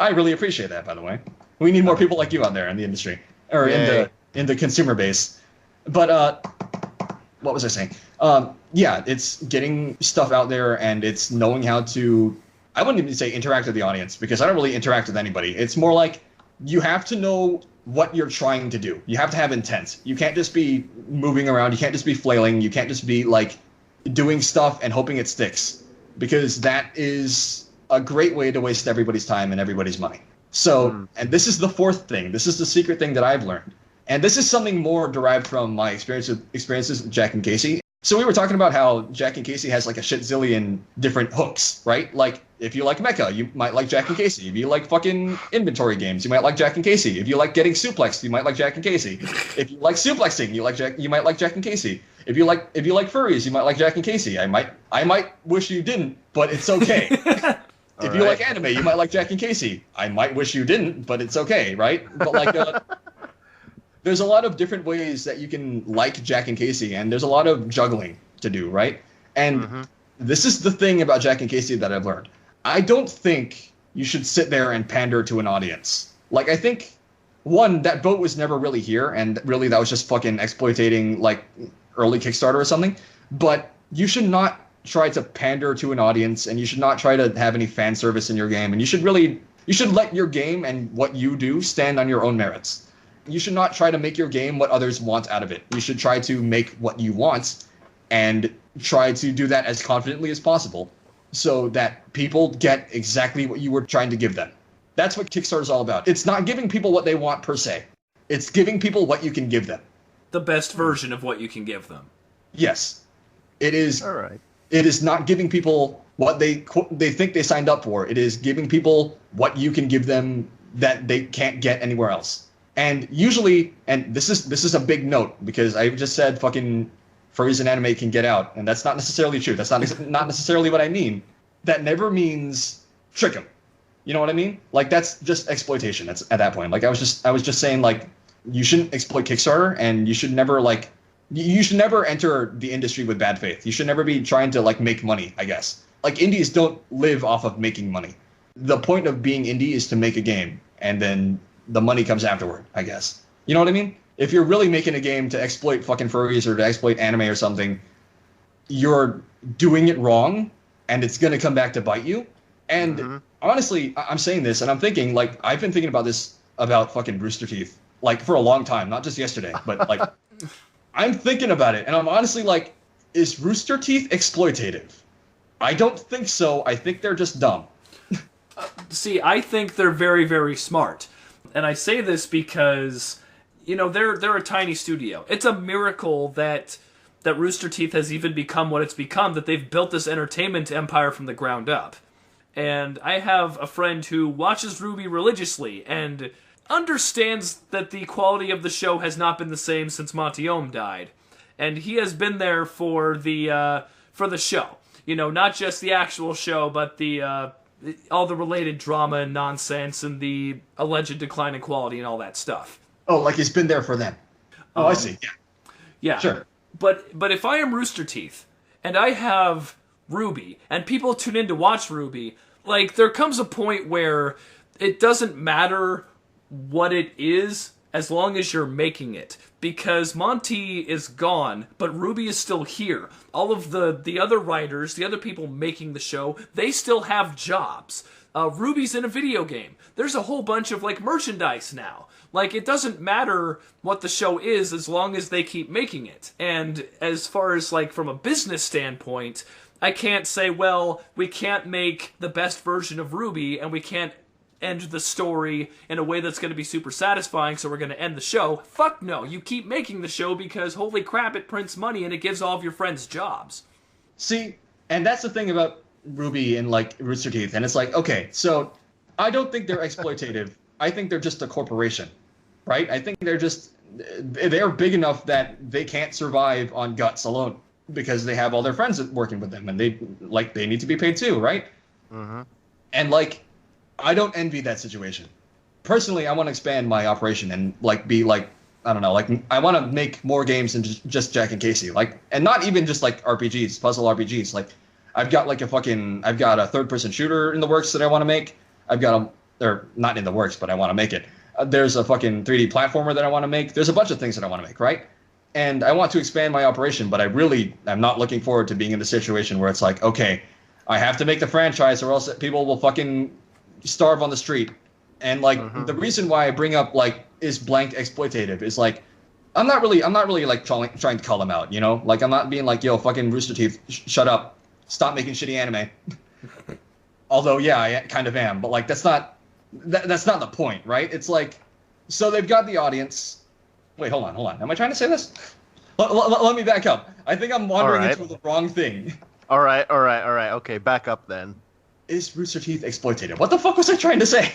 I really appreciate that, by the way. We need more people like you out there in the industry or in the consumer base. But what was I saying? Yeah, it's getting stuff out there, and it's knowing how to. I wouldn't even say interact with the audience, because I don't really interact with anybody. It's more like you have to know what you're trying to do. You have to have intent. You can't just be moving around. You can't just be flailing. You can't just be like doing stuff and hoping it sticks, because that is a great way to waste everybody's time and everybody's money. So, and this is the 4th thing. This is the secret thing that I've learned. And this is something more derived from my experiences with Jack and Casie. So we were talking about how Jack and Casie has like a shit zillion different hooks, right? Like, if you like mecha, you might like Jack and Casie. If you like fucking inventory games, you might like Jack and Casie. If you like getting suplexed, you might like Jack and Casie. If you like suplexing, you might like Jack and Casie. If you like furries, you might like Jack and Casie. I might wish you didn't, but it's okay. If you like anime, you might like Jack and Casie. I might wish you didn't, but it's okay, right? But like there's a lot of different ways that you can like Jack and Casie, and there's a lot of juggling to do, right? And this is the thing about Jack and Casie that I've learned. I don't think you should sit there and pander to an audience. Like, I think, 1, that boat was never really here, and really that was just fucking exploitating, like, early Kickstarter or something. But you should not try to pander to an audience, and you should not try to have any fan service in your game, and you should let your game and what you do stand on your own merits. You should not try to make your game what others want out of it. You should try to make what you want and try to do that as confidently as possible so that people get exactly what you were trying to give them. That's what Kickstarter is all about. It's not giving people what they want per se. It's giving people what you can give them. The best version of what you can give them. Yes. It is. all right. It is not giving people what they think they signed up for. It is giving people what you can give them that they can't get anywhere else. And usually, and this is a big note, because I just said fucking furries and anime can get out, and that's not necessarily true. That's not necessarily what I mean. That never means trick them. You know what I mean? Like, that's just exploitation. That's at that point. Like, I was just saying, like, you shouldn't exploit Kickstarter, and you should never enter the industry with bad faith. You should never be trying to like make money, I guess. Like, indies don't live off of making money. The point of being indie is to make a game, and then the money comes afterward, I guess. You know what I mean? If you're really making a game to exploit fucking furries or to exploit anime or something, you're doing it wrong, and it's going to come back to bite you. And honestly, I'm saying this, and I'm thinking, like, I've been thinking about this about fucking Rooster Teeth, like, for a long time, not just yesterday, but, like, I'm thinking about it, and I'm honestly like, is Rooster Teeth exploitative? I don't think so. I think they're just dumb. See, I think they're very, very smart. And I say this because, you know, they're a tiny studio. It's a miracle that Rooster Teeth has even become what it's become, that they've built this entertainment empire from the ground up. And I have a friend who watches RWBY religiously and understands that the quality of the show has not been the same since Monty Ohm died. and he has been there for the show. You know, not just the actual show, but the all the related drama and nonsense and the alleged decline in quality and all that stuff. Oh, like he's been there for them. Oh, I see. Yeah. Yeah. Sure. But if I am Rooster Teeth and I have Ruby and people tune in to watch Ruby, like there comes a point where it doesn't matter what it is as long as you're making it. Because Monty is gone, but Ruby is still here. All of the other writers, the other people making the show, they still have jobs. Ruby's in a video game. There's a whole bunch of, like, merchandise now. Like, it doesn't matter what the show is as long as they keep making it. And as far as, like, from a business standpoint, I can't say, well, we can't make the best version of Ruby, and we can't end the story in a way that's going to be super satisfying, so we're going to end the show. Fuck no. You keep making the show because, holy crap, it prints money and it gives all of your friends jobs. See, and that's the thing about Ruby and, like, Rooster Teeth, and it's like, okay, so I don't think they're exploitative. I think they're just a corporation, right? I think they're big enough that they can't survive on guts alone because they have all their friends working with them, and they need to be paid too, right? Mm-hmm. And, like, I don't envy that situation. Personally, I want to expand my operation and, like, be, like, I don't know, like, I want to make more games than just Jack and Casie. Like, and not even just, like, RPGs, puzzle RPGs. Like, I've got a third-person shooter in the works that I want to make. They're not in the works, but I want to make it. There's a fucking 3D platformer that I want to make. There's a bunch of things that I want to make, right? And I want to expand my operation, but I'm not looking forward to being in the situation where it's like, okay, I have to make the franchise or else people will fucking starve on the street. And, like, the reason why I bring up, like, is blank exploitative is, like, I'm not really like trying to call them out, you know? Like, I'm not being like, yo, fucking Rooster Teeth, shut up, stop making shitty anime. Although, yeah, I kind of am, but, like, that's not the point, right? It's like, so they've got the audience. Wait, hold on. Am I trying to say this? Let me back up. I think I'm wandering into the wrong thing. All right. Okay, back up then. Is Rooster Teeth exploitative? What the fuck was I trying to say?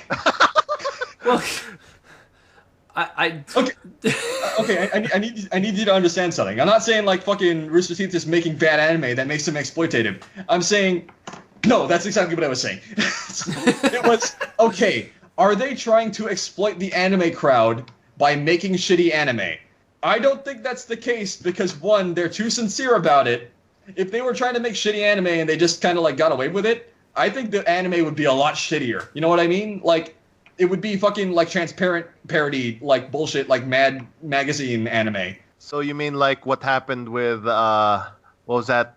Well, Okay, I need you to understand something. I'm not saying, like, fucking Rooster Teeth is making bad anime that makes them exploitative. I'm saying, no, that's exactly what I was saying. It was, okay, are they trying to exploit the anime crowd by making shitty anime? I don't think that's the case because, one, they're too sincere about it. If they were trying to make shitty anime and they just kind of, like, got away with it, I think the anime would be a lot shittier. You know what I mean? Like, it would be fucking, like, transparent parody, like, bullshit, like, Mad Magazine anime. So you mean like what happened with what was that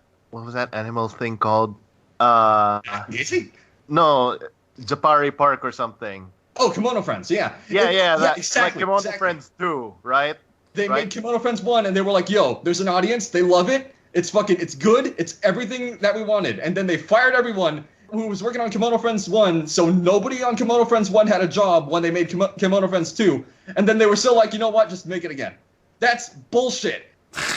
animal thing called? Casie? No, Japari Park or something. Oh, Kimono Friends, yeah. Exactly. Like Kimono Friends 2, right? They made Kimono Friends 1 and they were like, yo, there's an audience, they love it, it's good, it's everything that we wanted. And then they fired everyone who was working on Kimono Friends 1, so nobody on Kimono Friends 1 had a job when they made Kimono Friends 2. And then they were still like, you know what, just make it again. That's bullshit.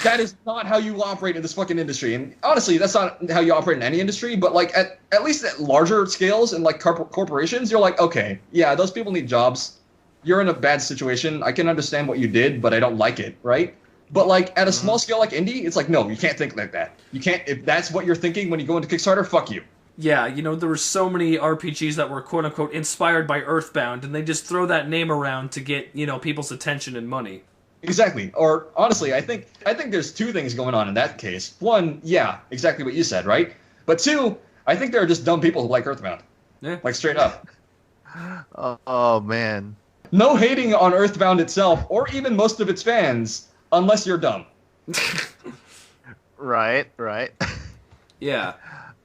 That is not how you operate in this fucking industry. And honestly, that's not how you operate in any industry, but, like, at least at larger scales and, like, corporations, you're like, okay, yeah, those people need jobs. You're in a bad situation. I can understand what you did, but I don't like it, right? But, like, at a small scale like indie, it's like, no, you can't think like that. You can't, if that's what you're thinking when you go into Kickstarter, fuck you. Yeah, you know, there were so many RPGs that were quote-unquote inspired by Earthbound, and they just throw that name around to get, you know, people's attention and money. Exactly. Or, honestly, I think there's two things going on in that case. One, yeah, exactly what you said, right? But two, I think there are just dumb people who like Earthbound. Yeah. Like, straight up. Oh, man. No hating on Earthbound itself, or even most of its fans, unless you're dumb. Right. Yeah.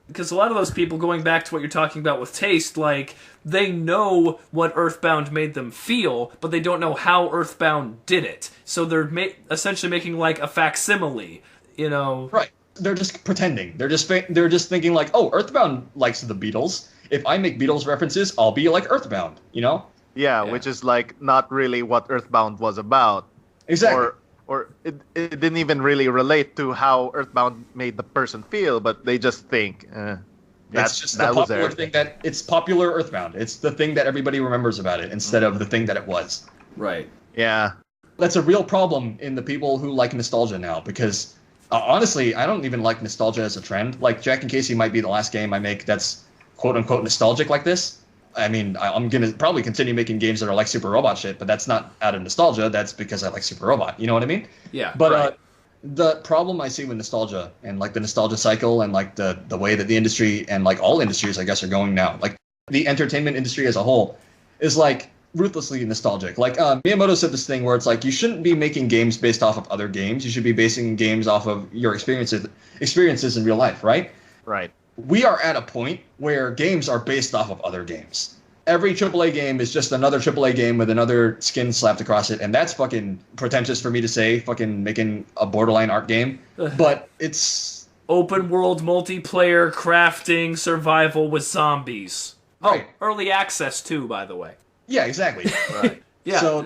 Because a lot of those people, going back to what you're talking about with taste, like, they know what Earthbound made them feel, but they don't know how Earthbound did it. So they're essentially making, like, a facsimile, you know? Right. They're just pretending. They're just thinking, like, oh, Earthbound likes the Beatles. If I make Beatles references, I'll be like Earthbound, you know? Yeah, which is, like, not really what Earthbound was about. Exactly. Or it didn't even really relate to how Earthbound made the person feel, but they just think, it's just the popular thing that it's popular Earthbound. It's the thing that everybody remembers about it instead of the thing that it was. Right. Yeah. That's a real problem in the people who like nostalgia now, because honestly, I don't even like nostalgia as a trend. Like, Jack and Casie might be the last game I make that's quote-unquote nostalgic like this. I mean, I'm going to probably continue making games that are like Super Robot shit, but that's not out of nostalgia. That's because I like Super Robot. You know what I mean? Yeah. But right. The problem I see with nostalgia and like the nostalgia cycle and like the way that the industry and like all industries, I guess, are going now, like the entertainment industry as a whole, is like ruthlessly nostalgic. Like Miyamoto said this thing where it's like you shouldn't be making games based off of other games. You should be basing games off of your experiences in real life, right? Right. We are at a point where games are based off of other games. Every AAA game is just another AAA game with another skin slapped across it, and that's fucking pretentious for me to say, fucking making a borderline art game. But it's... Open world multiplayer crafting survival with zombies. Right. Oh, early access too, by the way. Yeah, exactly. Right. Yeah. So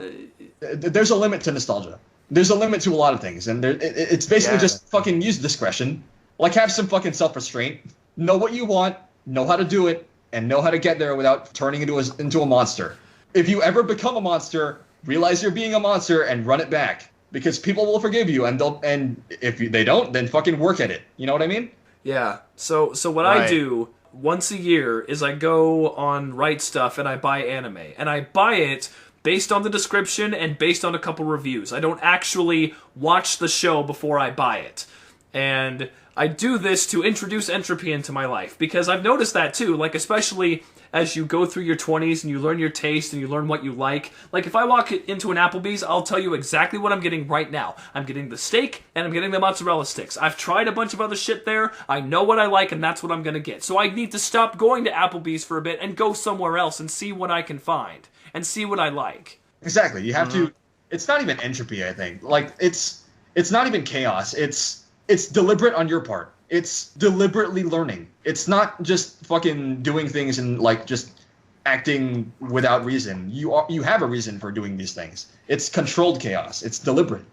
there's a limit to nostalgia. There's a limit to a lot of things, and it's basically just fucking use discretion. Like, have some fucking self-restraint. Know what you want, know how to do it, and know how to get there without turning into a monster. If you ever become a monster, realize you're being a monster and run it back, because people will forgive you, and if they don't, then fucking work at it. You know what I mean? Yeah. So what I do once a year is I go on Right Stuff and I buy anime, and I buy it based on the description and based on a couple reviews. I don't actually watch the show before I buy it. And I do this to introduce entropy into my life, because I've noticed that too, like, especially as you go through your 20s and you learn your taste and you learn what you like. Like, if I walk into an Applebee's, I'll tell you exactly what I'm getting right now. I'm getting the steak and I'm getting the mozzarella sticks. I've tried a bunch of other shit there. I know what I like, and that's what I'm gonna get. So I need to stop going to Applebee's for a bit and go somewhere else and see what I can find and see what I like. Exactly. You have to... It's not even entropy, I think. Like, it's not even chaos. It's deliberate on your part. It's deliberately learning. It's not just fucking doing things and like just acting without reason. You have a reason for doing these things. It's controlled chaos. It's deliberate.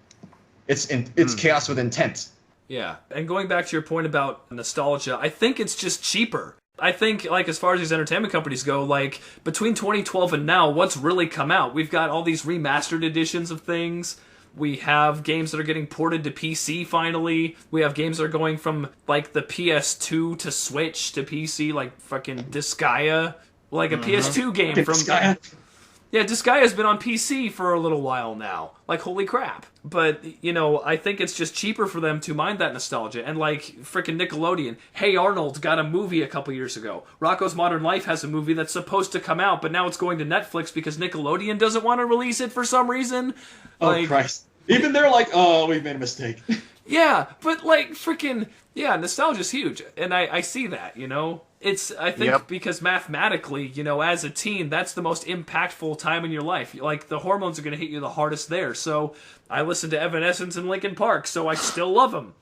It's chaos with intent. Yeah. And going back to your point about nostalgia, I think it's just cheaper. I think, like, as far as these entertainment companies go, like, between 2012 and now, what's really come out? We've got all these remastered editions of things. We have games that are getting ported to PC finally. We have games that are going from, like, the PS2 to Switch to PC, like fucking Disgaea. Like a PS2 game from... Disgaea. Yeah, Disgaea's been on PC for a little while now. Like, holy crap. But, you know, I think it's just cheaper for them to mine that nostalgia. And, like, frickin' Nickelodeon. Hey Arnold got a movie a couple years ago. Rocko's Modern Life has a movie that's supposed to come out, but now it's going to Netflix because Nickelodeon doesn't want to release it for some reason. Oh, Christ. Even they're like, oh, we've made a mistake. Yeah, but, like, frickin'... Yeah, nostalgia's huge. And I see that, you know? It's, I think, because mathematically, you know, as a teen, that's the most impactful time in your life. Like, the hormones are going to hit you the hardest there. So, I listen to Evanescence and Linkin Park, so I still love them.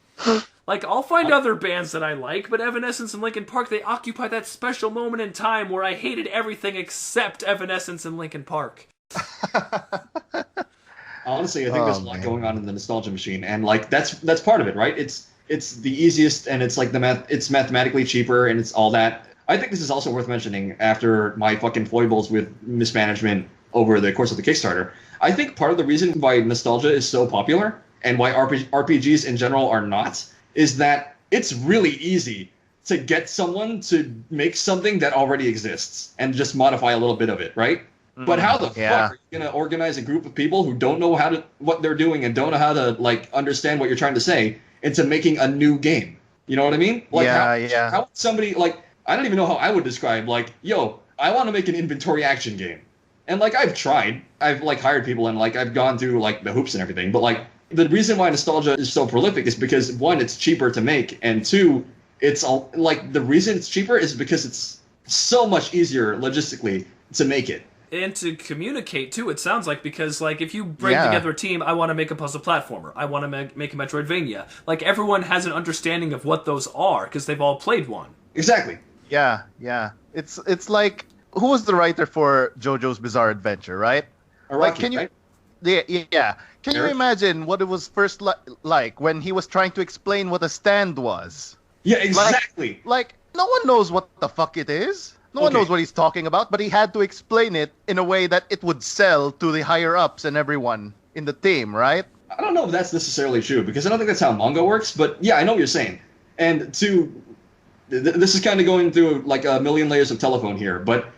Like, I'll find other bands that I like, but Evanescence and Linkin Park, they occupy that special moment in time where I hated everything except Evanescence and Linkin Park. Honestly, I think there's a lot going on in the nostalgia machine, and, like, that's part of it, right? It's the easiest, and it's like it's mathematically cheaper, and it's all that. I think this is also worth mentioning after my fucking foibles with mismanagement over the course of the Kickstarter. I think part of the reason why nostalgia is so popular, and why RPGs in general are not, is that it's really easy to get someone to make something that already exists, and just modify a little bit of it, right? But how the fuck are you going to organize a group of people who don't know what they're doing and don't know how to, like, understand what you're trying to say into making a new game? You know what I mean? Like, how would somebody, like, I don't even know how I would describe, like, yo, I want to make an inventory action game. And, like, I've tried. I've, like, hired people and, like, I've gone through, like, the hoops and everything. But, like, the reason why nostalgia is so prolific is because, one, it's cheaper to make, and two, it's, all, like, the reason it's cheaper is because it's so much easier logistically to make it. And to communicate, too, it sounds like, because, like, if you bring together a team, I want to make a puzzle platformer, I want to make a Metroidvania, like, everyone has an understanding of what those are, because they've all played one. Exactly. Yeah. It's like, who was the writer for JoJo's Bizarre Adventure, right? Araki, like, can you... right? Yeah. Can you imagine what it was first like when he was trying to explain what a stand was? Yeah, exactly. Like no one knows what the fuck it is. No one knows what he's talking about, but he had to explain it in a way that it would sell to the higher-ups and everyone. in the team, right? I don't know if that's necessarily true, because I don't think that's how manga works, but yeah, I know what you're saying. And this is kind of going through like a million layers of telephone here, but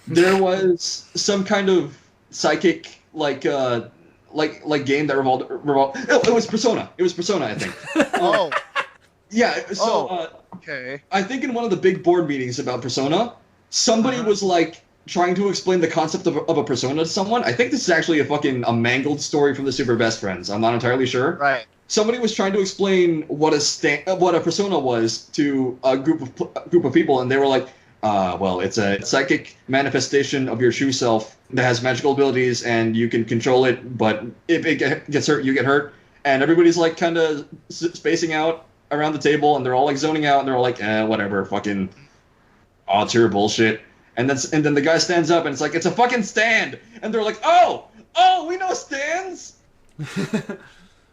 there was some kind of psychic like game that revolved. Oh, it was Persona. It was Persona, I think. Oh. Yeah. So okay. I think in one of the big board meetings about Persona, somebody was like trying to explain the concept of a persona to someone. I think this is actually a mangled story from the Super Best Friends. I'm not entirely sure. Right. Somebody was trying to explain what a persona was to a group of people, and they were like, well, it's a psychic manifestation of your true self that has magical abilities, and you can control it, but if it gets hurt, you get hurt. And everybody's like kind of spacing out around the table, and they're all like zoning out, and they're all like, whatever, fucking auteur bullshit. And then the guy stands up, and it's like, it's a fucking stand. And they're like, oh, we know stands.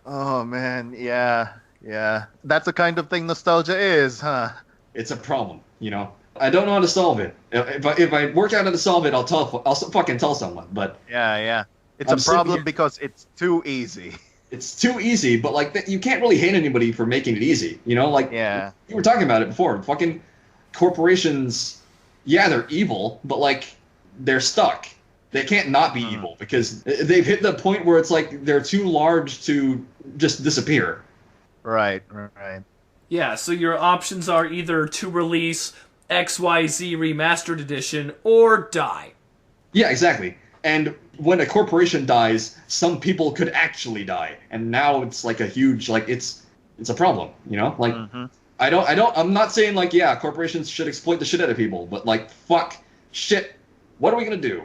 Oh man, yeah. That's the kind of thing nostalgia is, huh? It's a problem, you know. I don't know how to solve it. If I work out how to solve it, I'll fucking tell someone. But yeah. It's a problem because it's too easy. It's too easy, but like you can't really hate anybody for making it easy, you know. Like you were talking about it before. Fucking corporations. Yeah, they're evil, but like they're stuck. They can't not be evil because they've hit the point where it's like they're too large to just disappear. Right. Yeah, so your options are either to release XYZ Remastered Edition or die. Yeah, exactly. And when a corporation dies, some people could actually die, and now it's like a huge it's a problem, you know? Like I'm not saying like corporations should exploit the shit out of people, but like fuck shit. What are we going to do?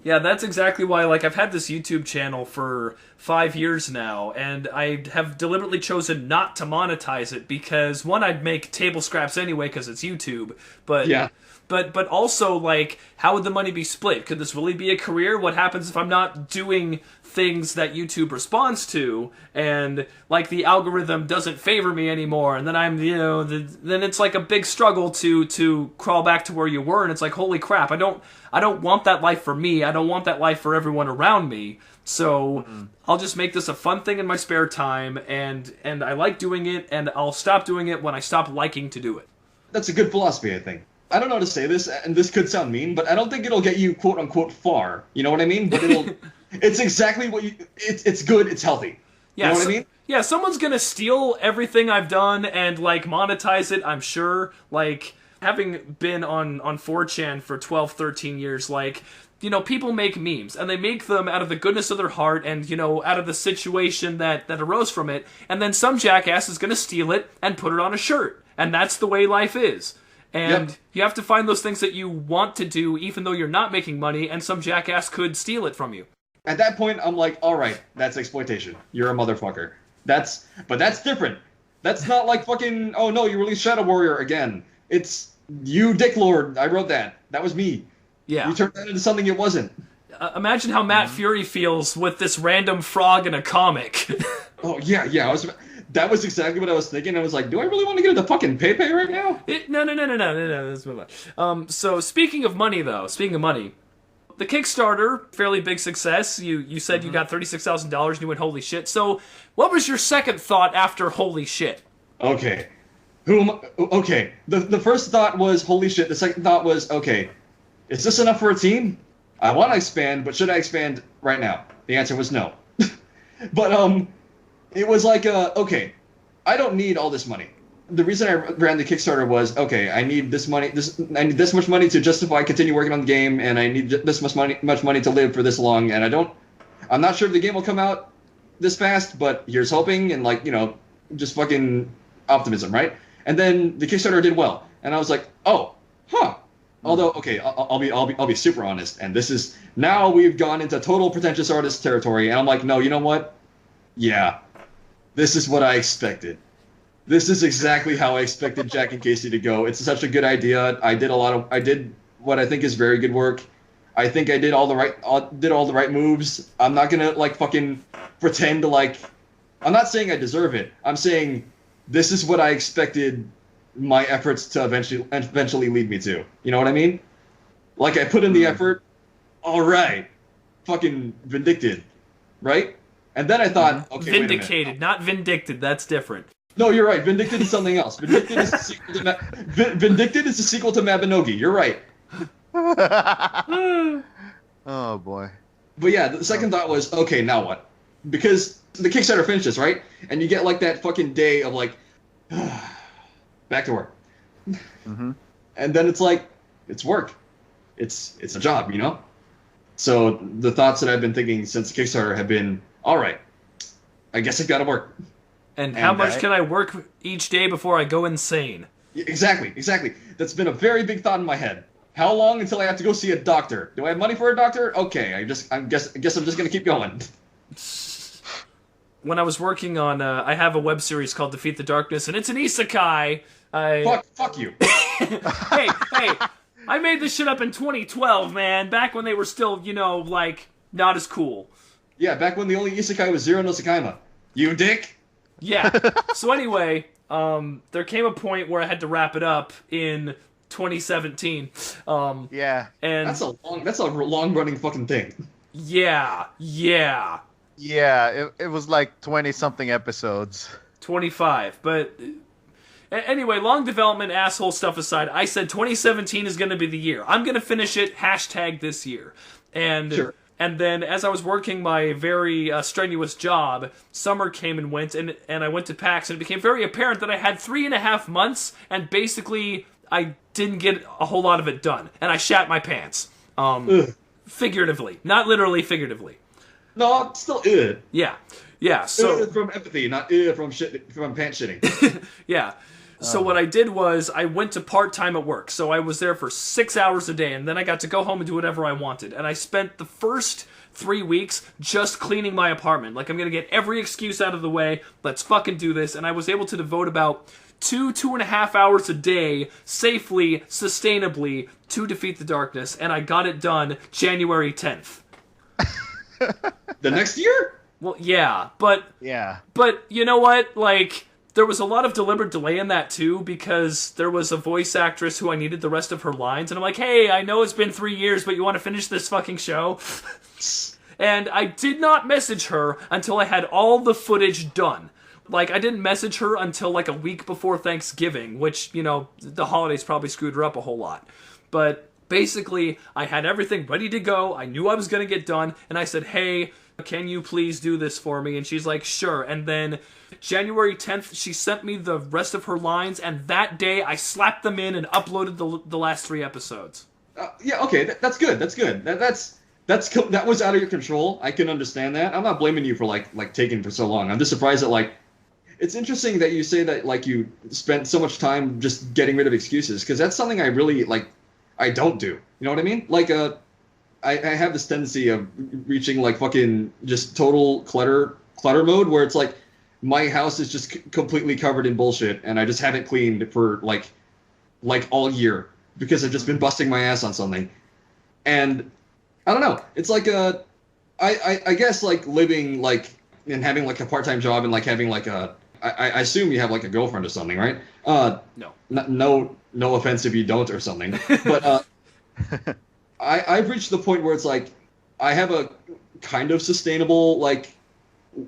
Yeah, that's exactly why, like, I've had this YouTube channel for 5 years now, and I have deliberately chosen not to monetize it because, one, I'd make table scraps anyway because it's YouTube, but also, like, how would the money be split? Could this really be a career? What happens if I'm not doing things that YouTube responds to, and, like, the algorithm doesn't favor me anymore, and then I'm, then it's like a big struggle to crawl back to where you were, and it's like, holy crap, I don't want that life for me. I don't want that life for everyone around me. So I'll just make this a fun thing in my spare time, and I like doing it, and I'll stop doing it when I stop liking to do it. That's a good philosophy, I think. I don't know how to say this, and this could sound mean, but I don't think it'll get you quote-unquote far. You know what I mean? But it's exactly what it's good, it's healthy. You know what I mean? Yeah, someone's gonna steal everything I've done and, like, monetize it, I'm sure. Like, having been on 4chan for 12, 13 years, like, people make memes, and they make them out of the goodness of their heart and, out of the situation that arose from it, and then some jackass is gonna steal it and put it on a shirt. And that's the way life is. And you have to find those things that you want to do even though you're not making money, and some jackass could steal it from you. At that point, I'm like, alright, that's exploitation. You're a motherfucker. But that's different. That's not like fucking, oh no, you released Shadow Warrior again. It's, you dicklord, I wrote that. That was me. Yeah. You turned that into something it wasn't. Imagine how Matt Fury feels with this random frog in a comic. Oh, yeah. That was exactly what I was thinking. I was like, do I really want to get into fucking Pepe right now? No. Let's move on. So speaking of money, the Kickstarter, fairly big success. You said you got $36,000 and you went, holy shit. So what was your second thought after holy shit? Okay. Okay. The first thought was, holy shit. The second thought was, okay, is this enough for a team? I want to expand, but should I expand right now? The answer was no. But, it was like, okay, I don't need all this money. The reason I ran the Kickstarter was, okay, I need this money. I need this much money to justify continue working on the game, and I need this much money to live for this long. And I'm not sure if the game will come out this fast, but here's hoping, and like, just fucking optimism, right? And then the Kickstarter did well, and I was like, oh, huh. Although, okay, I'll be super honest, and this is, now we've gone into total pretentious artist territory, and I'm like, no, you know what? Yeah. This is what I expected. This is exactly how I expected Jack and Casie to go. It's such a good idea. I did what I think is very good work. I think I did all the right moves. I'm not gonna like fucking pretend to like. I'm not saying I deserve it. I'm saying this is what I expected my efforts to eventually lead me to. You know what I mean? Like I put in the effort. All right, fucking vindicted, right? And then I thought, okay, Vindicated, not vindicted. That's different. No, you're right. Vindicted is something else. Vindicted is the sequel to Vindicted is the sequel to Mabinogi. You're right. Oh boy. But yeah, the second thought was, okay, now what? Because the Kickstarter finishes, right? And you get like that fucking day of like, back to work. Mm-hmm. And then it's like, it's work. It's a job, you know? So the thoughts that I've been thinking since the Kickstarter have been, all right, I guess I've got to work. And how much can I work each day before I go insane? Exactly. That's been a very big thought in my head. How long until I have to go see a doctor? Do I have money for a doctor? Okay, I guess I'm just gonna keep going. When I was working on, I have a web series called Defeat the Darkness, and it's an isekai. Fuck you. hey, I made this shit up in 2012, man. Back when they were still, like, not as cool. Yeah, back when the only isekai was Zero no Sakaima. You dick. Yeah. So anyway, there came a point where I had to wrap it up in 2017. Yeah. And that's a long running fucking thing. Yeah. Yeah, it was like 20-something episodes. 25. But anyway, long development asshole stuff aside, I said 2017 is going to be the year. I'm going to finish it, #this year. And sure. And then, as I was working my very strenuous job, summer came and went, and I went to PAX, and it became very apparent that I had 3.5 months, and basically, I didn't get a whole lot of it done. And I shat my pants. Figuratively. Not literally, figuratively. No, still Yeah. So from empathy, not from pants shitting. Yeah. So what I did was I went to part-time at work. So I was there for 6 hours a day, and then I got to go home and do whatever I wanted. And I spent the first 3 weeks just cleaning my apartment. Like, I'm going to get every excuse out of the way. Let's fucking do this. And I was able to devote about 2.5 hours a day safely, sustainably to Defeat the Darkness. And I got it done January 10th. The next year? Well, yeah. But you know what? Like, there was a lot of deliberate delay in that, too, because there was a voice actress who I needed the rest of her lines, and I'm like, hey, I know it's been 3 years, but you want to finish this fucking show? And I did not message her until I had all the footage done. Like, I didn't message her until, like, a week before Thanksgiving, which, the holidays probably screwed her up a whole lot. But basically, I had everything ready to go, I knew I was going to get done, and I said, hey, can you please do this for me? And she's like, sure. And then January 10th, she sent me the rest of her lines, and that day I slapped them in and uploaded the last 3 episodes. Yeah, okay, that's good. That was out of your control. I can understand that. I'm not blaming you for like taking for so long. I'm just surprised that it's interesting that you say that you spent so much time just getting rid of excuses, because that's something I really I don't do. You know what I mean? I have this tendency of reaching fucking just total clutter mode, where it's like my house is just completely covered in bullshit, and I just haven't cleaned for like all year because I've just been busting my ass on something. And I don't know. It's I guess living and having a part-time job and having I assume you have a girlfriend or something, right? No. No offense if you don't or something, but I've reached the point where it's I have a kind of sustainable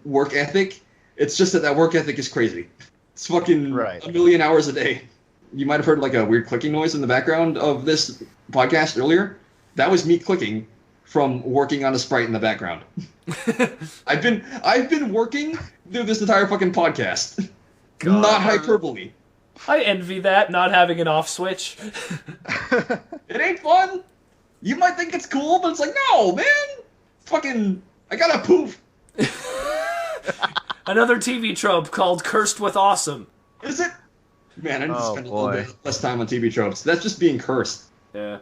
work ethic. It's just that work ethic is crazy. It's fucking a million hours a day. You might have heard a weird clicking noise in the background of this podcast earlier. That was me clicking from working on a Sprite in the background. I've been working through this entire fucking podcast. God. Not hyperbole. I envy that, not having an off switch. It ain't fun. You might think it's cool, but it's no, man. Fucking, I gotta poof. Another TV trope called Cursed with Awesome. Is it? Man, I need to spend a little bit less time on TV tropes. That's just being cursed. Yeah.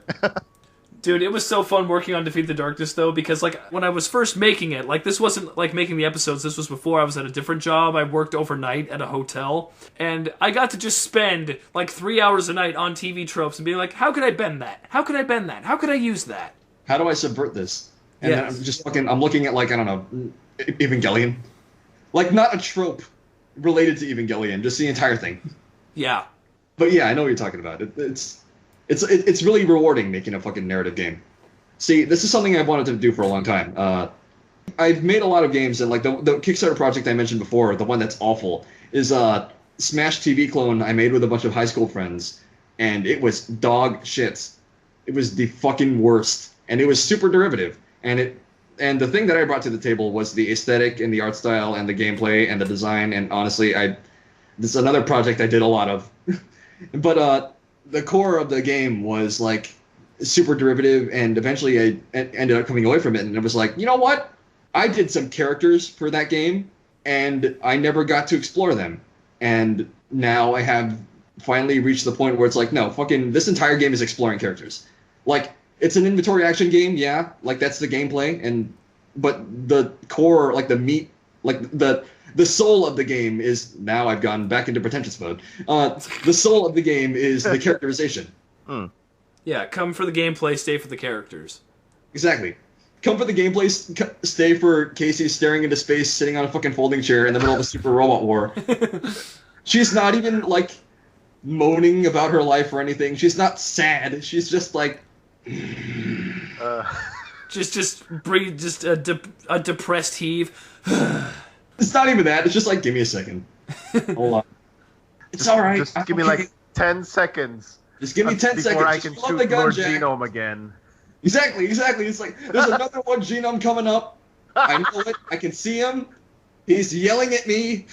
Dude, it was so fun working on Defeat the Darkness, though, because, when I was first making it, this wasn't, making the episodes, this was before I was at a different job. I worked overnight at a hotel, and I got to just spend, 3 hours a night on TV tropes and being how could I bend that? How could I bend that? How could I use that? How do I subvert this? And then I'm just I'm looking at, I don't know, Evangelion. Not a trope related to Evangelion, just the entire thing. Yeah. But yeah, I know what you're talking about. It's really rewarding making a fucking narrative game. See, this is something I've wanted to do for a long time. I've made a lot of games, and like the Kickstarter project I mentioned before, the one that's awful, is a Smash TV clone I made with a bunch of high school friends, and it was dog shit. It was the fucking worst, and it was super derivative. And the thing that I brought to the table was the aesthetic and the art style and the gameplay and the design. And honestly, this is another project I did a lot of. But the core of the game was like super derivative, and eventually I ended up coming away from it. And it was like, you know what? I did some characters for that game, and I never got to explore them. And now I have finally reached the point where it's like, no, fucking this entire game is exploring characters. Like, it's an inventory action game, yeah, like that's the gameplay, but the core, like the meat, like the soul of the game is, now I've gone back into pretentious mode. The soul of the game is the characterization. Yeah, come for the gameplay, stay for the characters. Exactly. Come for the gameplay, stay for Casie staring into space, sitting on a fucking folding chair in the middle of a super robot war. She's not even like moaning about her life or anything. She's not sad. She's just like. Just breathe, just a depressed heave. It's not even that. It's just like, give me a second. Hold on. It's all right. Just give me like 10 seconds. Just give me 10 seconds before I can shoot the gun, Lord Jack. Genome again. Exactly. It's like, there's another one Genome coming up. I know it. I can see him. He's yelling at me.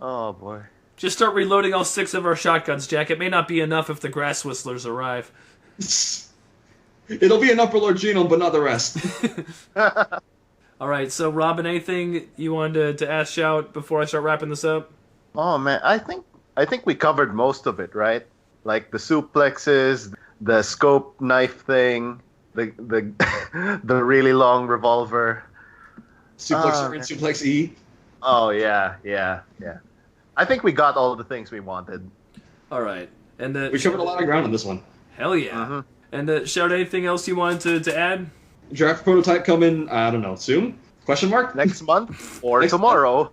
Oh boy. Just start reloading all 6 of our shotguns, Jack. It may not be enough if the Grasswhistlers arrive. It'll be enough for Lord Genome, but not the rest. All right, so Robin, anything you wanted to ask Shout before I start wrapping this up? Oh man, I think we covered most of it, right? Like the suplexes, the scope knife thing, the the really long revolver. Suplex and Suplex E. Oh yeah. I think we got all the things we wanted. All right, and We covered a lot of ground on this one. Hell yeah. And Shout, anything else you wanted to add? Draft prototype coming, I don't know, soon? Question mark? Next month or Next tomorrow.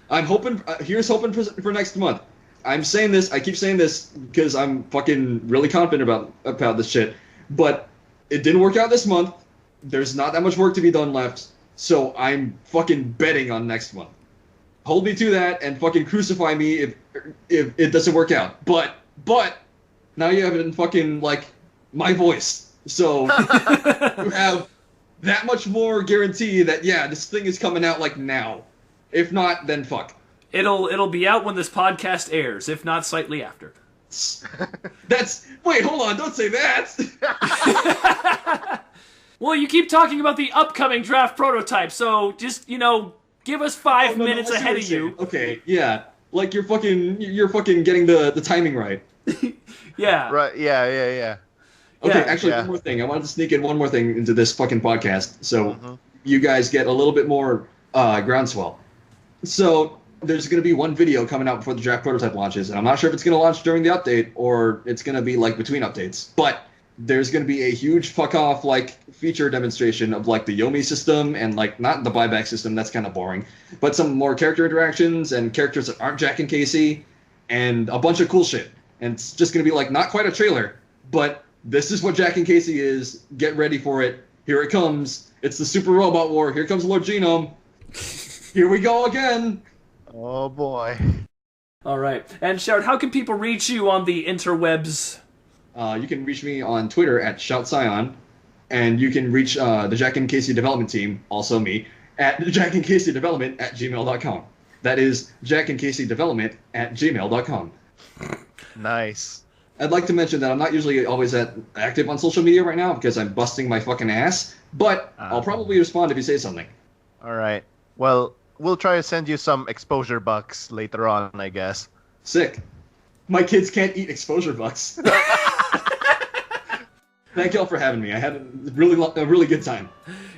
I'm hoping, here's hoping for next month. I'm saying this, I keep saying this because I'm fucking really confident about this shit. But it didn't work out this month. There's not that much work to be done left. So I'm fucking betting on next month. Hold me to that and fucking crucify me if it doesn't work out. But now you have it in fucking, like, my voice. So you have that much more guarantee that, yeah, this thing is coming out, like, now. If not, then fuck. It'll be out when this podcast airs, if not slightly after. Wait, hold on, don't say that! Well, you keep talking about the upcoming draft prototype, so just, give us 5 minutes ahead of you. Okay, yeah. Like you're fucking getting the timing right. Yeah. Right, yeah. Okay, Yeah. actually, one more thing. I wanted to sneak in one more thing into this fucking podcast, so you guys get a little bit more groundswell. So there's going to be one video coming out before the draft prototype launches, and I'm not sure if it's going to launch during the update or it's going to be like between updates. But there's going to be a huge fuck off like feature demonstration of like the Yume system and like not the buyback system, that's kind of boring, but some more character interactions and characters that aren't Jack and Casie and a bunch of cool shit. And it's just going to be like not quite a trailer, but this is what Jack and Casie is. Get ready for it. Here it comes. It's the Super Robot War. Here comes Lord Genome. Here we go again. Oh boy. All right. And Shout, how can people reach you on the interwebs? You can reach me on Twitter at ShoutScion, and you can reach the Jack and Casie development team, also me, at jackandcasiedevelopment@gmail.com. That is jackandcasiedevelopment@gmail.com. Nice. I'd like to mention that I'm not usually always active on social media right now because I'm busting my fucking ass, but I'll probably respond if you say something. All right. Well, we'll try to send you some exposure bucks later on, I guess. Sick. My kids can't eat exposure bucks. Thank y'all for having me. I had a really good time.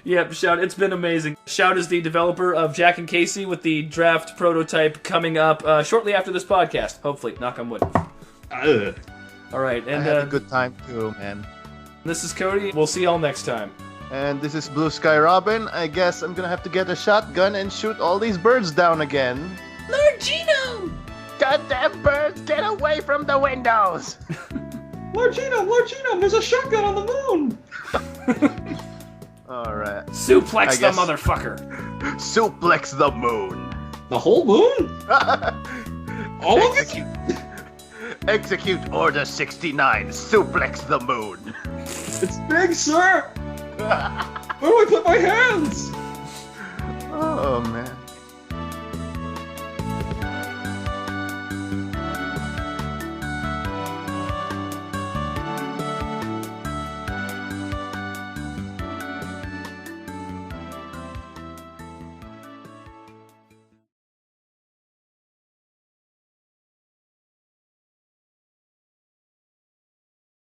Yep, Shout, it's been amazing. Shout is the developer of Jack and Casie with the draft prototype coming up shortly after this podcast. Hopefully, knock on wood. All right, and I had a good time too, man. This is Cody. We'll see y'all next time. And this is Blue Sky Robin. I guess I'm gonna have to get a shotgun and shoot all these birds down again. Lord Genome! Goddamn birds, get away from the windows! Lord Genome, there's a shotgun on the moon! Alright. Suplex the motherfucker. Suplex the moon. The whole moon? All of it? Execute Order 69. Suplex the moon. It's big, sir. Where do I put my hands?